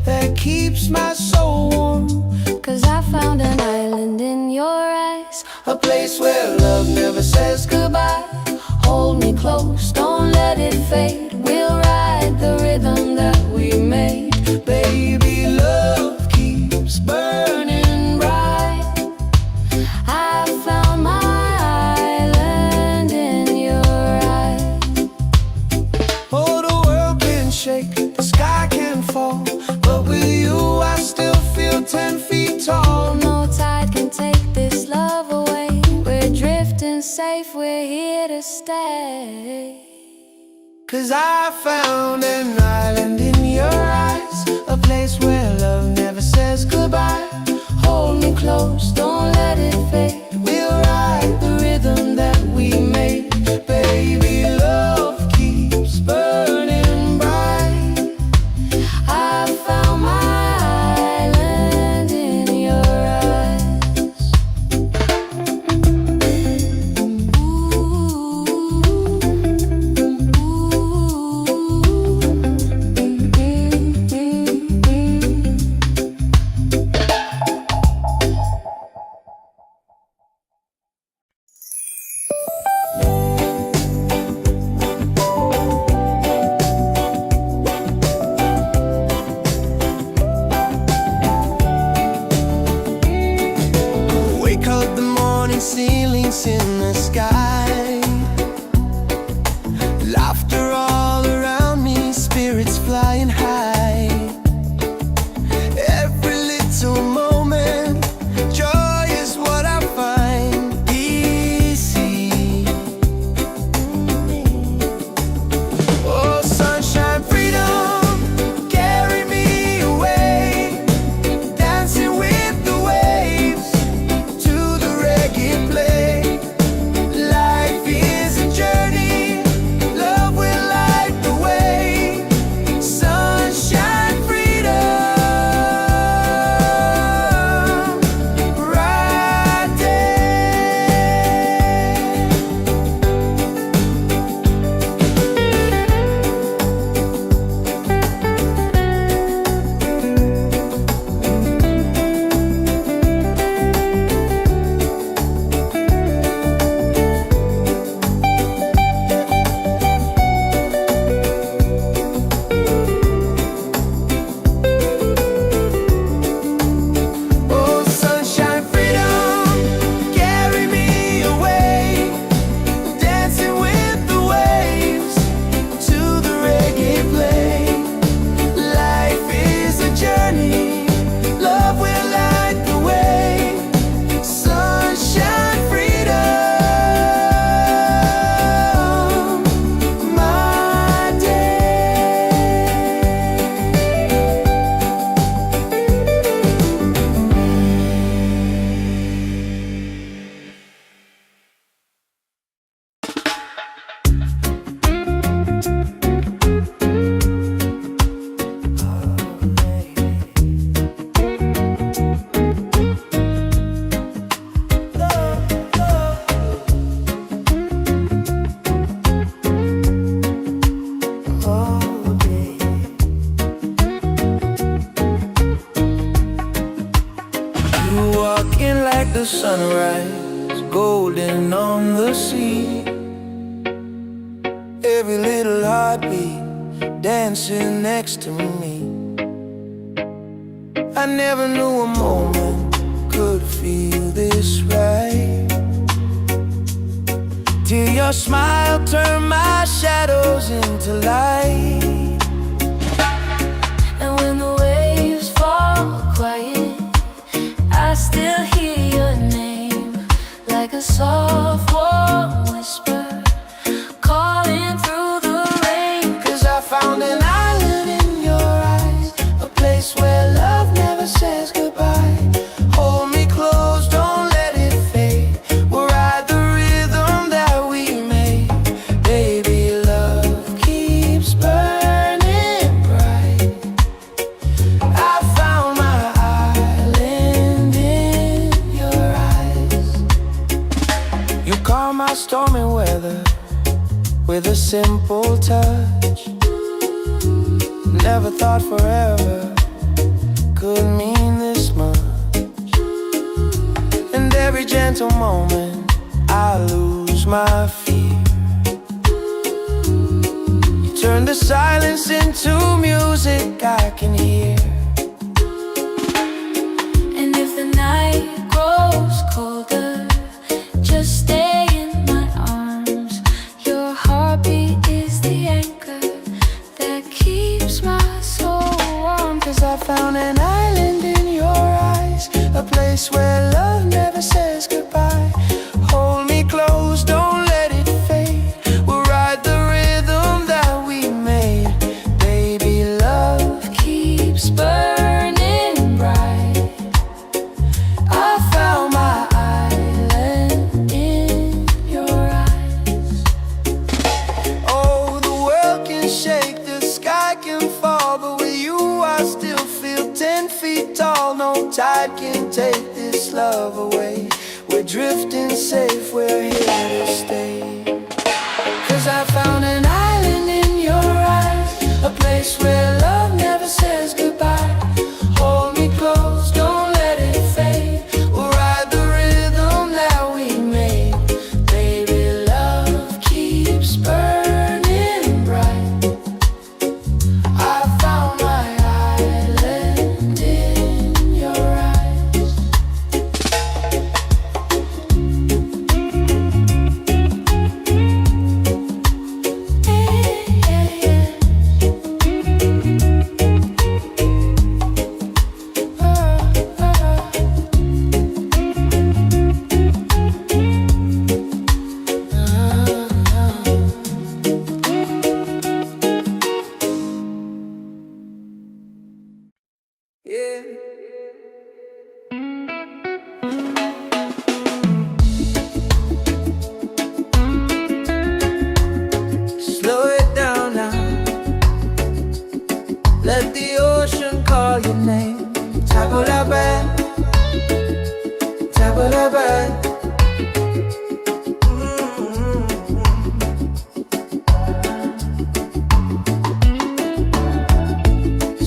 that keeps my soul warm. 'Cause I found an island in your eyes, A place where love never says goodbye. Hold me close, don't let it fade. We'll ride the rhythm that we made. Baby, love keeps burning bright. I found my island in your eyes. Oh, the world can shake, the sky can fall, but with you I still feel 10 feet tall. No tide can take this love away. We're drifting safe, we're here to stay. 'Cause I found an island in your eyes, a place where love never says goodbye. Hold me close, don't let it fade. We'll ride the rhythm that we made. Baby, love keeps burning bright. I found my island in your eyes. Wake up the morning, ceilings in the sky. Laughter all around me, spirits flying high. Every little moment, joy is what I find. Easy. Oh, sunshine, freedom, carry me away. Dancing with the waves to the reggae play. the sunrise, golden on the sea. Every little heartbeat dancing next to me. I never knew a moment could feel this right, till your smile turned my shadows into light. And when the waves fall quiet, I still hear your name, like a soft warm whisper calling through the rain. 'Cause I found an island in your eyes, a place where love never says goodbye. Hold me close, don't let it fade. We'll ride the rhythm that we made. Baby, love keeps burning bright. I found my island in your eyes. You calm my stormy weather with a simple touch. Never thought forever could mean this much. And every gentle moment I lose my fear. You turn the silence into music I can hear. And if the night grows colder, just stay in my arms. Your heartbeat is the anchor that keeps my soul warm. 'Cause I found an island in your eyes, a place where love never says goodbye. Hold me close, don't let it fade. We'll ride the rhythm that we made. Baby, love Keeps burning bright. I found my island in your eyes. Oh, the world can shake, the sky can fall, but with you I still feel 10 feet tall. No tide can take this love away. We're drifting safe, we're here to stay. 'Cause I found an island in your eyes, a place where love never says goodbye. Hold me close, don't let it fade. We'll ride the rhythm that we made. Baby, love keeps burning bright. I found my island in your eyes. Yeah. Slow it down now. Let the ocean call your name. Table la bed, table la bed.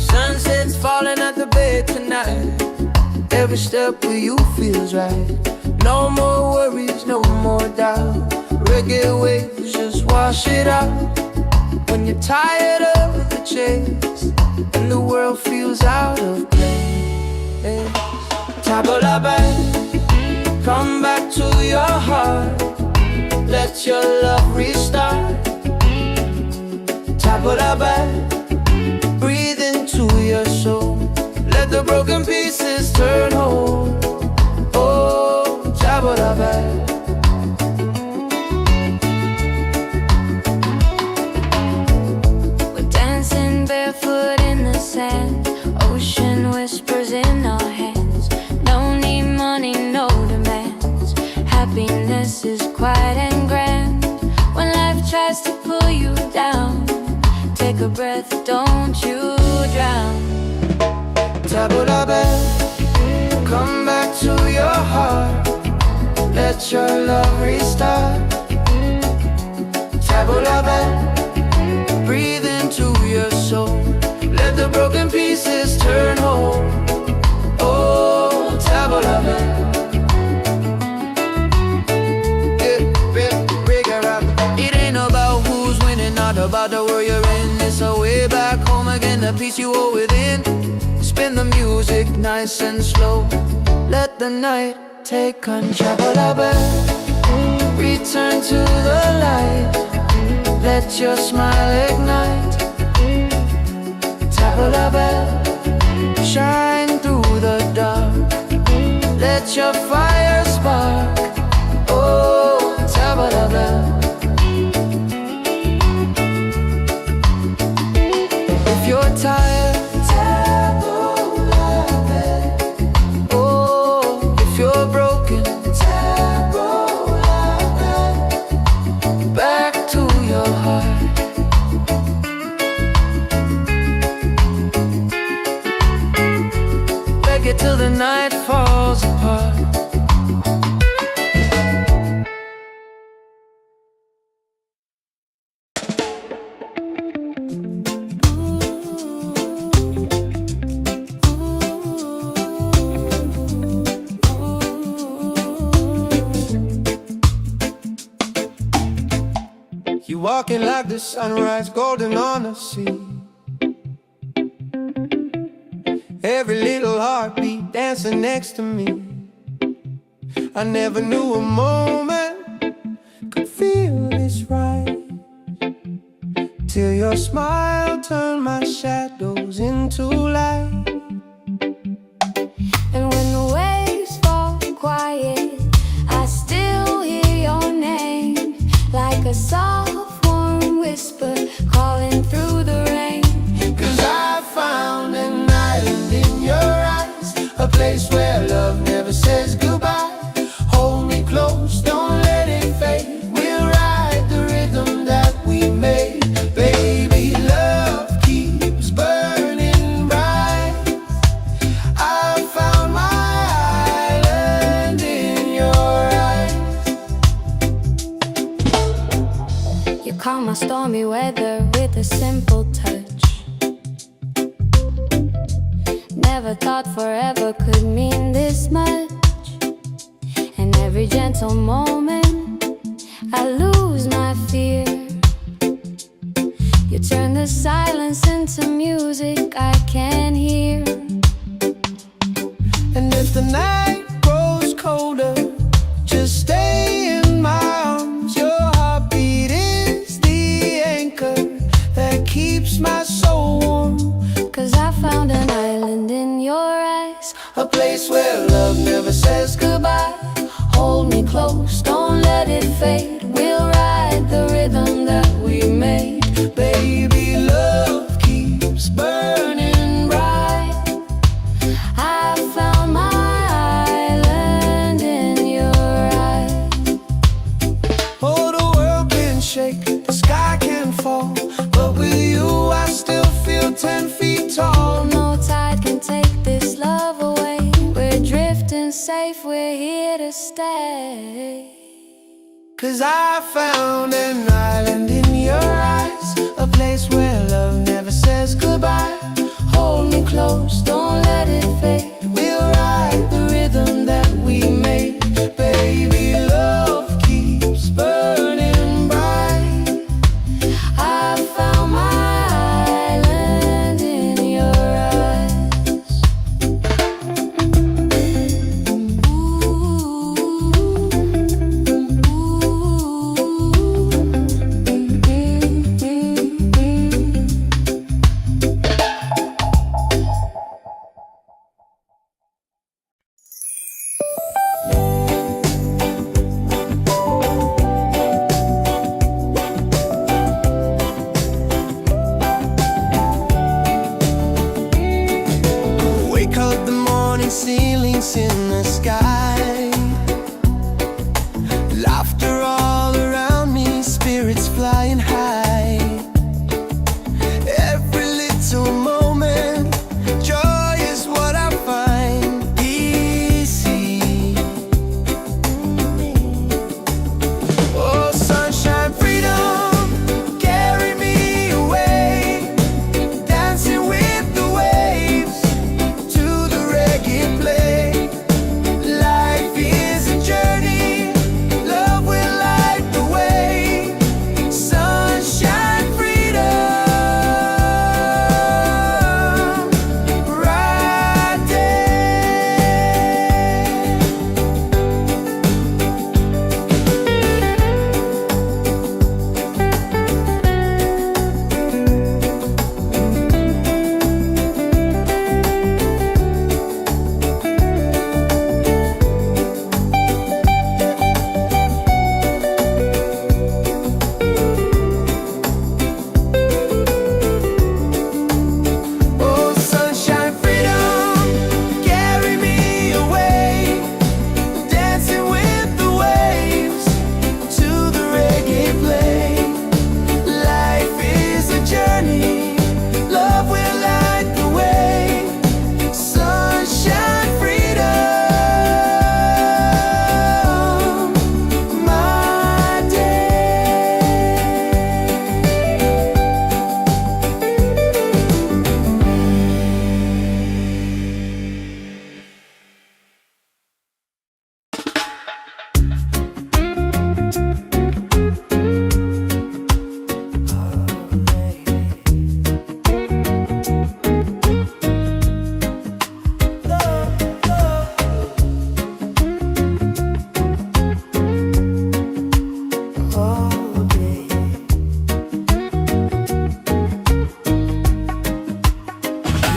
Sunset's falling at the bed tonight. Every step with you feels right. No more worries, no more doubt. Reggae waves just wash it out. When you're tired of the chase and the world feels out of place, table la bed, come back to your heart. Let your love restart. Table la bed, breathe into your soul. Let the broken pieces turn whole. Oh, table la bed. We're dancing barefoot in the sand. Ocean whispers in our hands. No need money, no demands. Happiness is quiet and grand. When life tries to pull you down, take a breath, don't you drown. Table la bed, come back to your heart. Let your love restart. Table la bed, breathe into your soul. Let the broken pieces turn whole. Oh, table la bed. peace you owe within. Spin the music nice and slow. Let the night take control. Return to the light. Let your smile ignite. Tabla bell, shine through the dark. Let your fire spark. Oh, tabla bell. If you're tired, tabla bell. Oh, if you're broken, tabla bell. Back to your heart. Reggae till the night falls apart. You walking like the sunrise, golden on the sea. Every little heartbeat dancing next to me. I never knew a moment could feel this right, till your smile turned my shadows into light. And when the waves fall quiet, I still hear your name, like a soft warm whisper calling through the rain. 'Cause I found an island in your eyes, a place where love never says goodbye. Hold me close, don't let it fade. We'll ride the rhythm that we made. Baby, love keeps burning bright. I found my island in your eyes. You calm my stormy weather with a simple touch. Never thought forever could mean this much. And every gentle moment I lose my fear. You turn the silence into music I can hear. And if the night grows colder, just stay in my arms. Your heartbeat is the anchor that keeps my soul warm. 'Cause I found an island in your eyes, A place where love never says goodbye. hold me close, don't let it fade. We'll ride the rhythm that we made. Baby, love keeps burning bright. I found my island in your eyes. Oh, the world can shake, the sky can fall, but with you I still feel 10 feet tall. No tide can take this love away. We're drifting safe, we're here to stay. 'Cause I found an island in your eyes, a place where love never says goodbye. Hold me close, don't let it fade. We'll ride the rhythm that we made. Baby, love keeps burning bright. I found my island in your eyes. Wake up, the morning ceilings in the sky. Laughter all around me, spirits flying high. Every little moment, joy is what I find. Easy. Oh, sunshine, freedom, carry me away. Dancing with the waves to the reggae play. Life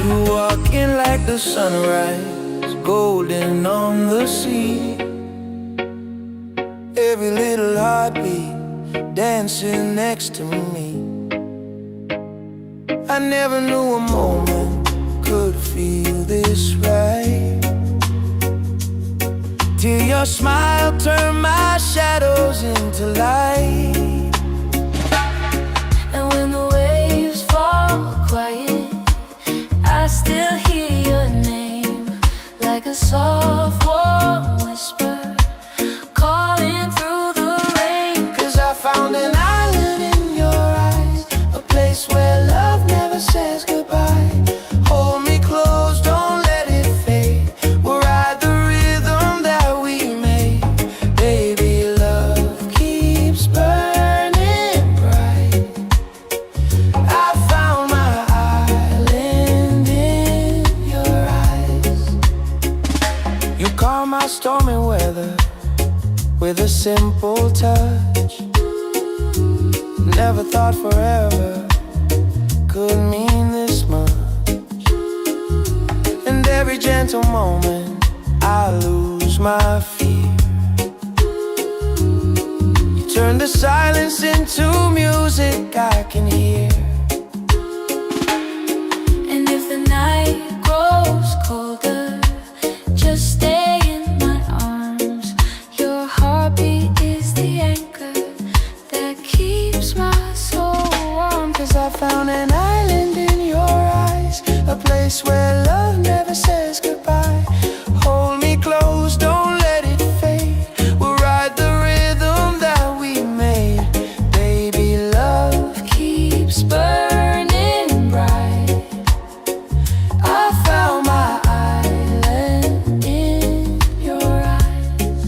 Walking like the sunrise, golden on the sea. Every little heartbeat dancing next to me. I never knew a moment could feel this right, till your smile turned my shadows into light. And when the waves fall quiet, I still hear your name, like a soft warm whisper calling through the rain. 'Cause I found an island in your eyes, a place where love never says goodbye. Hold me close, don't let it fade. We'll ride the rhythm that we made. Baby, love keeps burning bright. I found my island in your eyes. You calm my stormy weather with a simple touch. Never thought forever could mean this much. And every gentle moment I lose my fear. You turn the silence into music I can hear. And if the night grows colder, just stay in my arms. Your heartbeat is the anchor that keeps my soul warm. 'Cause I found an island in your eyes, a place where love never says goodbye. Hold me close, don't let it fade. We'll ride the rhythm that we made. Baby, love Keeps burning bright. I found my island in your eyes.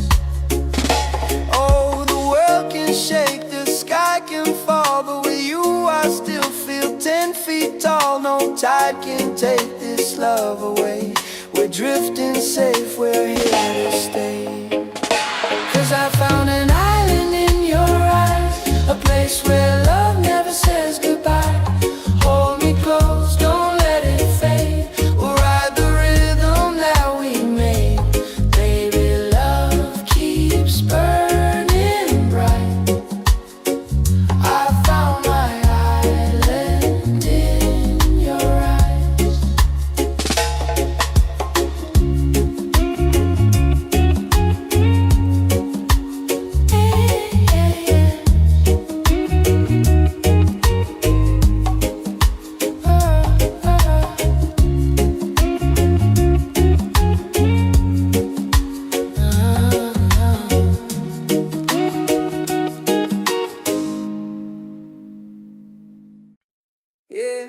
Oh, the world can shake, the sky can fall, but with you I still feel 10 feet tall. No tide can take this love away. We're drifting safe, we're here to stay. 'Cause I found an island in your eyes, a place where love never says goodbye. Hold me close, don't let it fade. We'll ride the rhythm that we made. Baby, love keeps burning bright. I found my island in your eyes. Yeah.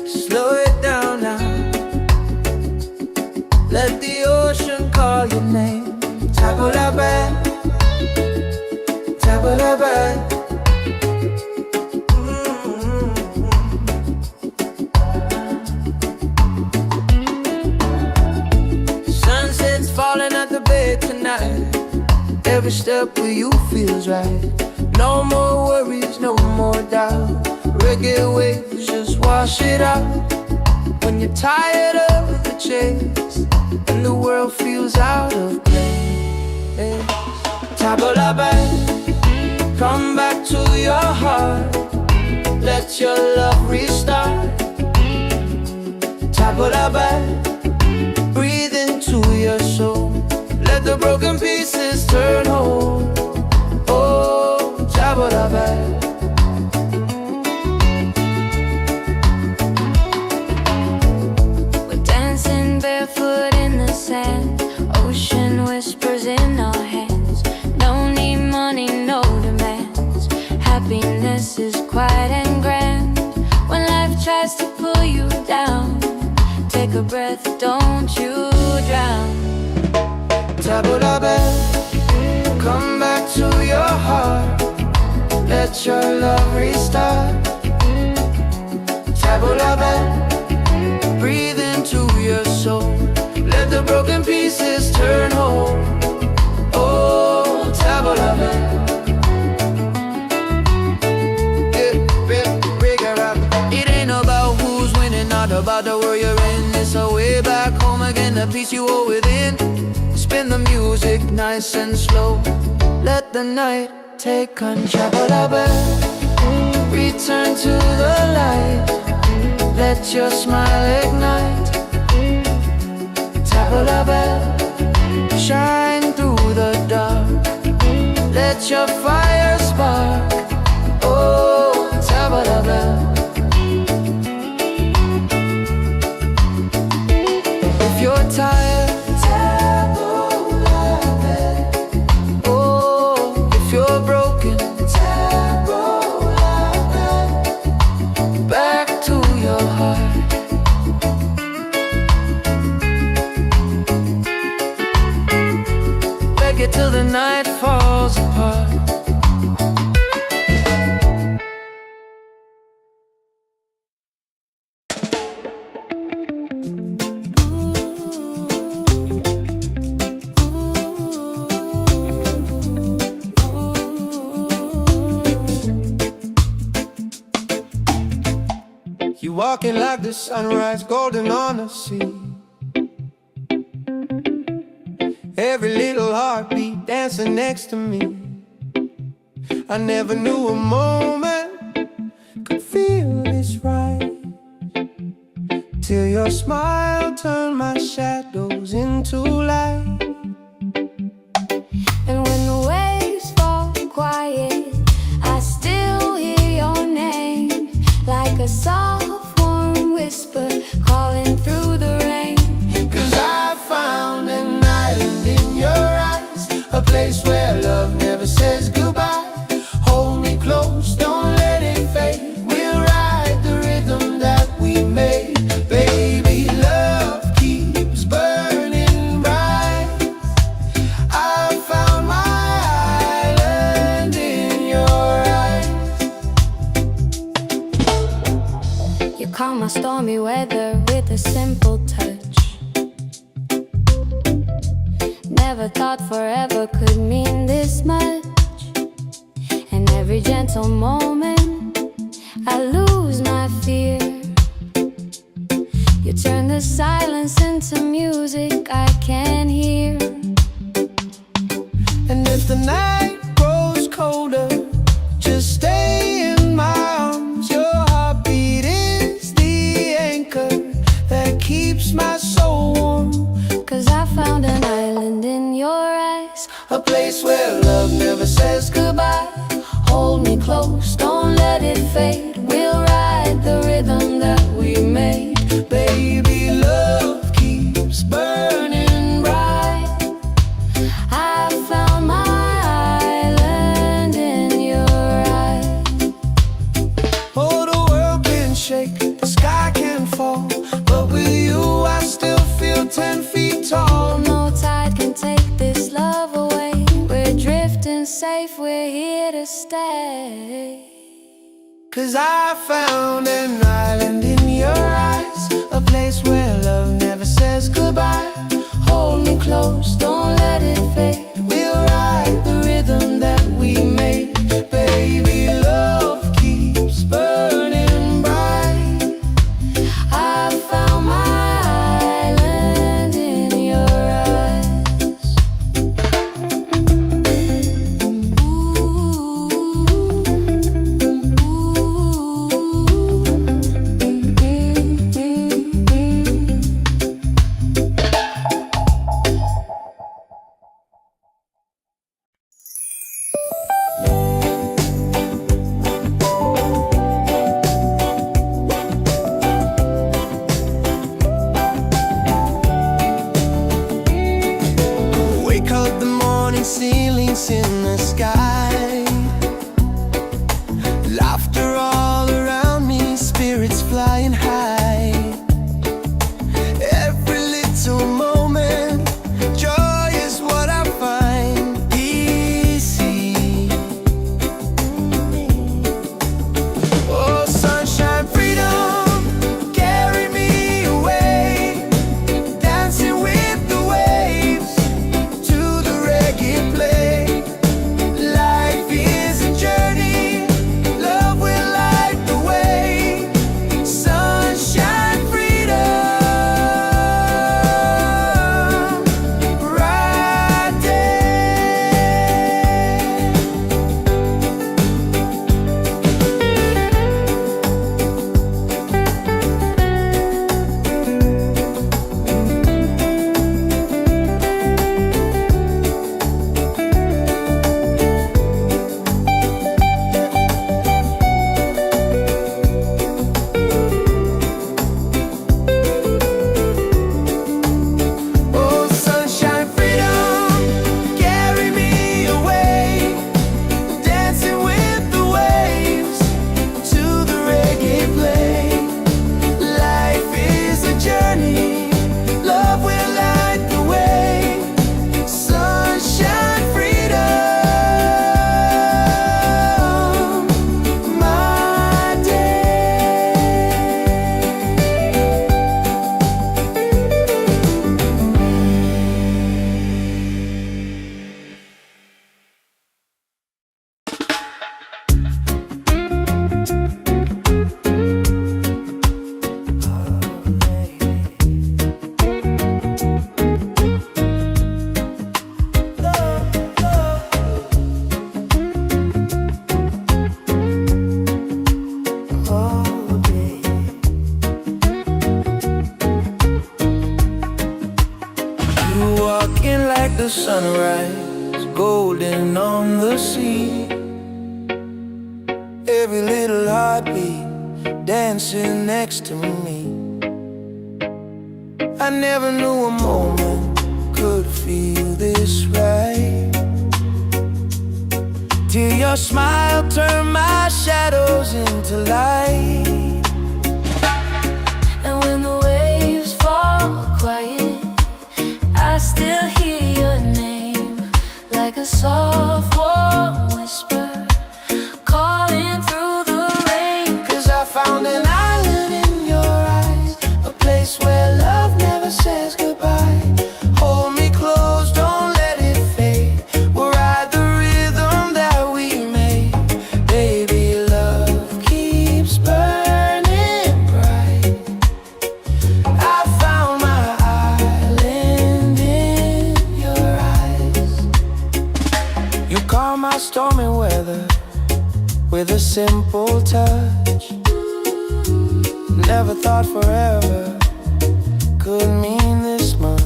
Slow it down now. Let the ocean call your name. Tabulaban, tabulaban. Sunset's falling at the bay tonight. Every step with you feels right. No more worries, no more doubt. Reggae waves just wash it out. When you're tired of the chase and the world feels out of place, Tabulaban, come back to your heart. Let your love restart. Tabulaban, breathe into your soul. Let the broken pieces turn whole. Oh, Tabulaban. We're dancing barefoot in the sand. Ocean whispers in our hands. No need money, no demands. Happiness is quiet and grand. When life tries to pull you down, take a breath, don't you drown. Tabulaban, come back to your heart. Let your love restart. Tabulaban, breathe into your soul. Let the broken pieces turn whole. Oh, Tabulaban. the peace you hold within. Spin the music nice and slow. Let the night take control. Return to the light. Let your smile ignite. Tap a bell, shine through the dark. Let your fire spark. Oh, tap a bell. If you're tired, tap a bell. Oh, if you're broken, tap a bell. Back to your heart. Reggae till the night falls apart. You walking like the sunrise, golden on the sea. Every little heartbeat dancing next to me. I never knew a moment could feel this right, till your smile turned my shadows into light. And when the waves fall quiet, I still hear your name, like a soft warm whisper calling through the rain. 'Cause I found an island in your eyes, a place where love never says goodbye. Hold me close, don't let it fade. We'll ride the rhythm that we made. Baby, love keeps burning bright. I found my island in your eyes. You calm my stormy weather with a simple touch. Never thought forever could mean this much. And every gentle moment I lose my fear. You turn the silence into music I can hear. And if the night grows colder, just stay in my arms. Your heartbeat is the anchor that keeps my soul warm. 'Cause I found an island in your eyes, A place where love never says goodbye. hold me close, don't let it fade. We'll ride the rhythm that we made. Baby, love keeps burning bright. I found my island in your eyes. Oh, the world can shake, the sky can fall, but with you I still feel 10 feet tall. No tide can take this love away. We're drifting safe, we're here to stay. 'Cause I found an island in your eyes, a place where love never says goodbye. Hold me close, don't let it fade. We'll ride the rhythm that we made. Baby, love keeps burning bright. I found my island in your eyes. sunrise, golden on the sea. Every little heartbeat dancing next to me. I never knew a moment could feel this right, till your smile turned my shadows into light. And when the waves fall quiet, I still hear your name, like a soft warm whisper calling through the rain. 'Cause I found an island in your eyes, a place where love never says goodbye. Hold me close, don't let it fade. We'll ride the rhythm that we made. Baby, love keeps burning bright. I found my island in your eyes. You calm my stormy weather with a simple touch. Never thought forever could mean this much.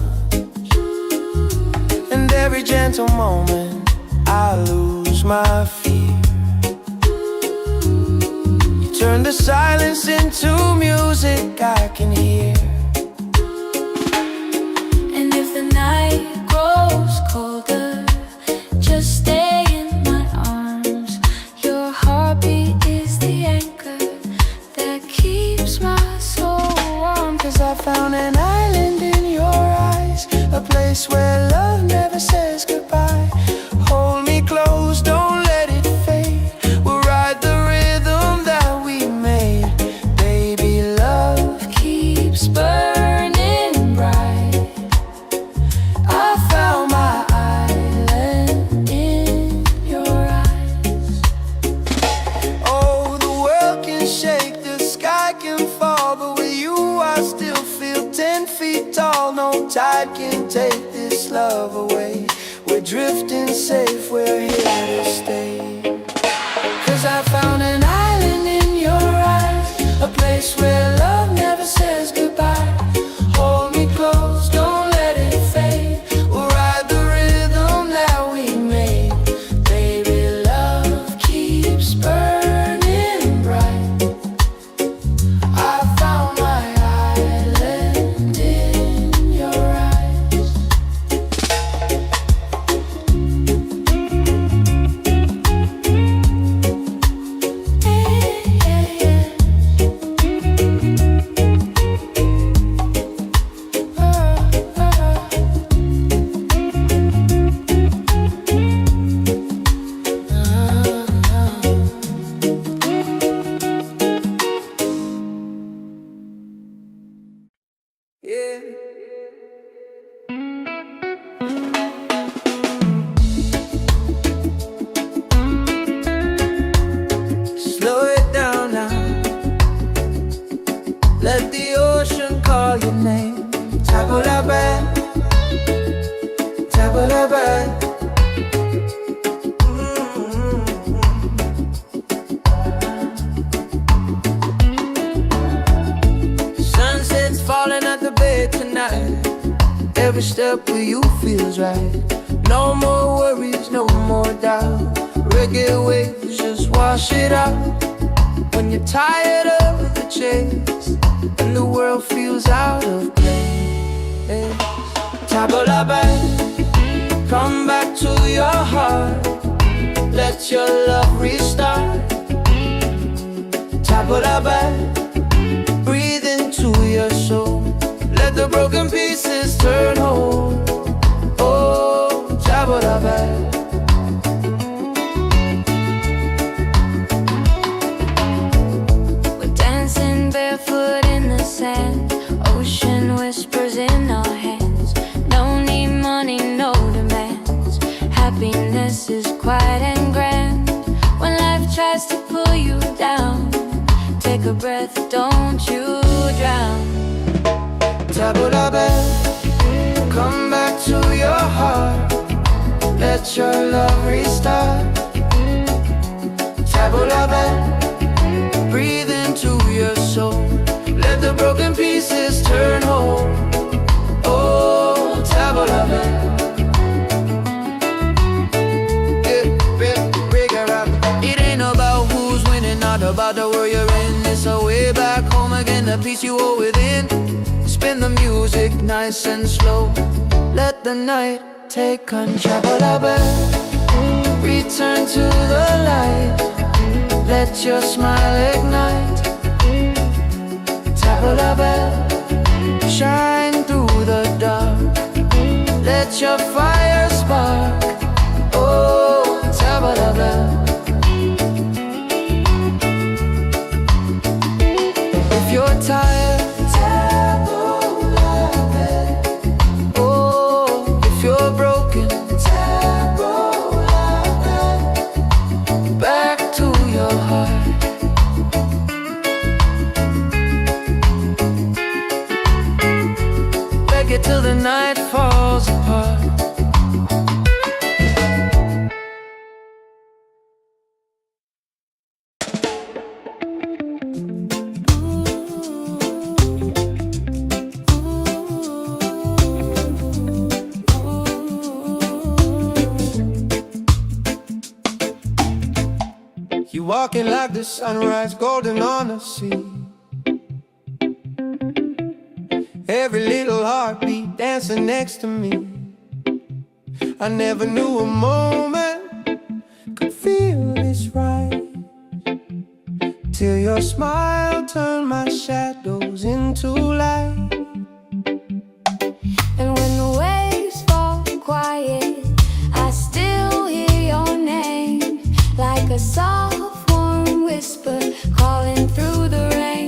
And every gentle moment I lose my fear. You turn the silence into music I can hear. And if the night grows colder, just stay in my arms. Your heartbeat is the anchor that keeps my soul warm. 'Cause I found an island in your eyes, a place where love never says goodbye. Hold me close, don't let it fade. We'll ride the rhythm that we made. Baby, love Keeps burning bright. I found my island in your eyes. Oh, the world can shake, the sky can fall, but with you I still feel 10 feet tall. No tide can take this love away. We're drifting safe, we're here to stay. 'Cause I found an island in your eyes, a place where love never says goodbye. Hold me close, don't let it fade. We'll ride the rhythm that we made. Baby, love keeps burning bright. I found my island in your eyes. Yeah. Slow it down now. Let the ocean call your name. Tabula-ba, tabula-ba. Sunset's falling at the bay tonight. Every step with you feels right. No more worries, no more doubt. Reggae waves just wash it out. When you're tired of the chase and the world feels out of place, Tabula-ba, come back to your heart. Let your love restart. Tabula-ba, breathe into your soul. Let the broken pieces turn whole. Oh, Tabula-ba. We're dancing barefoot in the sand. Ocean whispers in our hands. No need money, no demands. Happiness is quiet and grand. When life tries to pull you down, take a breath, don't you drown. Tabula-ba, come back to your heart. Let your love restart. Tabula-ba, breathe into your soul. Let the broken pieces turn whole. Oh, Tabula-ba. the peace you hold within. Spin the music nice and slow. Let the night take control. Return to the light. Let your smile ignite. Tap a bell, shine through the dark. Let your fire spark. Oh, tap a bell. If you're tired, tap a bell. Oh, if you're broken, tap a bell. Back to your heart. Reggae till the night falls apart. You walking like the sunrise, golden on the sea. Every little heartbeat dancing next to me. I never knew a moment could feel this right, till your smile turned my shadows into light. And when the waves fall quiet, I still hear your name, like a soft warm whisper calling through the rain.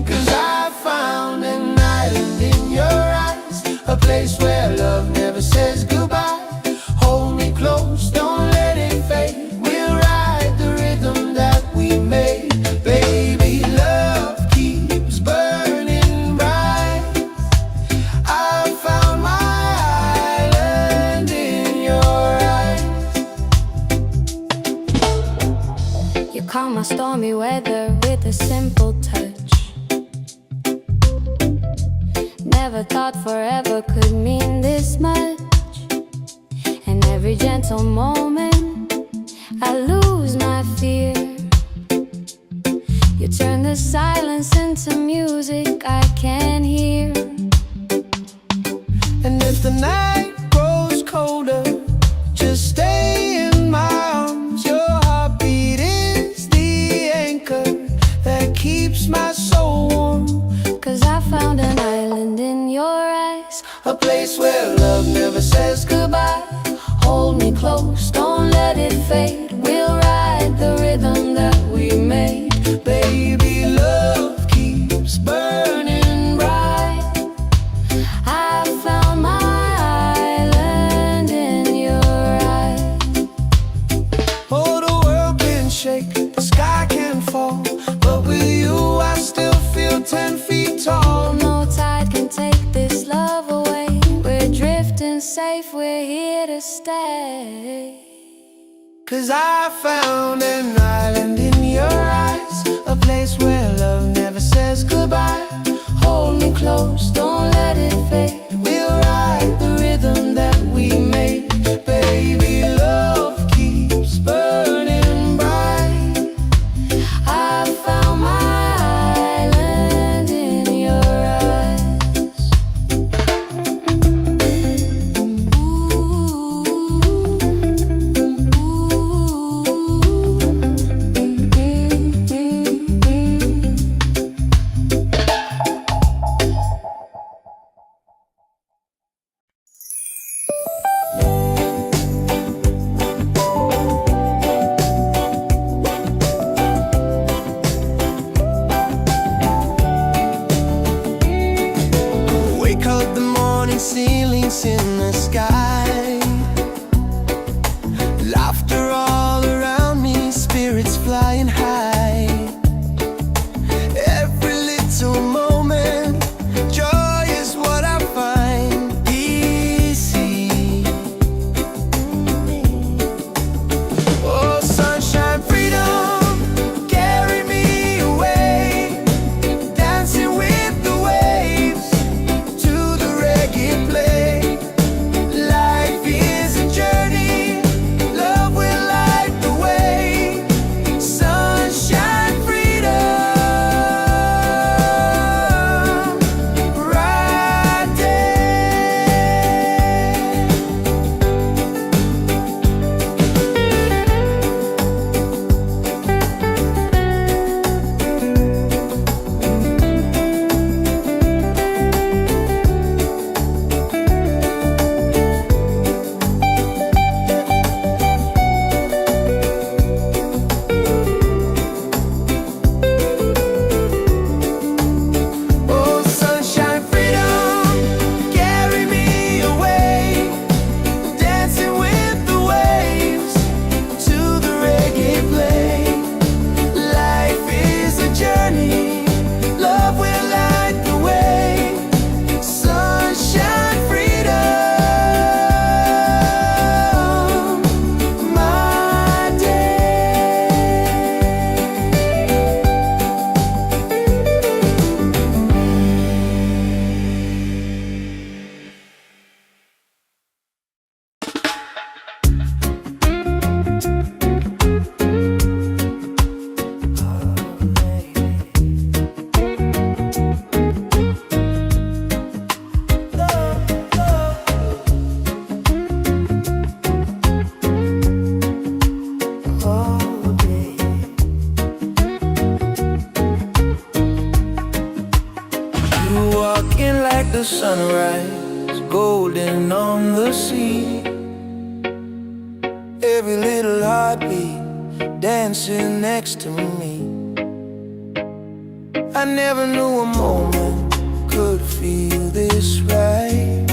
'Cause I found an island in your eyes, a place where love never says goodbye. Hold me close, don't let it fade. We'll ride the rhythm that we made. Baby, love keeps burning bright. I found my island in your eyes. You calm my stormy weather with a simple touch. Never thought forever could mean this much. And every gentle moment I lose my fear. You turn the silence into music I can hear. And if the night grows colder, just stay in my arms. Your heartbeat is the anchor that keeps my soul warm. 'Cause I found an island in your eyes, A place where love never says goodbye. hold me close, don't let it fade. We'll ride the rhythm that we made. Baby, love keeps burning bright. I found my island in your eyes. Oh, the world can shake, the sky can fall, but with you I still feel 10 feet tall. No tide can take this love away. We're drifting safe, we're here to stay. 'Cause I found an island in your eyes, a place where love never says goodbye. Hold me close, don't let it fade. We'll ride the rhythm that we made. Baby, love keeps burning bright. I found my island in your eyes. Ooh, ooh, ooh. the sunrise, golden on the sea. Every little heartbeat dancing next to me. I never knew a moment could feel this right,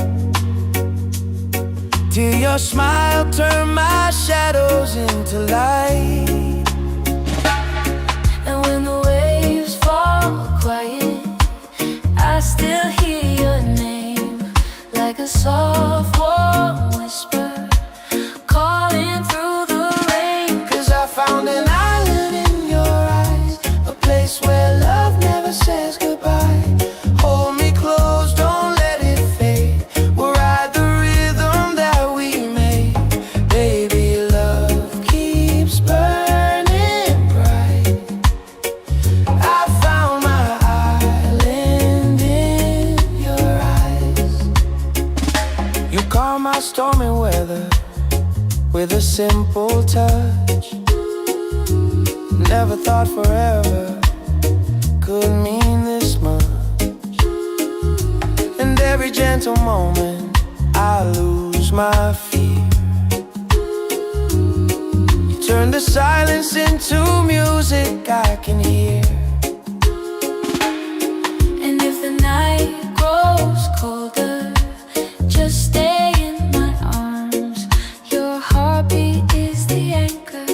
till your smile turned my shadows into light. And when the waves fall quiet, I still hear your name, like a soft warm whisper calling through the rain. 'Cause I found an island in your eyes, a place where love never says goodbye. Hold me close, don't let it fade. We'll ride the rhythm that we made. Baby, love keeps burning bright. I found my island in your eyes. You calm my stormy weather with a simple touch. Never thought forever could mean this much. And every gentle moment I lose my fear. You turn the silence into music I can hear. And if the night grows colder, just stay in my arms. Your heartbeat is the anchor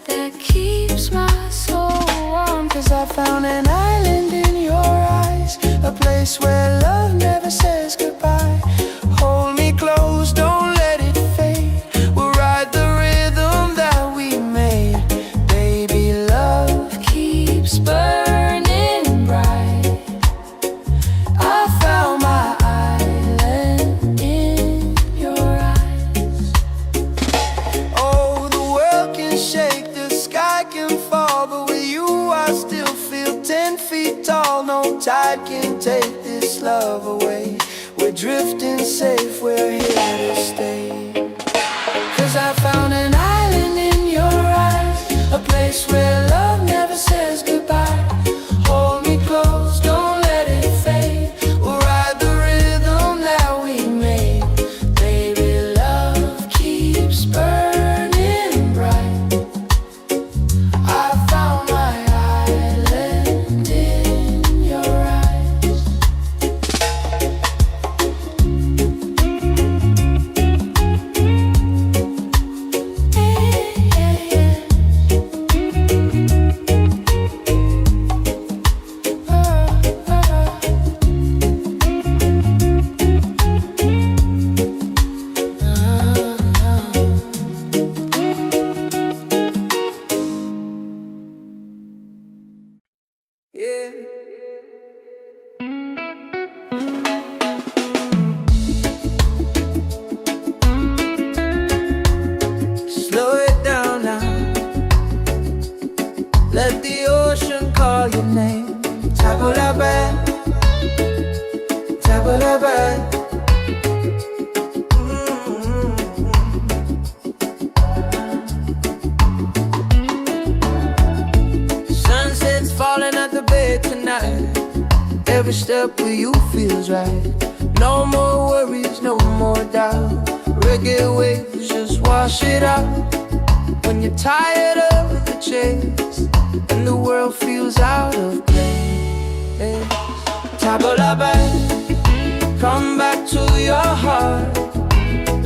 that keeps my soul warm. 'Cause I found an island in your eyes, a place where love never says goodbye. Hold me close, don't let it fade. We'll ride the rhythm that we made. Baby, love Keeps burning bright. I found my island in your eyes. Oh, the world can shake, the sky can fall, but with you I still feel 10 feet tall. No tide can take this love away. We're drifting safe, we're here to stay. 'Cause I found an island in your eyes, a place where love never says goodbye. Hold me close, don't let it fade. We'll ride the rhythm that we made. Baby, love keeps burning bright. I found my island in your eyes. Yeah. Slow it down now. Let the ocean call your name. Tabula-bang, tabula-bang. Sunset's falling at the bay tonight. Every step with you feels right. No more worries, no more doubt. Reggae waves just wash it out. When you're tired of the chase and the world feels out of place, tabula-bang, come back to your heart.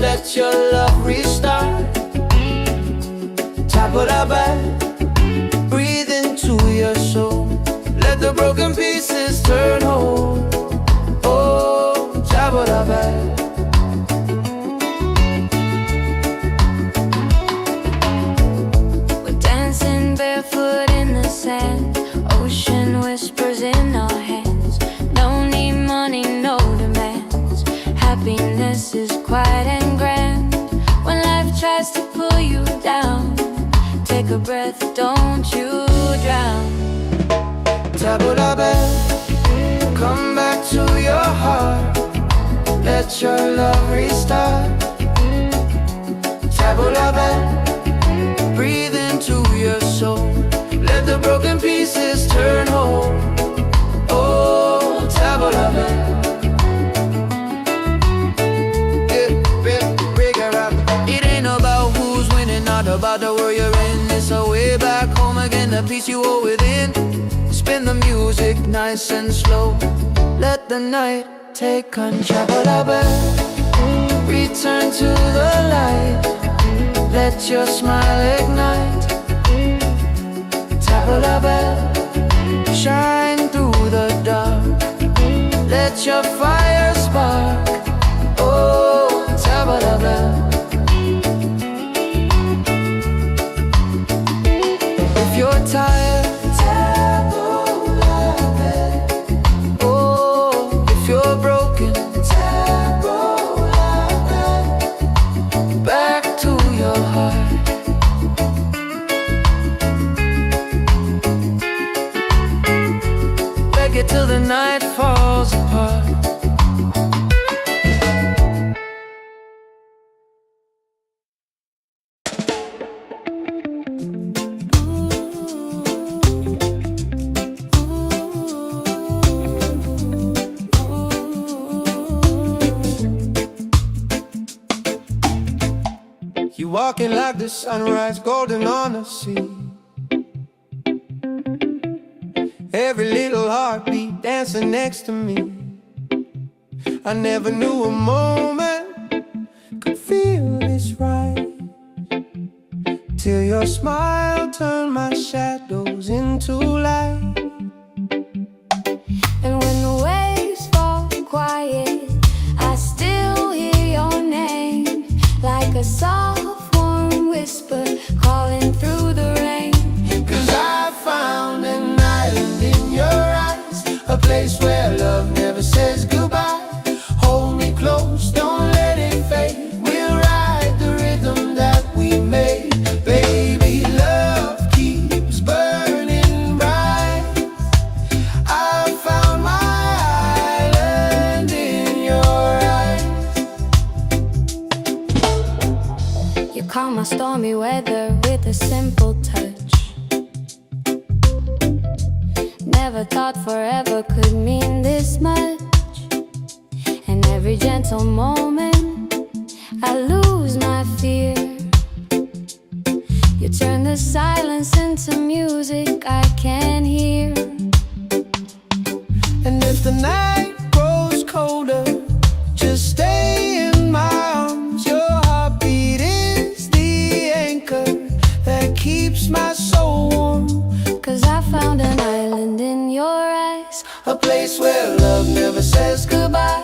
Let your love restart. Tabula-bang, breathe into your soul. Let the broken pieces turn whole. Oh, tabula-bang. We're dancing barefoot in the sand. Ocean whispers in our hands. Don't need money, no demands. Happiness is quiet and grand. When life tries to pull you down, take a breath, don't you drown. Tabula-bang, come back to your heart. Let your love restart. Tabula-bang, breathe into your soul. Let the broken pieces turn whole. Oh, tabula-bang. again the peace you hold within. Spin the music nice and slow. Let the night take control. Return to the light. Let your smile ignite. Tabla bell, shine through the dark. Let your fire spark. Oh, tabla bell. If you're tired, tabla bell. Oh, if you're broken, tabla bell. Back to your heart. Reggae till the night falls apart. You walking like the sunrise, golden on the sea. Every little heartbeat dancing next to me. I never knew a moment could feel this right, till your smile turned my shadows into light. And when the waves fall quiet, I still hear your name, like a soft warm whisper calling through the rain. 'Cause I found an island in your eyes, a place where love never says goodbye. Hold me close, don't let it fade. We'll ride the rhythm that we made. Baby, love keeps burning bright. I found my island in your eyes. You calm my stormy weather with a simple touch. Never thought forever could mean this much. And every gentle moment I lose my fear. You turn the silence into music I can hear. And if the night grows colder, just stay in my arms. Your heartbeat is the anchor that keeps my soul warm. 'Cause I found an island in your eyes, A place where love never says goodbye.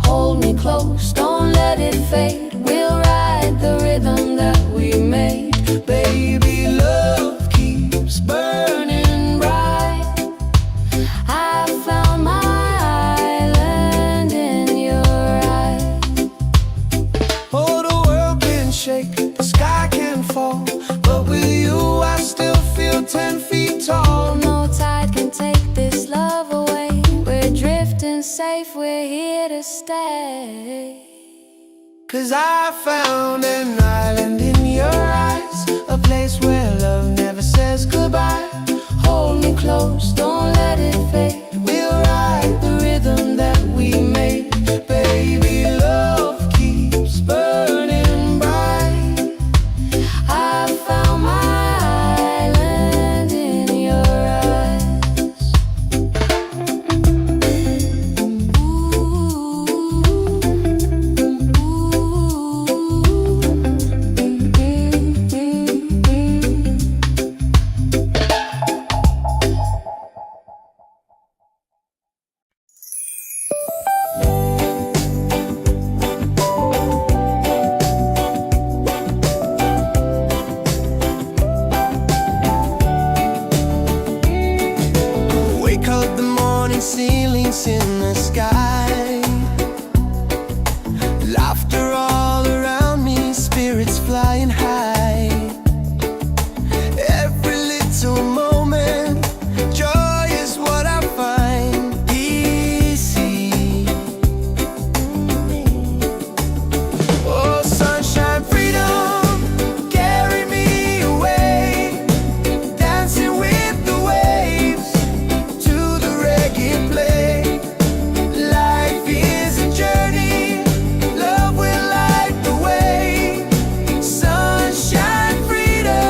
hold me close, don't let it fade. We'll ride the rhythm that we made. Baby, love keeps burning bright. I found my island in your eyes. Oh, the world can shake, the sky can fall, but with you I still feel 10 feet tall. No tide can take this love away. We're drifting safe, we're here to stay. 'Cause I found an island in your eyes, a place where love never says goodbye. Hold me close, don't let it fade. We'll ride the rhythm that we made. Baby, love keeps burning bright. I found my island in your eyes. Wake up the morning, ceilings in the sky. Laughter all around me, spirits flying high. Every little moment, joy is what I find. Easy. Oh, sunshine, freedom, carry me away. Dancing with the waves to the reggae play. Life is a journey, love will light the way. Sunshine, freedom.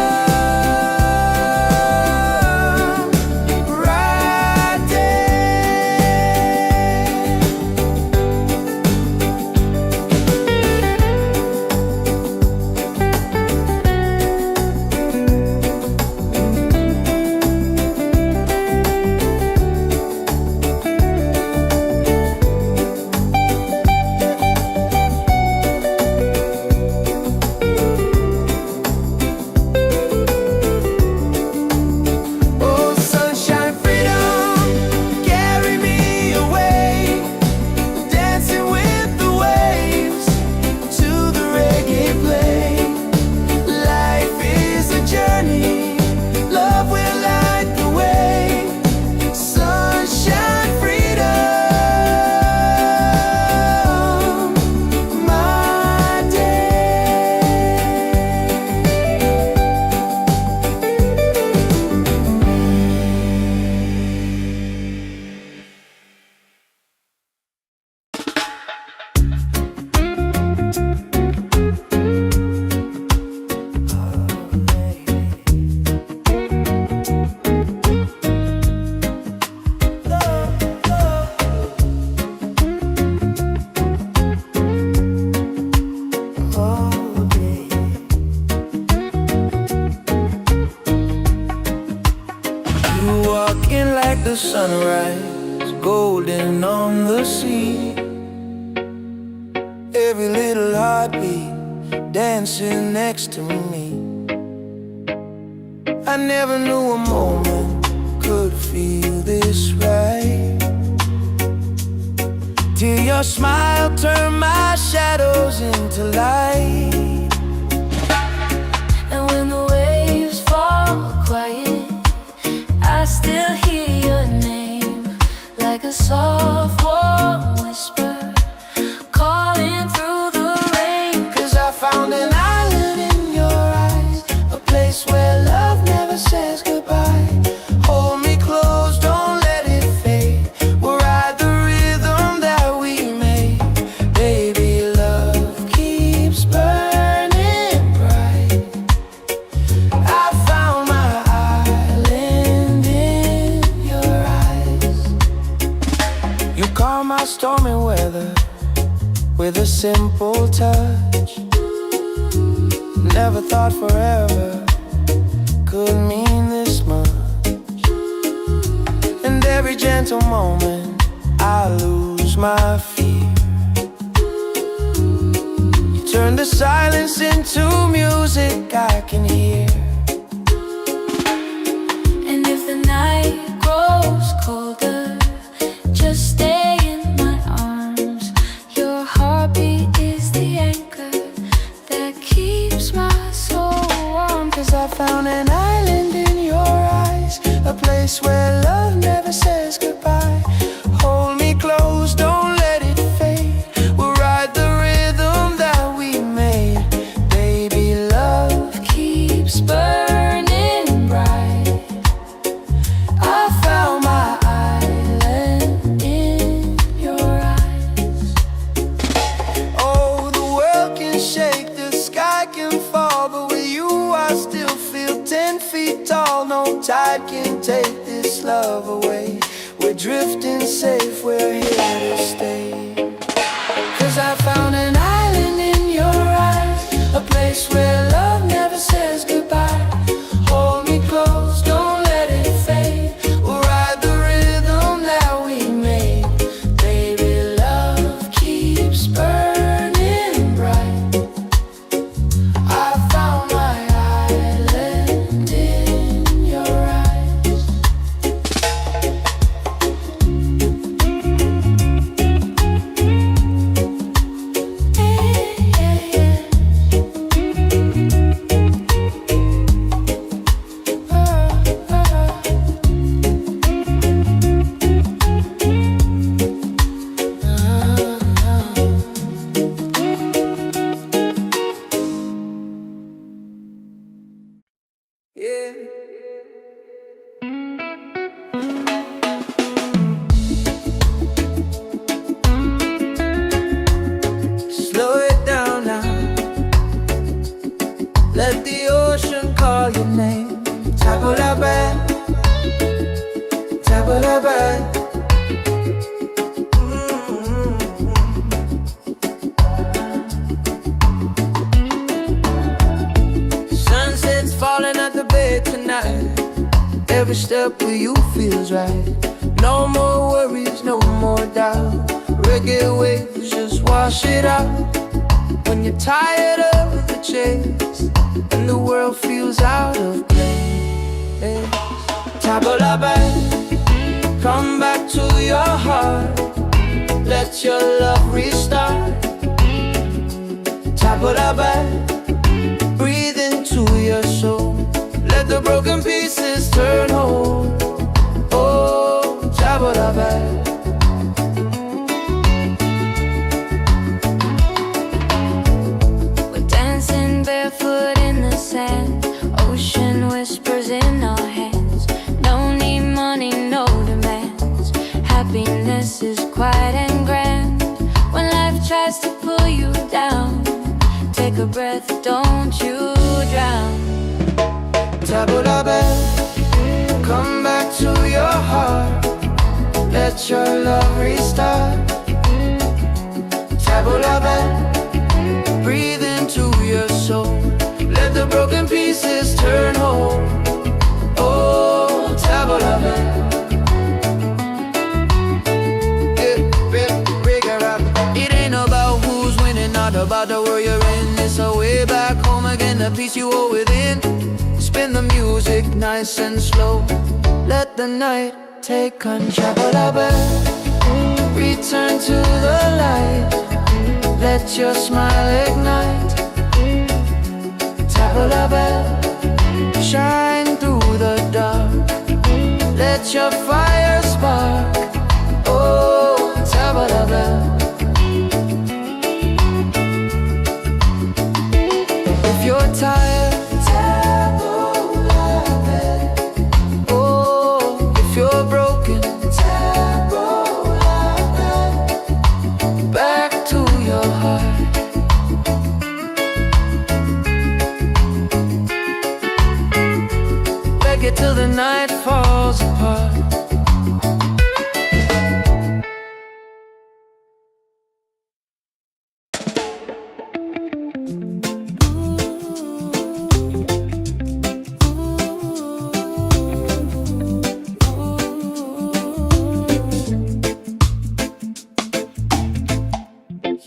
like the sunrise, golden on the sea. Every little heartbeat dancing next to me. I never knew a moment could feel this right, till your smile turned my shadows into light. And when the waves fall quiet, I still hear your name, like a soft warm whisper calling through the rain. 'Cause I found an island in your eyes, a place where love never says goodbye. Hold me close, don't let it fade. We'll ride the rhythm that we made. Baby, love keeps burning bright. I found my island in your eyes. You calm my stormy weather with a simple touch. Never thought forever could mean this much. And every gentle moment I lose my fear. You turn the silence into music I can hear. And if the night grows colder, just stay in my arms. Your heartbeat is the anchor that keeps my soul warm. 'Cause I found an island in your eyes, a place where love never says goodbye. Hold me close, don't let it fade. We'll ride the rhythm that we made. Baby, love Keeps burning bright. I found my island in your eyes. Oh, the world can shake, the sky can fall, but with you I still feel 10 feet tall. No tide can take this love away. We're drifting safe, we're here to stay. 'Cause I found an island in your eyes, a place where love never says goodbye. Hold me close, don't let it fade. We'll ride the rhythm that we made. Baby, love keeps burning bright. I found my island in your eyes. Yeah. Slow it down now. Let the ocean call your name. Tabula bad, tabula bad. Sunset's falling at the bay tonight. Every step with you feels right. No more worries, no more doubt. Reggae waves just wash it out. When you're tired of the chase and the world feels out of place, tabula bad, come back to your heart. Let your love restart. Tabula bad, breathe into your soul. Let the broken pieces turn whole. Oh, tabula bad. We're dancing barefoot in the sand. Ocean whispers in our hands. No need money, no demands. Happiness is quiet and grand. When life tries to pull you down, take a breath, don't you drown. Tabula bad, come back to your heart. Let your love restart. Tabula bad, breathe into your soul. Let the broken pieces turn whole. Oh, tabula bad. peace you owe within. Spin the music nice and slow. Let the night take control. Return to the light. Let your smile ignite. Tabla bell, shine through the dark. Let your fire spark. Oh, tabla bell. If you're tired, tabla bell. Oh, if you're broken, tabla bell. Back to your heart. Reggae till the night falls apart.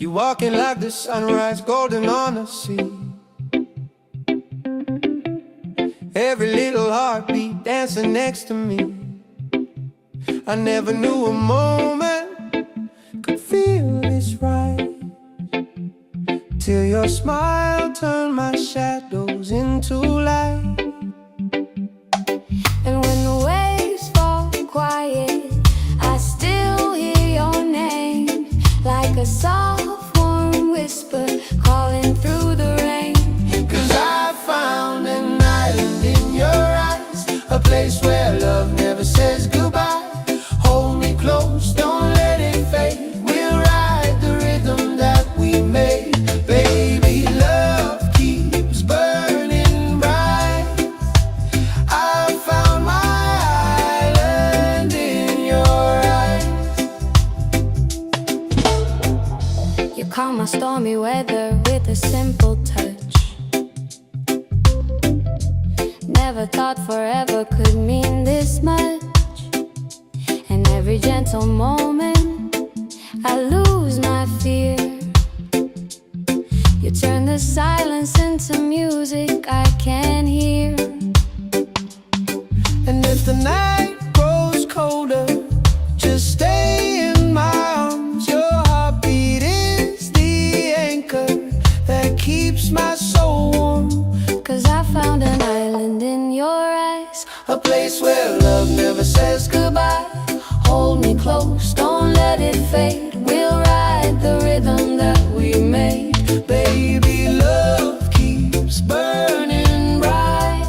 You walking like the sunrise, golden on the sea. Every little heartbeat dancing next to me. I never knew a moment could feel this right, till your smile turned my shadows into light. And when the waves fall quiet, I still hear your name, like a soft warm whisper calling through the rain. 'Cause I found an island in your eyes, a place where love never says goodbye. Hold me close, don't let it fade. We'll ride the rhythm that we made. Baby, love keeps burning bright. I found my island in your eyes. You calm my stormy weather with a simple touch. Never thought forever could mean this much. And every gentle moment I lose my fear. You turn the silence into music I can hear. And if the night grows colder, just stay in my arms. Your heartbeat is the anchor that keeps my soul warm. 'Cause I found an island in your eyes, A place where love never says goodbye. hold me close, don't let it fade. We'll ride the rhythm that we made. Baby, love keeps burning bright.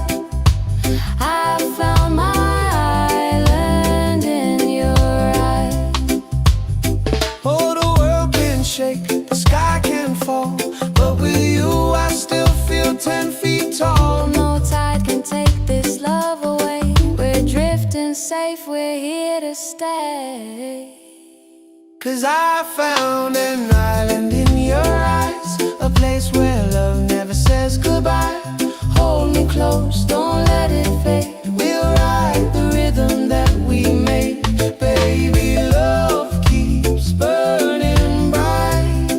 I found my island in your eyes. Oh, the world can shake, the sky can fall, but with you I still feel 10 feet tall. No tide can take this love away. We're drifting safe, we're here to stay. 'Cause I found an island in your eyes, a place where love never says goodbye. Hold me close, don't let it fade. We'll ride the rhythm that we made. Baby, love keeps burning bright.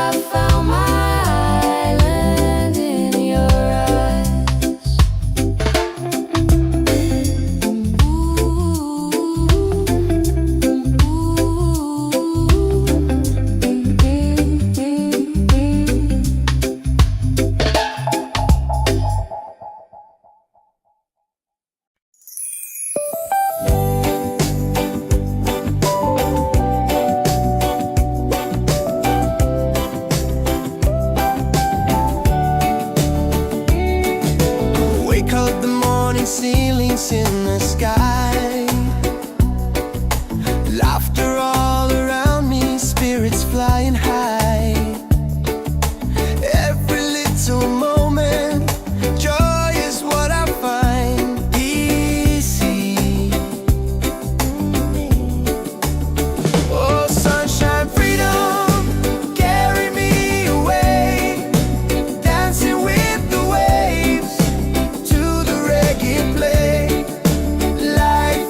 I found my island in your eyes. Wake up the morning, ceilings in the sky. Laughter all around me, spirits flying high. Every little moment, joy is what I find easy. Oh, sunshine, freedom, carry me away. Dancing with the waves to the reggae play. Life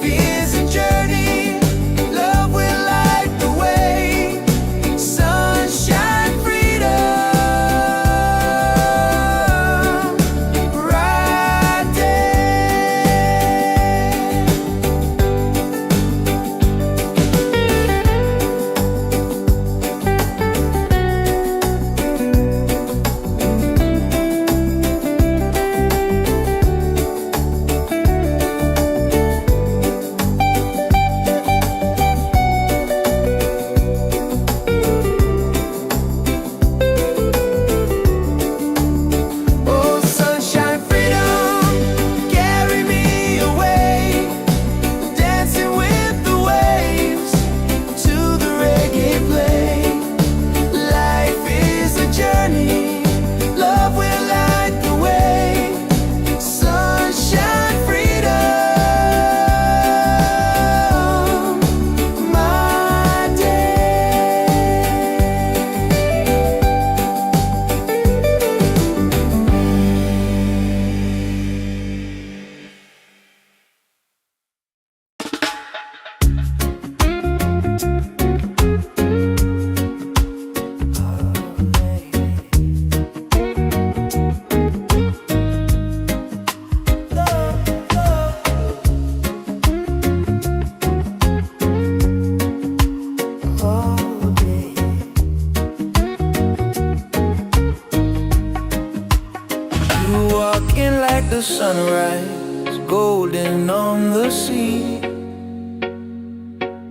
floating on the sea.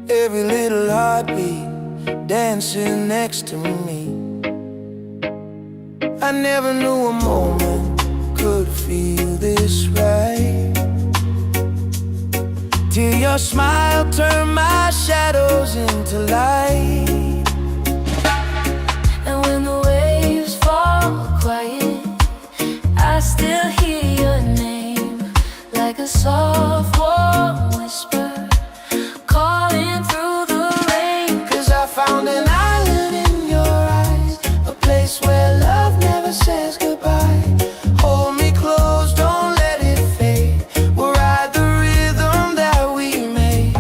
Every little heartbeat dancing next to me. I never knew a moment could feel this right, till your smile turned my shadows into light. And when the waves fall quiet, I still hear your name, like a soft warm whisper calling through the rain. 'Cause I found an island in your eyes, a place where love never says goodbye. Hold me close, don't let it fade. We'll ride the rhythm that we made.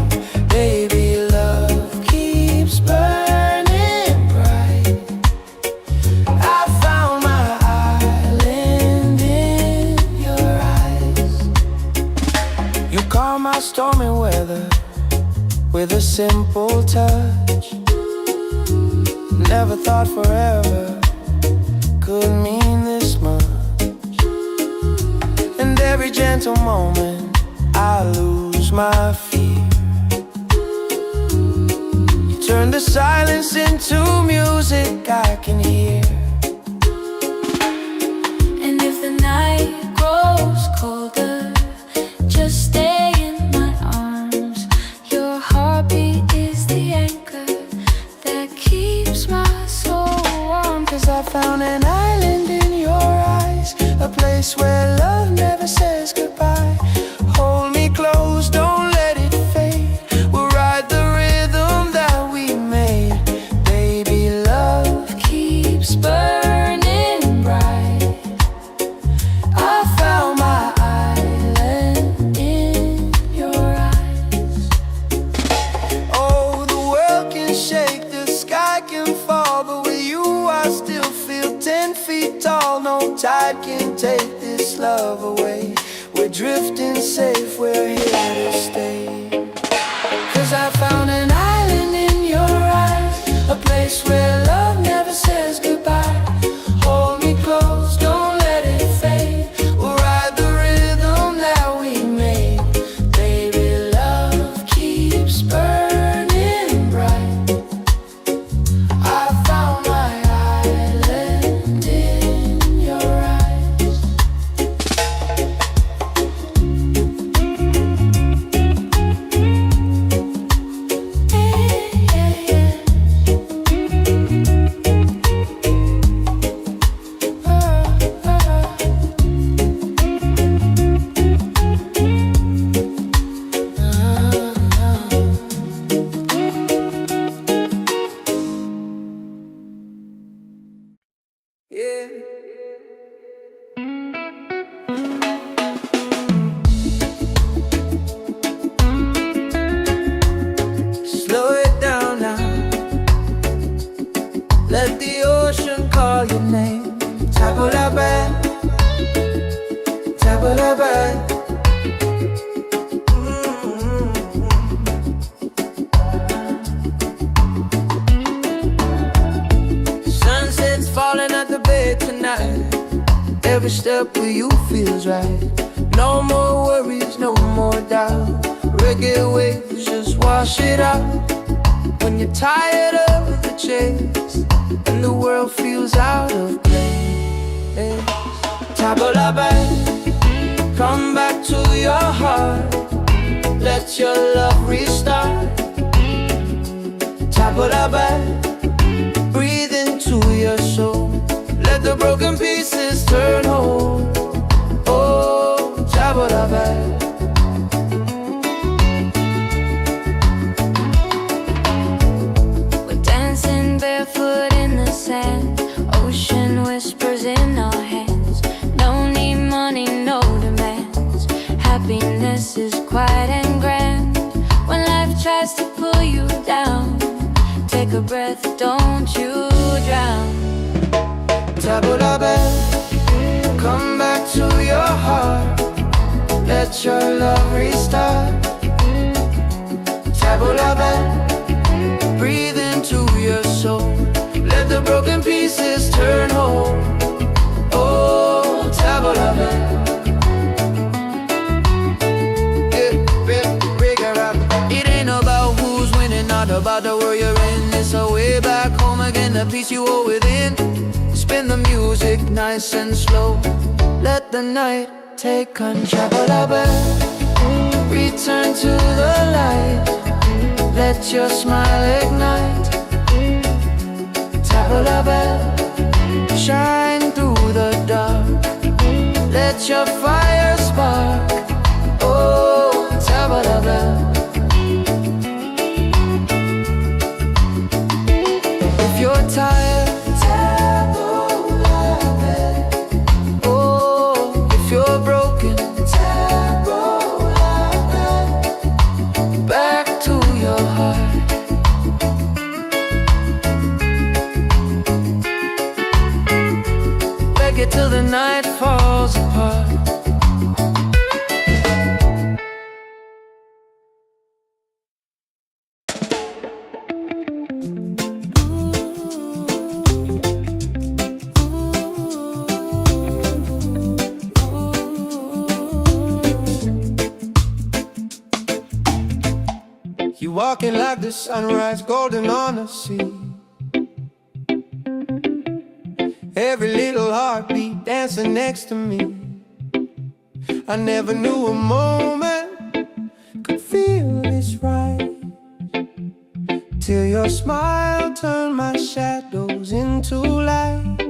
Baby, love keeps burning bright. I found my island in your eyes. You calm my stormy weather with a simple touch. Never thought forever could mean this much. And every gentle moment I lose my fear. You turn the silence into music I can hear. And if the night grows colder, just stay in my arms. Your heartbeat is the anchor that keeps my soul warm. 'Cause I found an island in your eyes, a place where love never says goodbye. Hold me close, don't let it fade. We'll ride the rhythm that we made. Baby, love Keeps burning bright. I found my island in your eyes. Oh, the world can shake, the sky can fall, but with you I still feel 10 feet tall. No tide can take this love away. We're drifting safe, we're here to stay. 'Cause I found an island in your eyes, a place where love never says goodbye. Hold me close, don't let it fade. We'll ride the rhythm that we made. Baby, love keeps burning bright. I found my island in your eyes. Yeah. Slow it down now. Let the ocean call your name. Tabula-ba, tabula-ba. Sunset's falling at the bay tonight. Every step with you feels right. No more worries, no more doubt. Reggae waves just wash it out. When you're tired of the chase and the world feels out of place. Tabula-ba, come back to your heart. Let your love restart. Tabula-ba, breathe into your soul. Let the broken pieces turn whole. Oh, tabula-ba. We're dancing barefoot in the sand. Ocean whispers in our hands. No need money, no demands. Happiness is quiet and grand. When life tries to pull you down, take a breath, don't you drown. Tabula-ba, come back to your heart. Let your love restart. Tabula-ba, breathe into your soul. Let the broken pieces turn whole. Oh, tabula-ba. peace you hold within. Spin the music nice and slow. Let the night take control. Return to the light. Let your smile ignite. Tabla bell, shine through the dark. Let your fire spark. Oh, tabla bell. If you're tired, oh, if you're broken, back to your heart. Reggae till the night falls apart. You walking like the sunrise, golden on the sea. Every little heartbeat dancing next to me. I never knew a moment could feel this right, till your smile turned my shadows into light.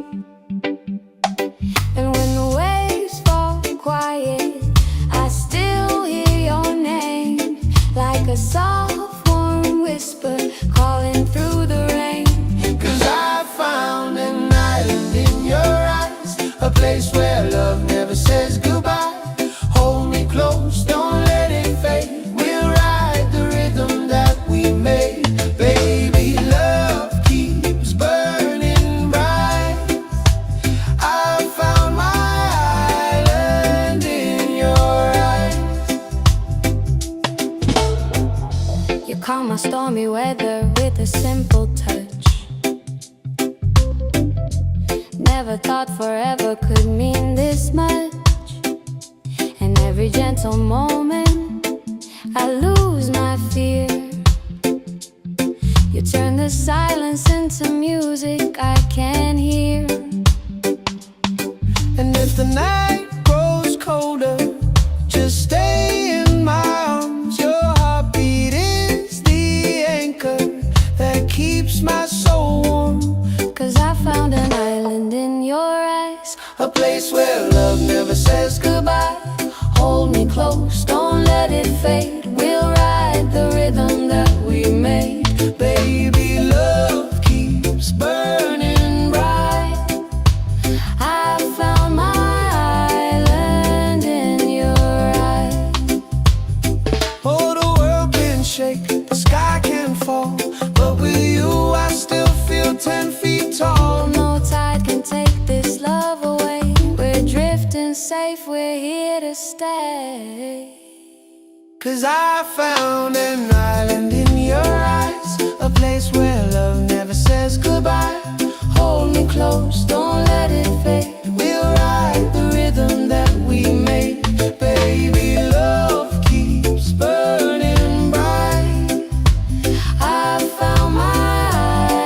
And when the waves fall quiet, I still hear your name, like a soft warm whisper calling through the rain. 'Cause I found an island in your eyes, a place where love never says goodbye. Hold me close, don't let it fade. We'll ride the rhythm that we made. Baby, love keeps burning bright. I found my island in your eyes. You calm my stormy weather with a simple touch. Never thought forever could mean this much. And every gentle moment I lose my fear. You turn the silence into music I can hear. And if the night grows colder, just stay in my arms. Your heartbeat is the anchor that keeps my soul warm. 'Cause I found an island in your eyes, A place where love never says goodbye. hold me close, don't let it fade. We'll ride the rhythm that we made. Baby, love keeps burning bright. I found my island in your eyes. Oh, the world can shake, the sky can fall, but with you I still feel 10 feet tall. No tide can take this love away. We're drifting safe, we're here to stay. 'Cause I found an island in your eyes, a place where love never says goodbye. Hold me close, don't let it fade. We'll ride the rhythm that we made. Baby, love keeps burning bright. I found my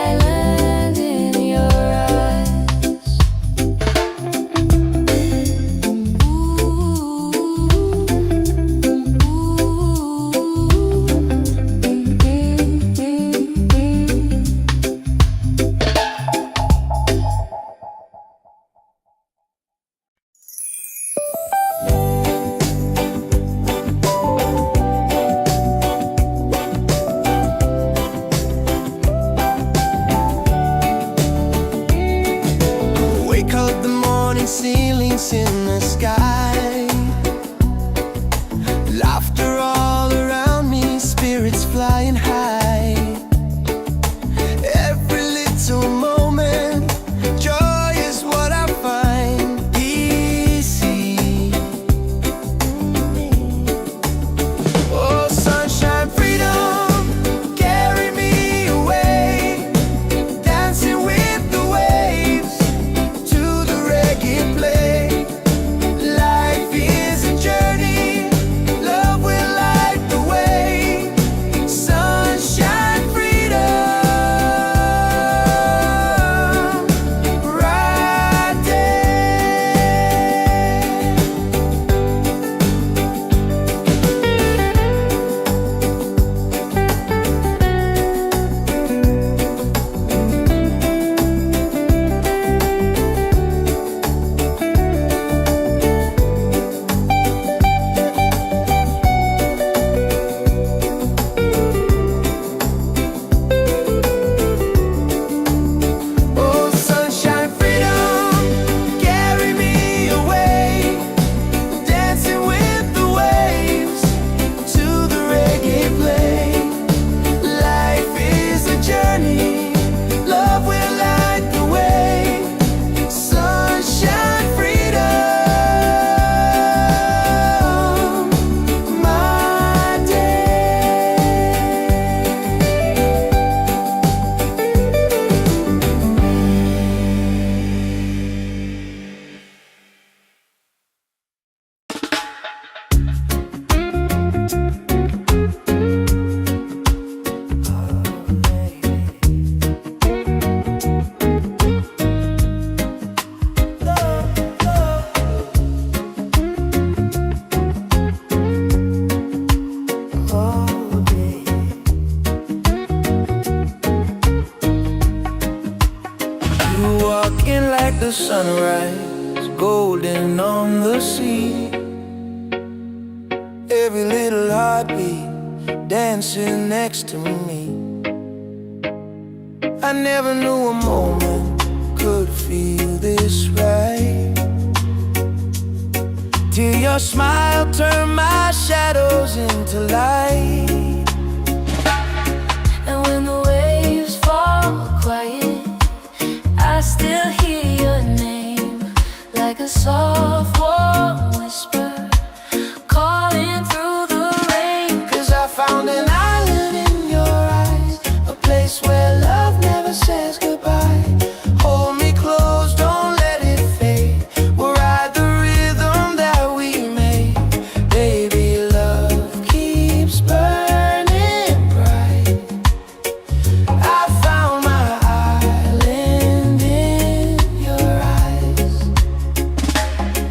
island in your eyes. sunrise, golden on the sea. Every little heartbeat dancing next to me. I never knew a moment could feel this right, till your smile turned my shadows into light. And when the waves fall quiet, I still hear your name, like a soft warm whisper calling through the rain. 'Cause I found an island in your eyes, a place where love never says goodbye. Hold me close, don't let it fade. We'll ride the rhythm that we made. Baby, love keeps burning bright. I found my island in your eyes.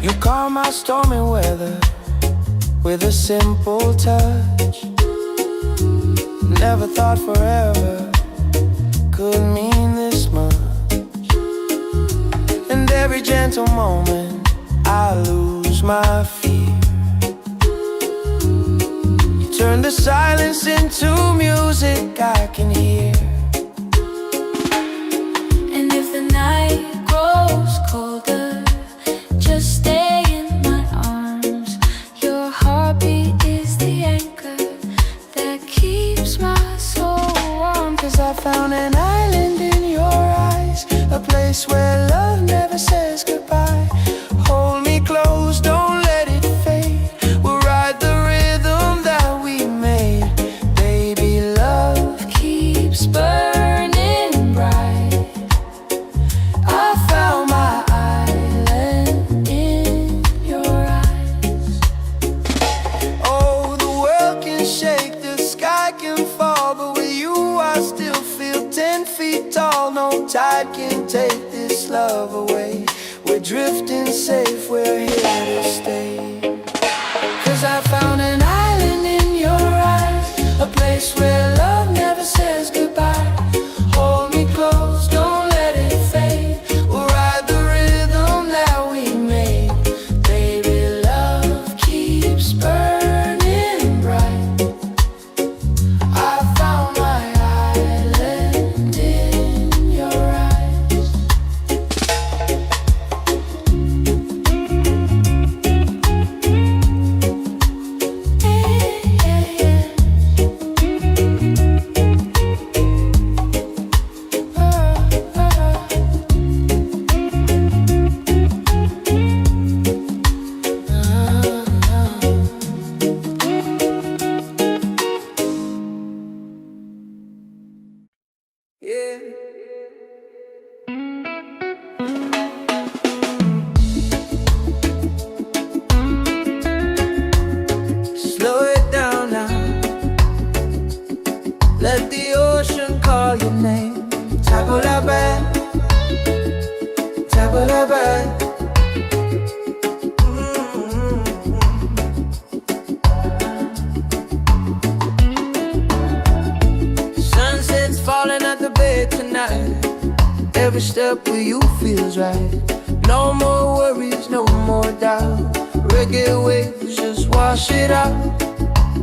You calm my stormy weather with a simple touch. Never thought forever could mean this much. And every gentle moment I lose my fear. You turn the silence into music I can hear. And if the night grows colder, just stay in my arms. Your heartbeat is the anchor that keeps my soul warm. 'Cause I found an island in your eyes, a place where love never says goodbye. Hold me close, don't let it fade. We'll ride the rhythm that we made. Baby, love Keeps burning bright. I found my island in your eyes. Oh, the world can shake, the sky can fall, but with you I still feel 10 feet tall. No tide can take this love away. We're drifting safe, we're here to stay. 'Cause I found an island in your eyes, a place where love never says goodbye. Hold me close, don't let it fade. We'll ride the rhythm that we made. Baby, love keeps burning bright. I found my island in your eyes. Yeah. Slow it down now. Let the ocean call your name. Table la bed, table la bed. Sunset's falling at the bay tonight. Every step with you feels right. No more worries, no more doubt. Reggae waves just wash it out.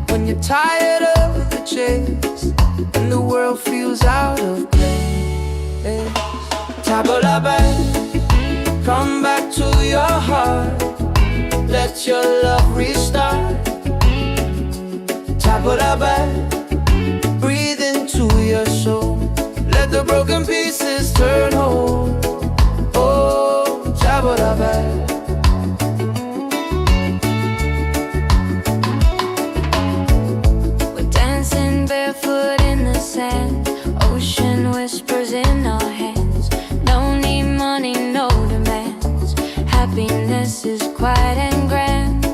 When you're tired of the chase and the world feels out of place, table la bed, come back to your heart. Let your love restart. Table la bed, breathe into your soul. Let the broken pieces turn whole. Oh, table la bed. We're dancing barefoot in the sand. Ocean whispers in our hands. Don't need money, no demands. Happiness is quiet and grand.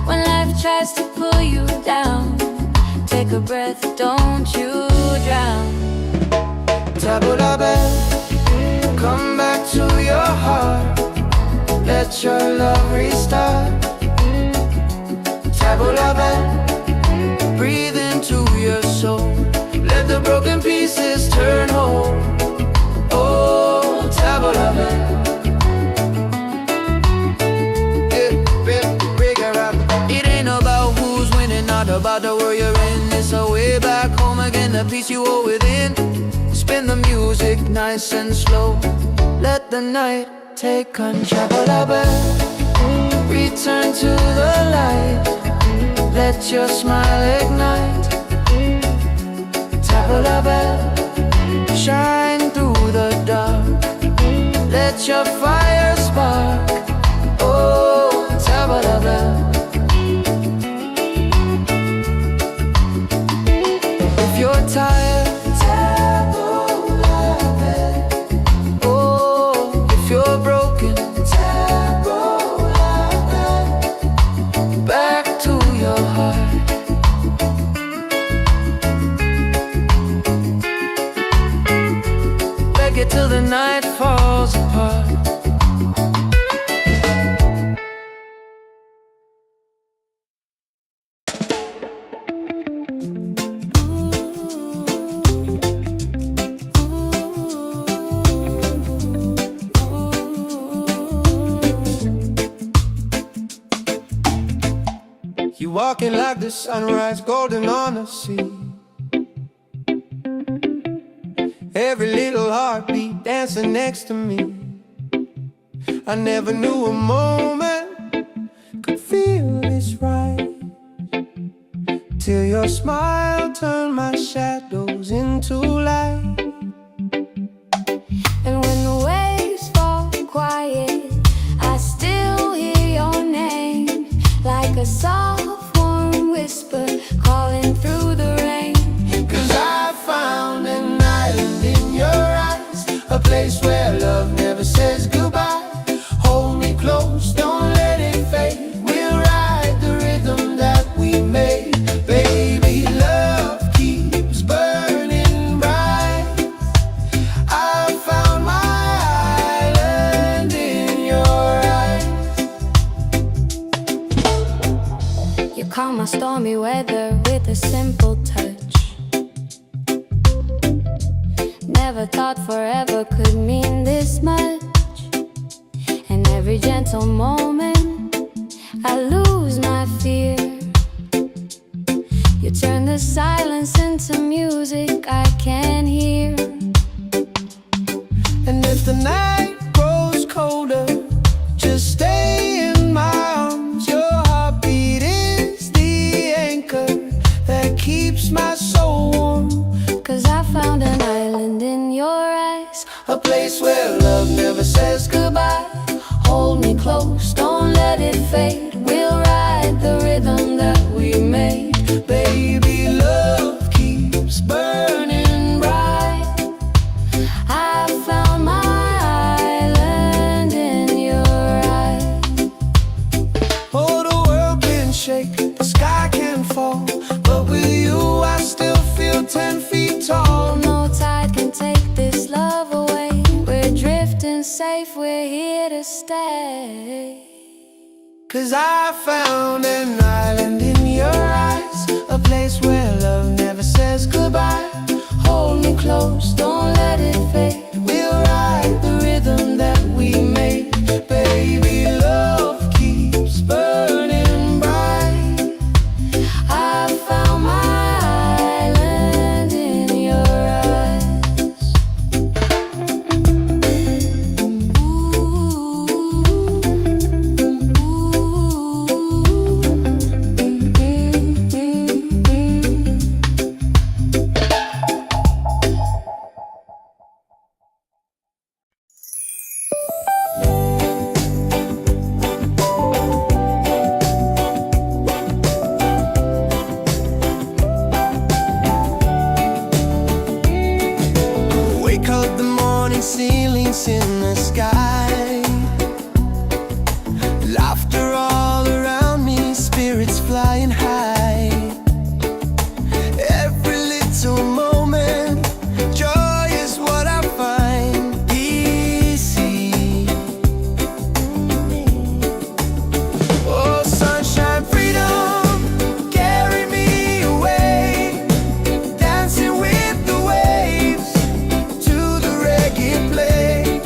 When life tries to pull you down, take a breath, don't you drown. Table la bed, come back to your heart. Let your love restart. Table la bed, breathe into your soul. Let the broken pieces turn whole. Oh, table la bed. matter where you're in, it's a way back home again, the peace you hold within. Spin the music nice and slow, let the night take control. Return to the light, let your smile ignite. Tabla bell, shine through the dark, let your fire spark. Oh, tabla bell. If you're tired, tabla bell. Oh, if you're broken, tabla bell. Back to your heart. Reggae till the night falls apart. You walking like the sunrise, golden on the sea. Every little heartbeat dancing next to me. I never knew a moment could feel this right, till your smile turned my shadows into light. And when the waves fall quiet, I still hear your name, like a soft warm whisper calling through the rain. 'Cause I found an island in your eyes, a place where love never says goodbye. Hold me close, don't let it fade. We'll ride the rhythm that we made. Baby, love keeps burning bright. I found my island in your eyes. You calm my stormy weather with a simple touch. Never thought forever could mean this much. And every gentle moment I lose my fear. You turn the silence into music I can hear. And if the night grows colder, just stay in my arms. Your heartbeat is the anchor that keeps my soul warm. 'Cause I found an island in your eyes, A place where love never says goodbye. hold me close, don't let it fade. We'll ride the rhythm that we made. Baby, love keeps burning bright. I found my island in your eyes. Oh, the world can shake, the sky can fall, but with you I still feel 10 feet tall. No tide can take this love away. We're drifting safe, we're here to stay. 'Cause I found an island in your eyes, a place where love never says goodbye. Hold me close, don't let it fade. We'll ride the rhythm that we made. Baby, love keeps burning bright. I found my island in your eyes. Wake up, the morning ceilings in the sky. Laughter all around me, spirits flying high. Every little moment, joy is what I find. Easy. Oh, sunshine, freedom, carry me away. Dancing with the waves to the reggae play.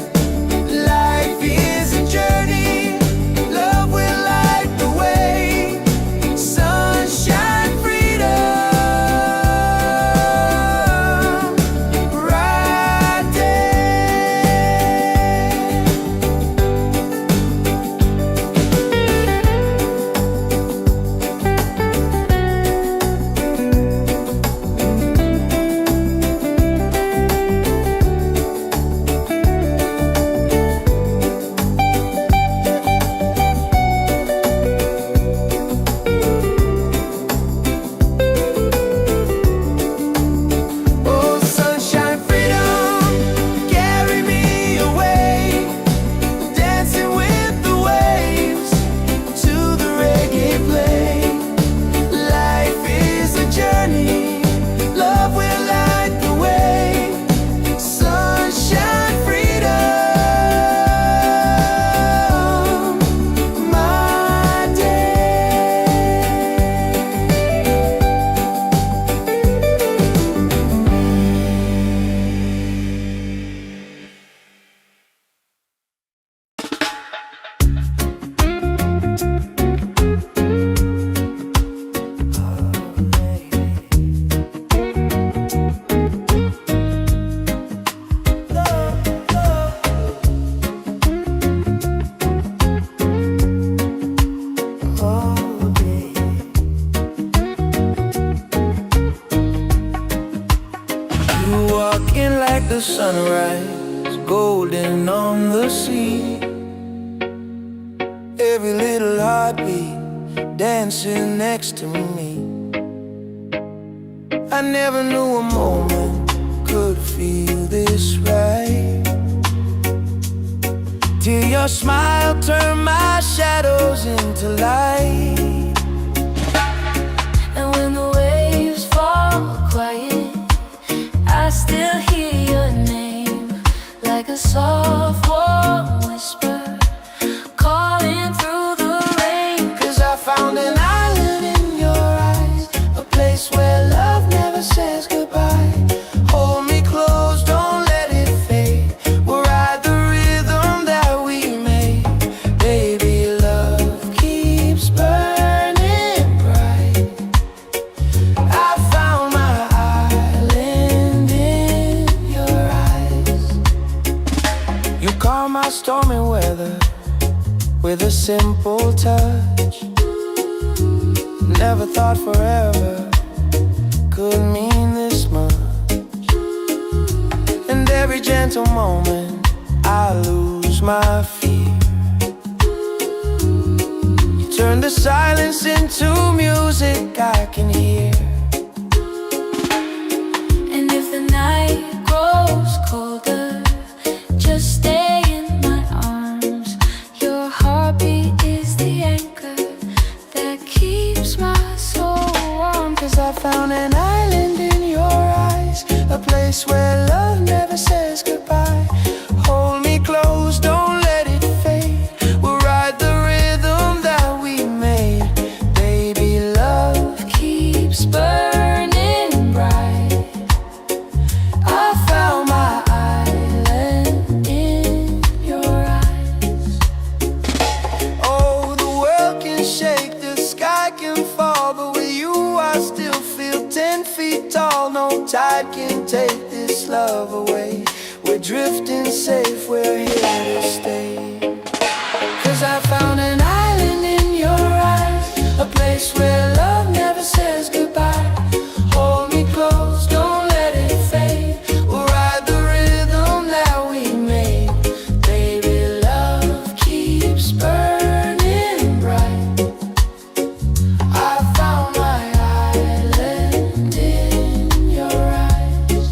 the sunrise, golden on the sea. Every little heartbeat dancing next to me. I never knew a moment could feel this right, till your smile turned my shadows into light. And when the waves fall quiet, I still hear your name, like a soft warm whisper calling through the rain. 'Cause I found an island in your eyes, a place where love never says goodbye. Hold me close, don't let it fade. We'll ride the rhythm that we made. Baby, love keeps burning bright. I found my island in your eyes. You calm my stormy weather with a simple touch. Never thought forever could mean this much. And every gentle moment I lose my fear. You turn the silence into music I can hear. And if the night grows colder, just stay in my arms. Your heartbeat is the anchor that keeps my soul warm. 'Cause I found an island in your eyes, a place where love never says goodbye. Hold me close, don't let it fade. We'll ride the rhythm that we made. Baby, love Keeps burning bright. I found my island in your eyes. Oh, the world can shake, the sky can fall, but with you I still feel 10 feet tall. No tide can take this love away. We're drifting safe, we're here to stay. 'Cause I found an island in your eyes, a place where love never says goodbye. Hold me close, don't let it fade. We'll ride the rhythm that we made. Baby, love keeps burning bright. I found my island in your eyes.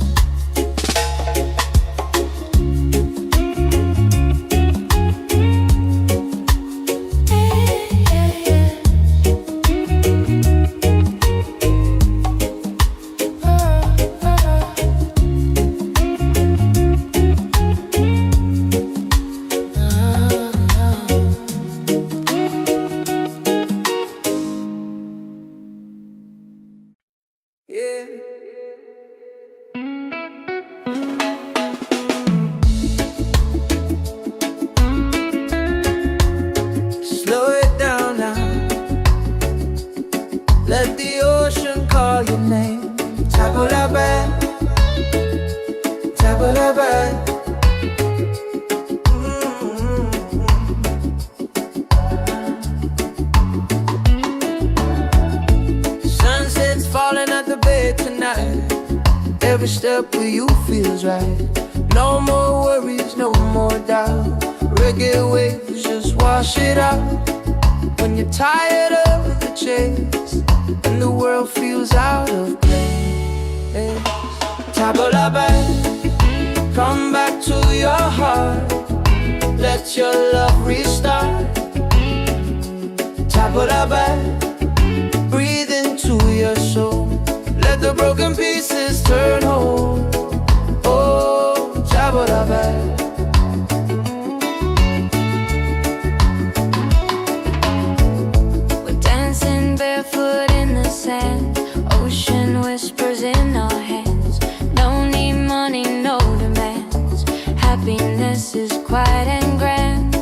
Yeah. Slow it down now. Let the ocean call your name. Tabula bad, tabula bad. Sunset's falling at the bay tonight. Every step with you feels right. No more worries, no more doubt. Reggae waves just wash it out. When you're tired of the chase and the world feels out of place, tabula bad, come back to your heart. Let your love restart. Tabula bad, breathe into your soul. Let the broken pieces turn whole. Oh, tabula bad. We're dancing barefoot in the sand. Ocean whispers in our hands. No need money, no demands. Happiness is quiet and grand.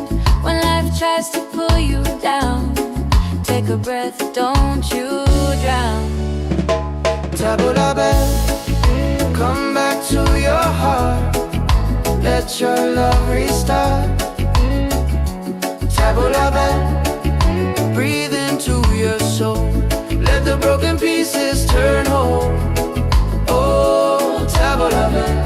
When life tries to pull you down, take a breath, don't you drown. Tabula bad, come back to your heart. Let your love restart. Tabula bad, breathe into your soul. Let the broken pieces turn whole. Oh, tabula bad.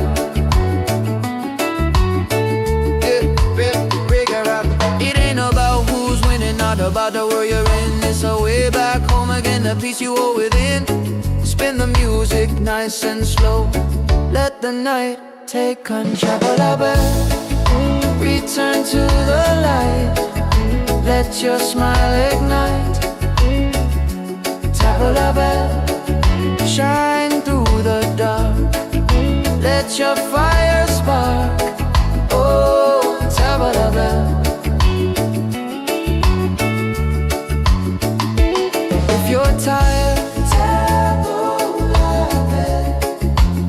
peace you hold within. Spin the music nice and slow. Let the night take control. Return to the light. Let your smile ignite. Tabla bell, shine through the dark. Let your fire spark. Oh, tabla bell. If you're tired, tabla bell.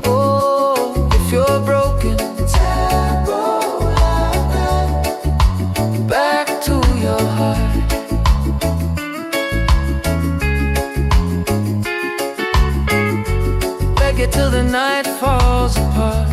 Oh, if you're broken, tabla bell. Back to your heart. Reggae till the night falls apart.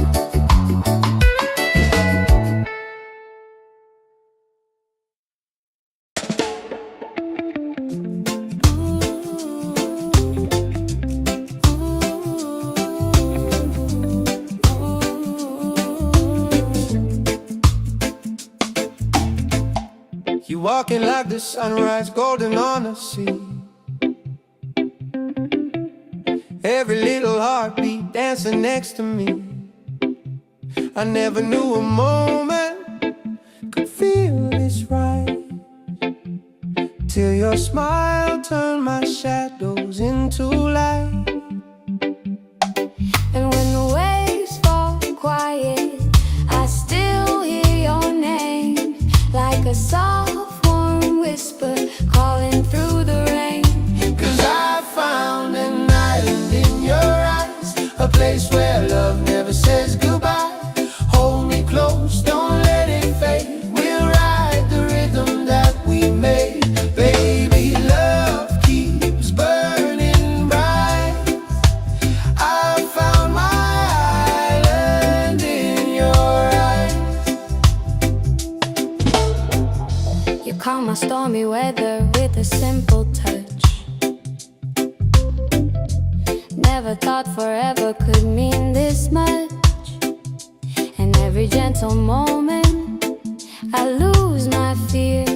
You walking like the sunrise, golden on the sea. Every little heartbeat dancing next to me. I never knew a moment could feel this right, till your smile turned my shadows into light. And when the waves fall quiet, I still hear your name, like a soft warm whisper calling through the rain. 'Cause I found an island in your eyes, a place where love never says goodbye. Hold me close, don't let it fade. We'll ride the rhythm that we made. Baby, love keeps burning bright. I found my island in your eyes. You calm my stormy weather with a simple touch. Never thought forever could mean this much. And every gentle moment I lose my fear.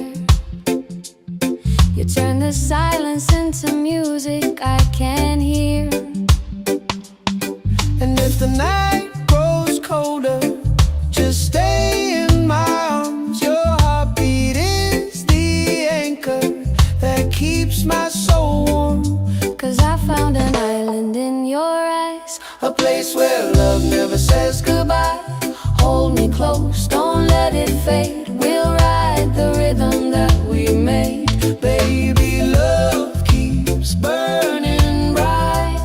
You turn the silence into music I can hear. And if the night grows colder, just stay in my arms. Your heartbeat is the anchor that keeps my soul warm. 'Cause I found an island in your eyes, A place where love never says goodbye. hold me close, don't let it fade. We'll ride the rhythm that we made. Baby, love keeps burning bright.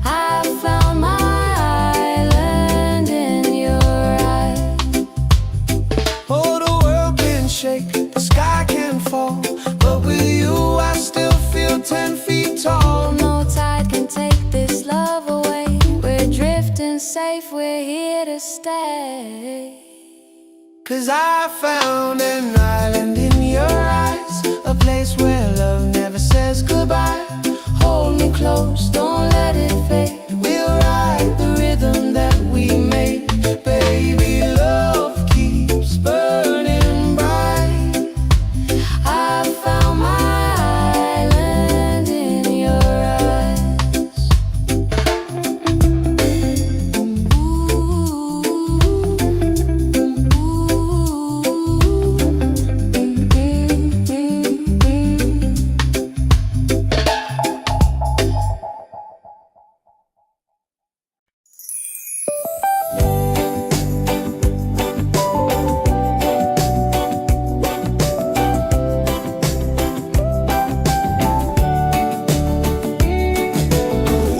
I found my island in your eyes. Oh, the world can shake, the sky can fall, but with you I still feel 10 feet tall. No tide can take this love away. We're drifting safe, we're here to stay. 'Cause I found an island in your eyes, a place where love never says goodbye. Hold me close, don't let it fade. We'll ride the rhythm that we made. Baby, love keeps burning bright. I found my island in your eyes.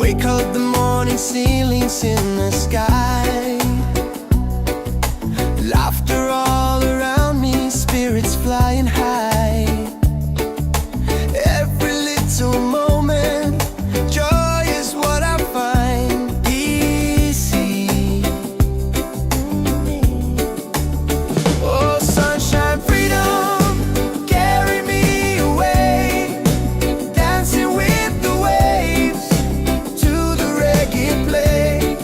Wake up the morning, ceilings in the sky. Laughter all around me, spirits flying high. Every little moment, joy is what I find easy. Oh, sunshine, freedom, carry me away. Dancing with the waves to the reggae play.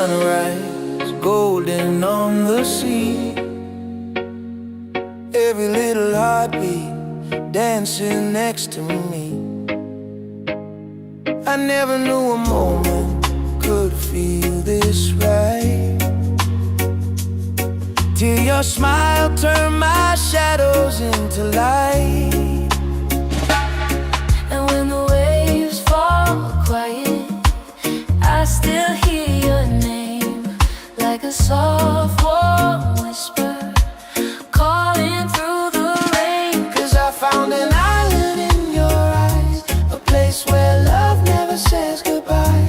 sunrise, golden on the sea. Every little heartbeat dancing next to me. I never knew a moment could feel this right, till your smile turned my shadows into light. And when the waves fall quiet, I still hear your name, like a soft warm whisper calling through the rain. 'Cause I found an island in your eyes, a place where love never says goodbye.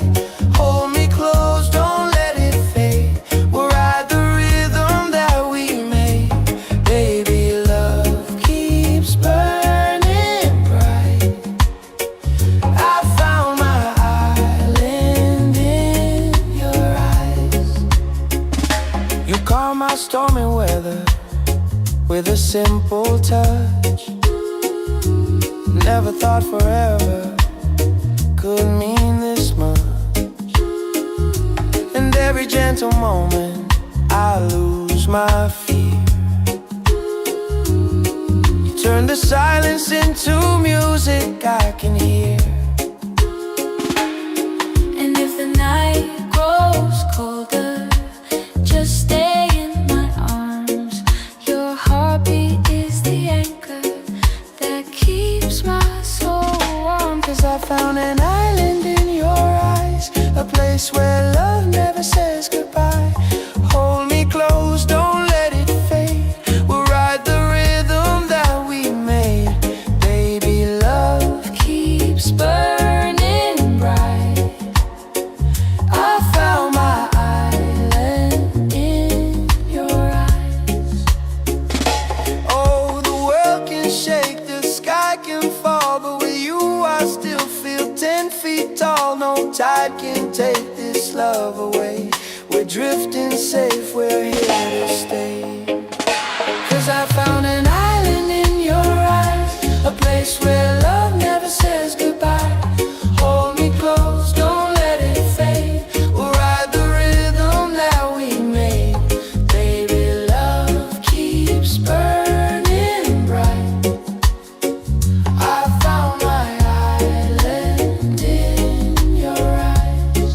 Hold me close, don't let it fade. We'll ride the rhythm that we made. Baby, love keeps burning bright. I found my island in your eyes. You calm my stormy weather with a simple touch. Never thought forever could mean this much. And every gentle moment I lose my fear. You turn the silence into music I can hear. And if the night grows colder, just stay in my arms. Your heartbeat is the anchor that keeps my soul warm. 'Cause I found an island in your eyes, a place where love never says goodbye. Hold me close, don't let it fade. We'll ride the rhythm that we made. Baby, love Keeps burning bright. I found my island in your eyes. Oh, the world can shake, the sky can fall, but with you I still feel 10 feet tall. No tide can take this love away. We're drifting safe, we're here to stay. 'Cause I found an island in your eyes, a place where love never says goodbye. Hold me close, don't let it fade. We'll ride the rhythm that we made. Baby, love keeps burning bright. I found my island in your eyes.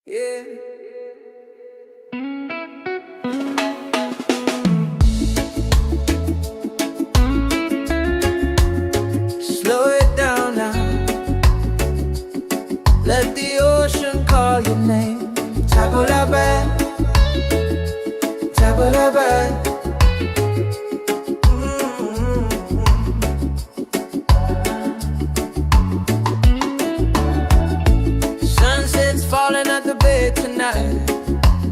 Yeah. Slow it down now. Let the ocean call your name. Tabulabe, tabulabe. Sunset's falling at the bay tonight.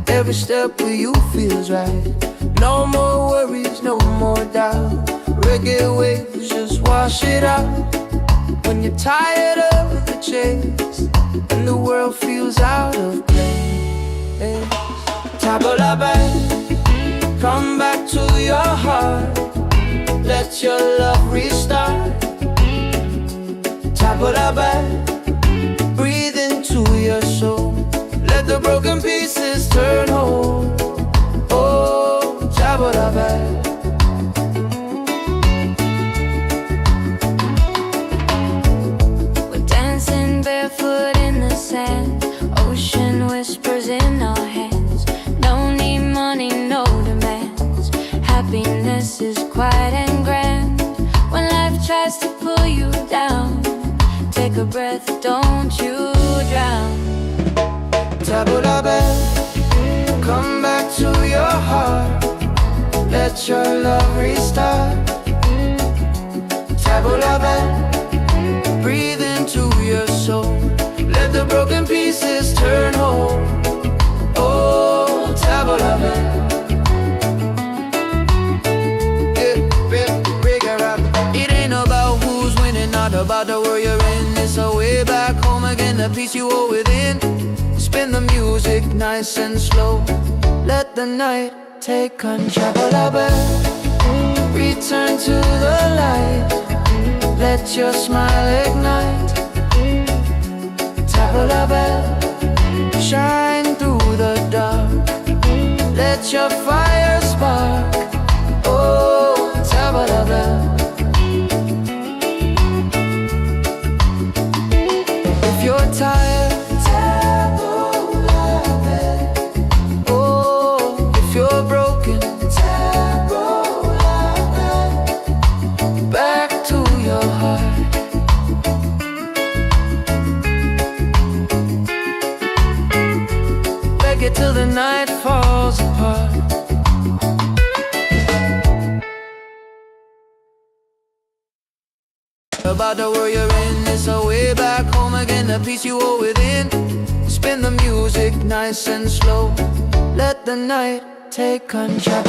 Every step with you feels right. No more worries, no more doubt. Reggae waves just wash it out. When you're tired of the chase and the world feels out of place, Tabulabe, come back to your heart. Let your love restart. Tabulabe, breathe into your soul. Let the broken pieces turn whole. Oh, Tabulabe. We're dancing barefoot in the sand. Ocean whispers in our hands. No need money, no demands. Happiness is quiet and grand. When life tries to pull you down, take a breath, don't you drown. Tabulabe, come back to your heart. Let your love restart. Tabulabe, breathe into your soul. Let the broken pieces turn whole. Oh, Tabulabe. the peace you owe within. Spin the music nice and slow. Let the night take control. Return to the light. Let your smile ignite. Tap la belle, shine through the dark. Let your fire spark. Oh, tap la belle. If you're tired, tap la belle. Oh, if you're broken, tap la belle. Back to your heart. Reggae till the night falls apart. About the world you're in, it's a way back home again. The peace you owe within. Spin the music nice and slow. Let the night take control.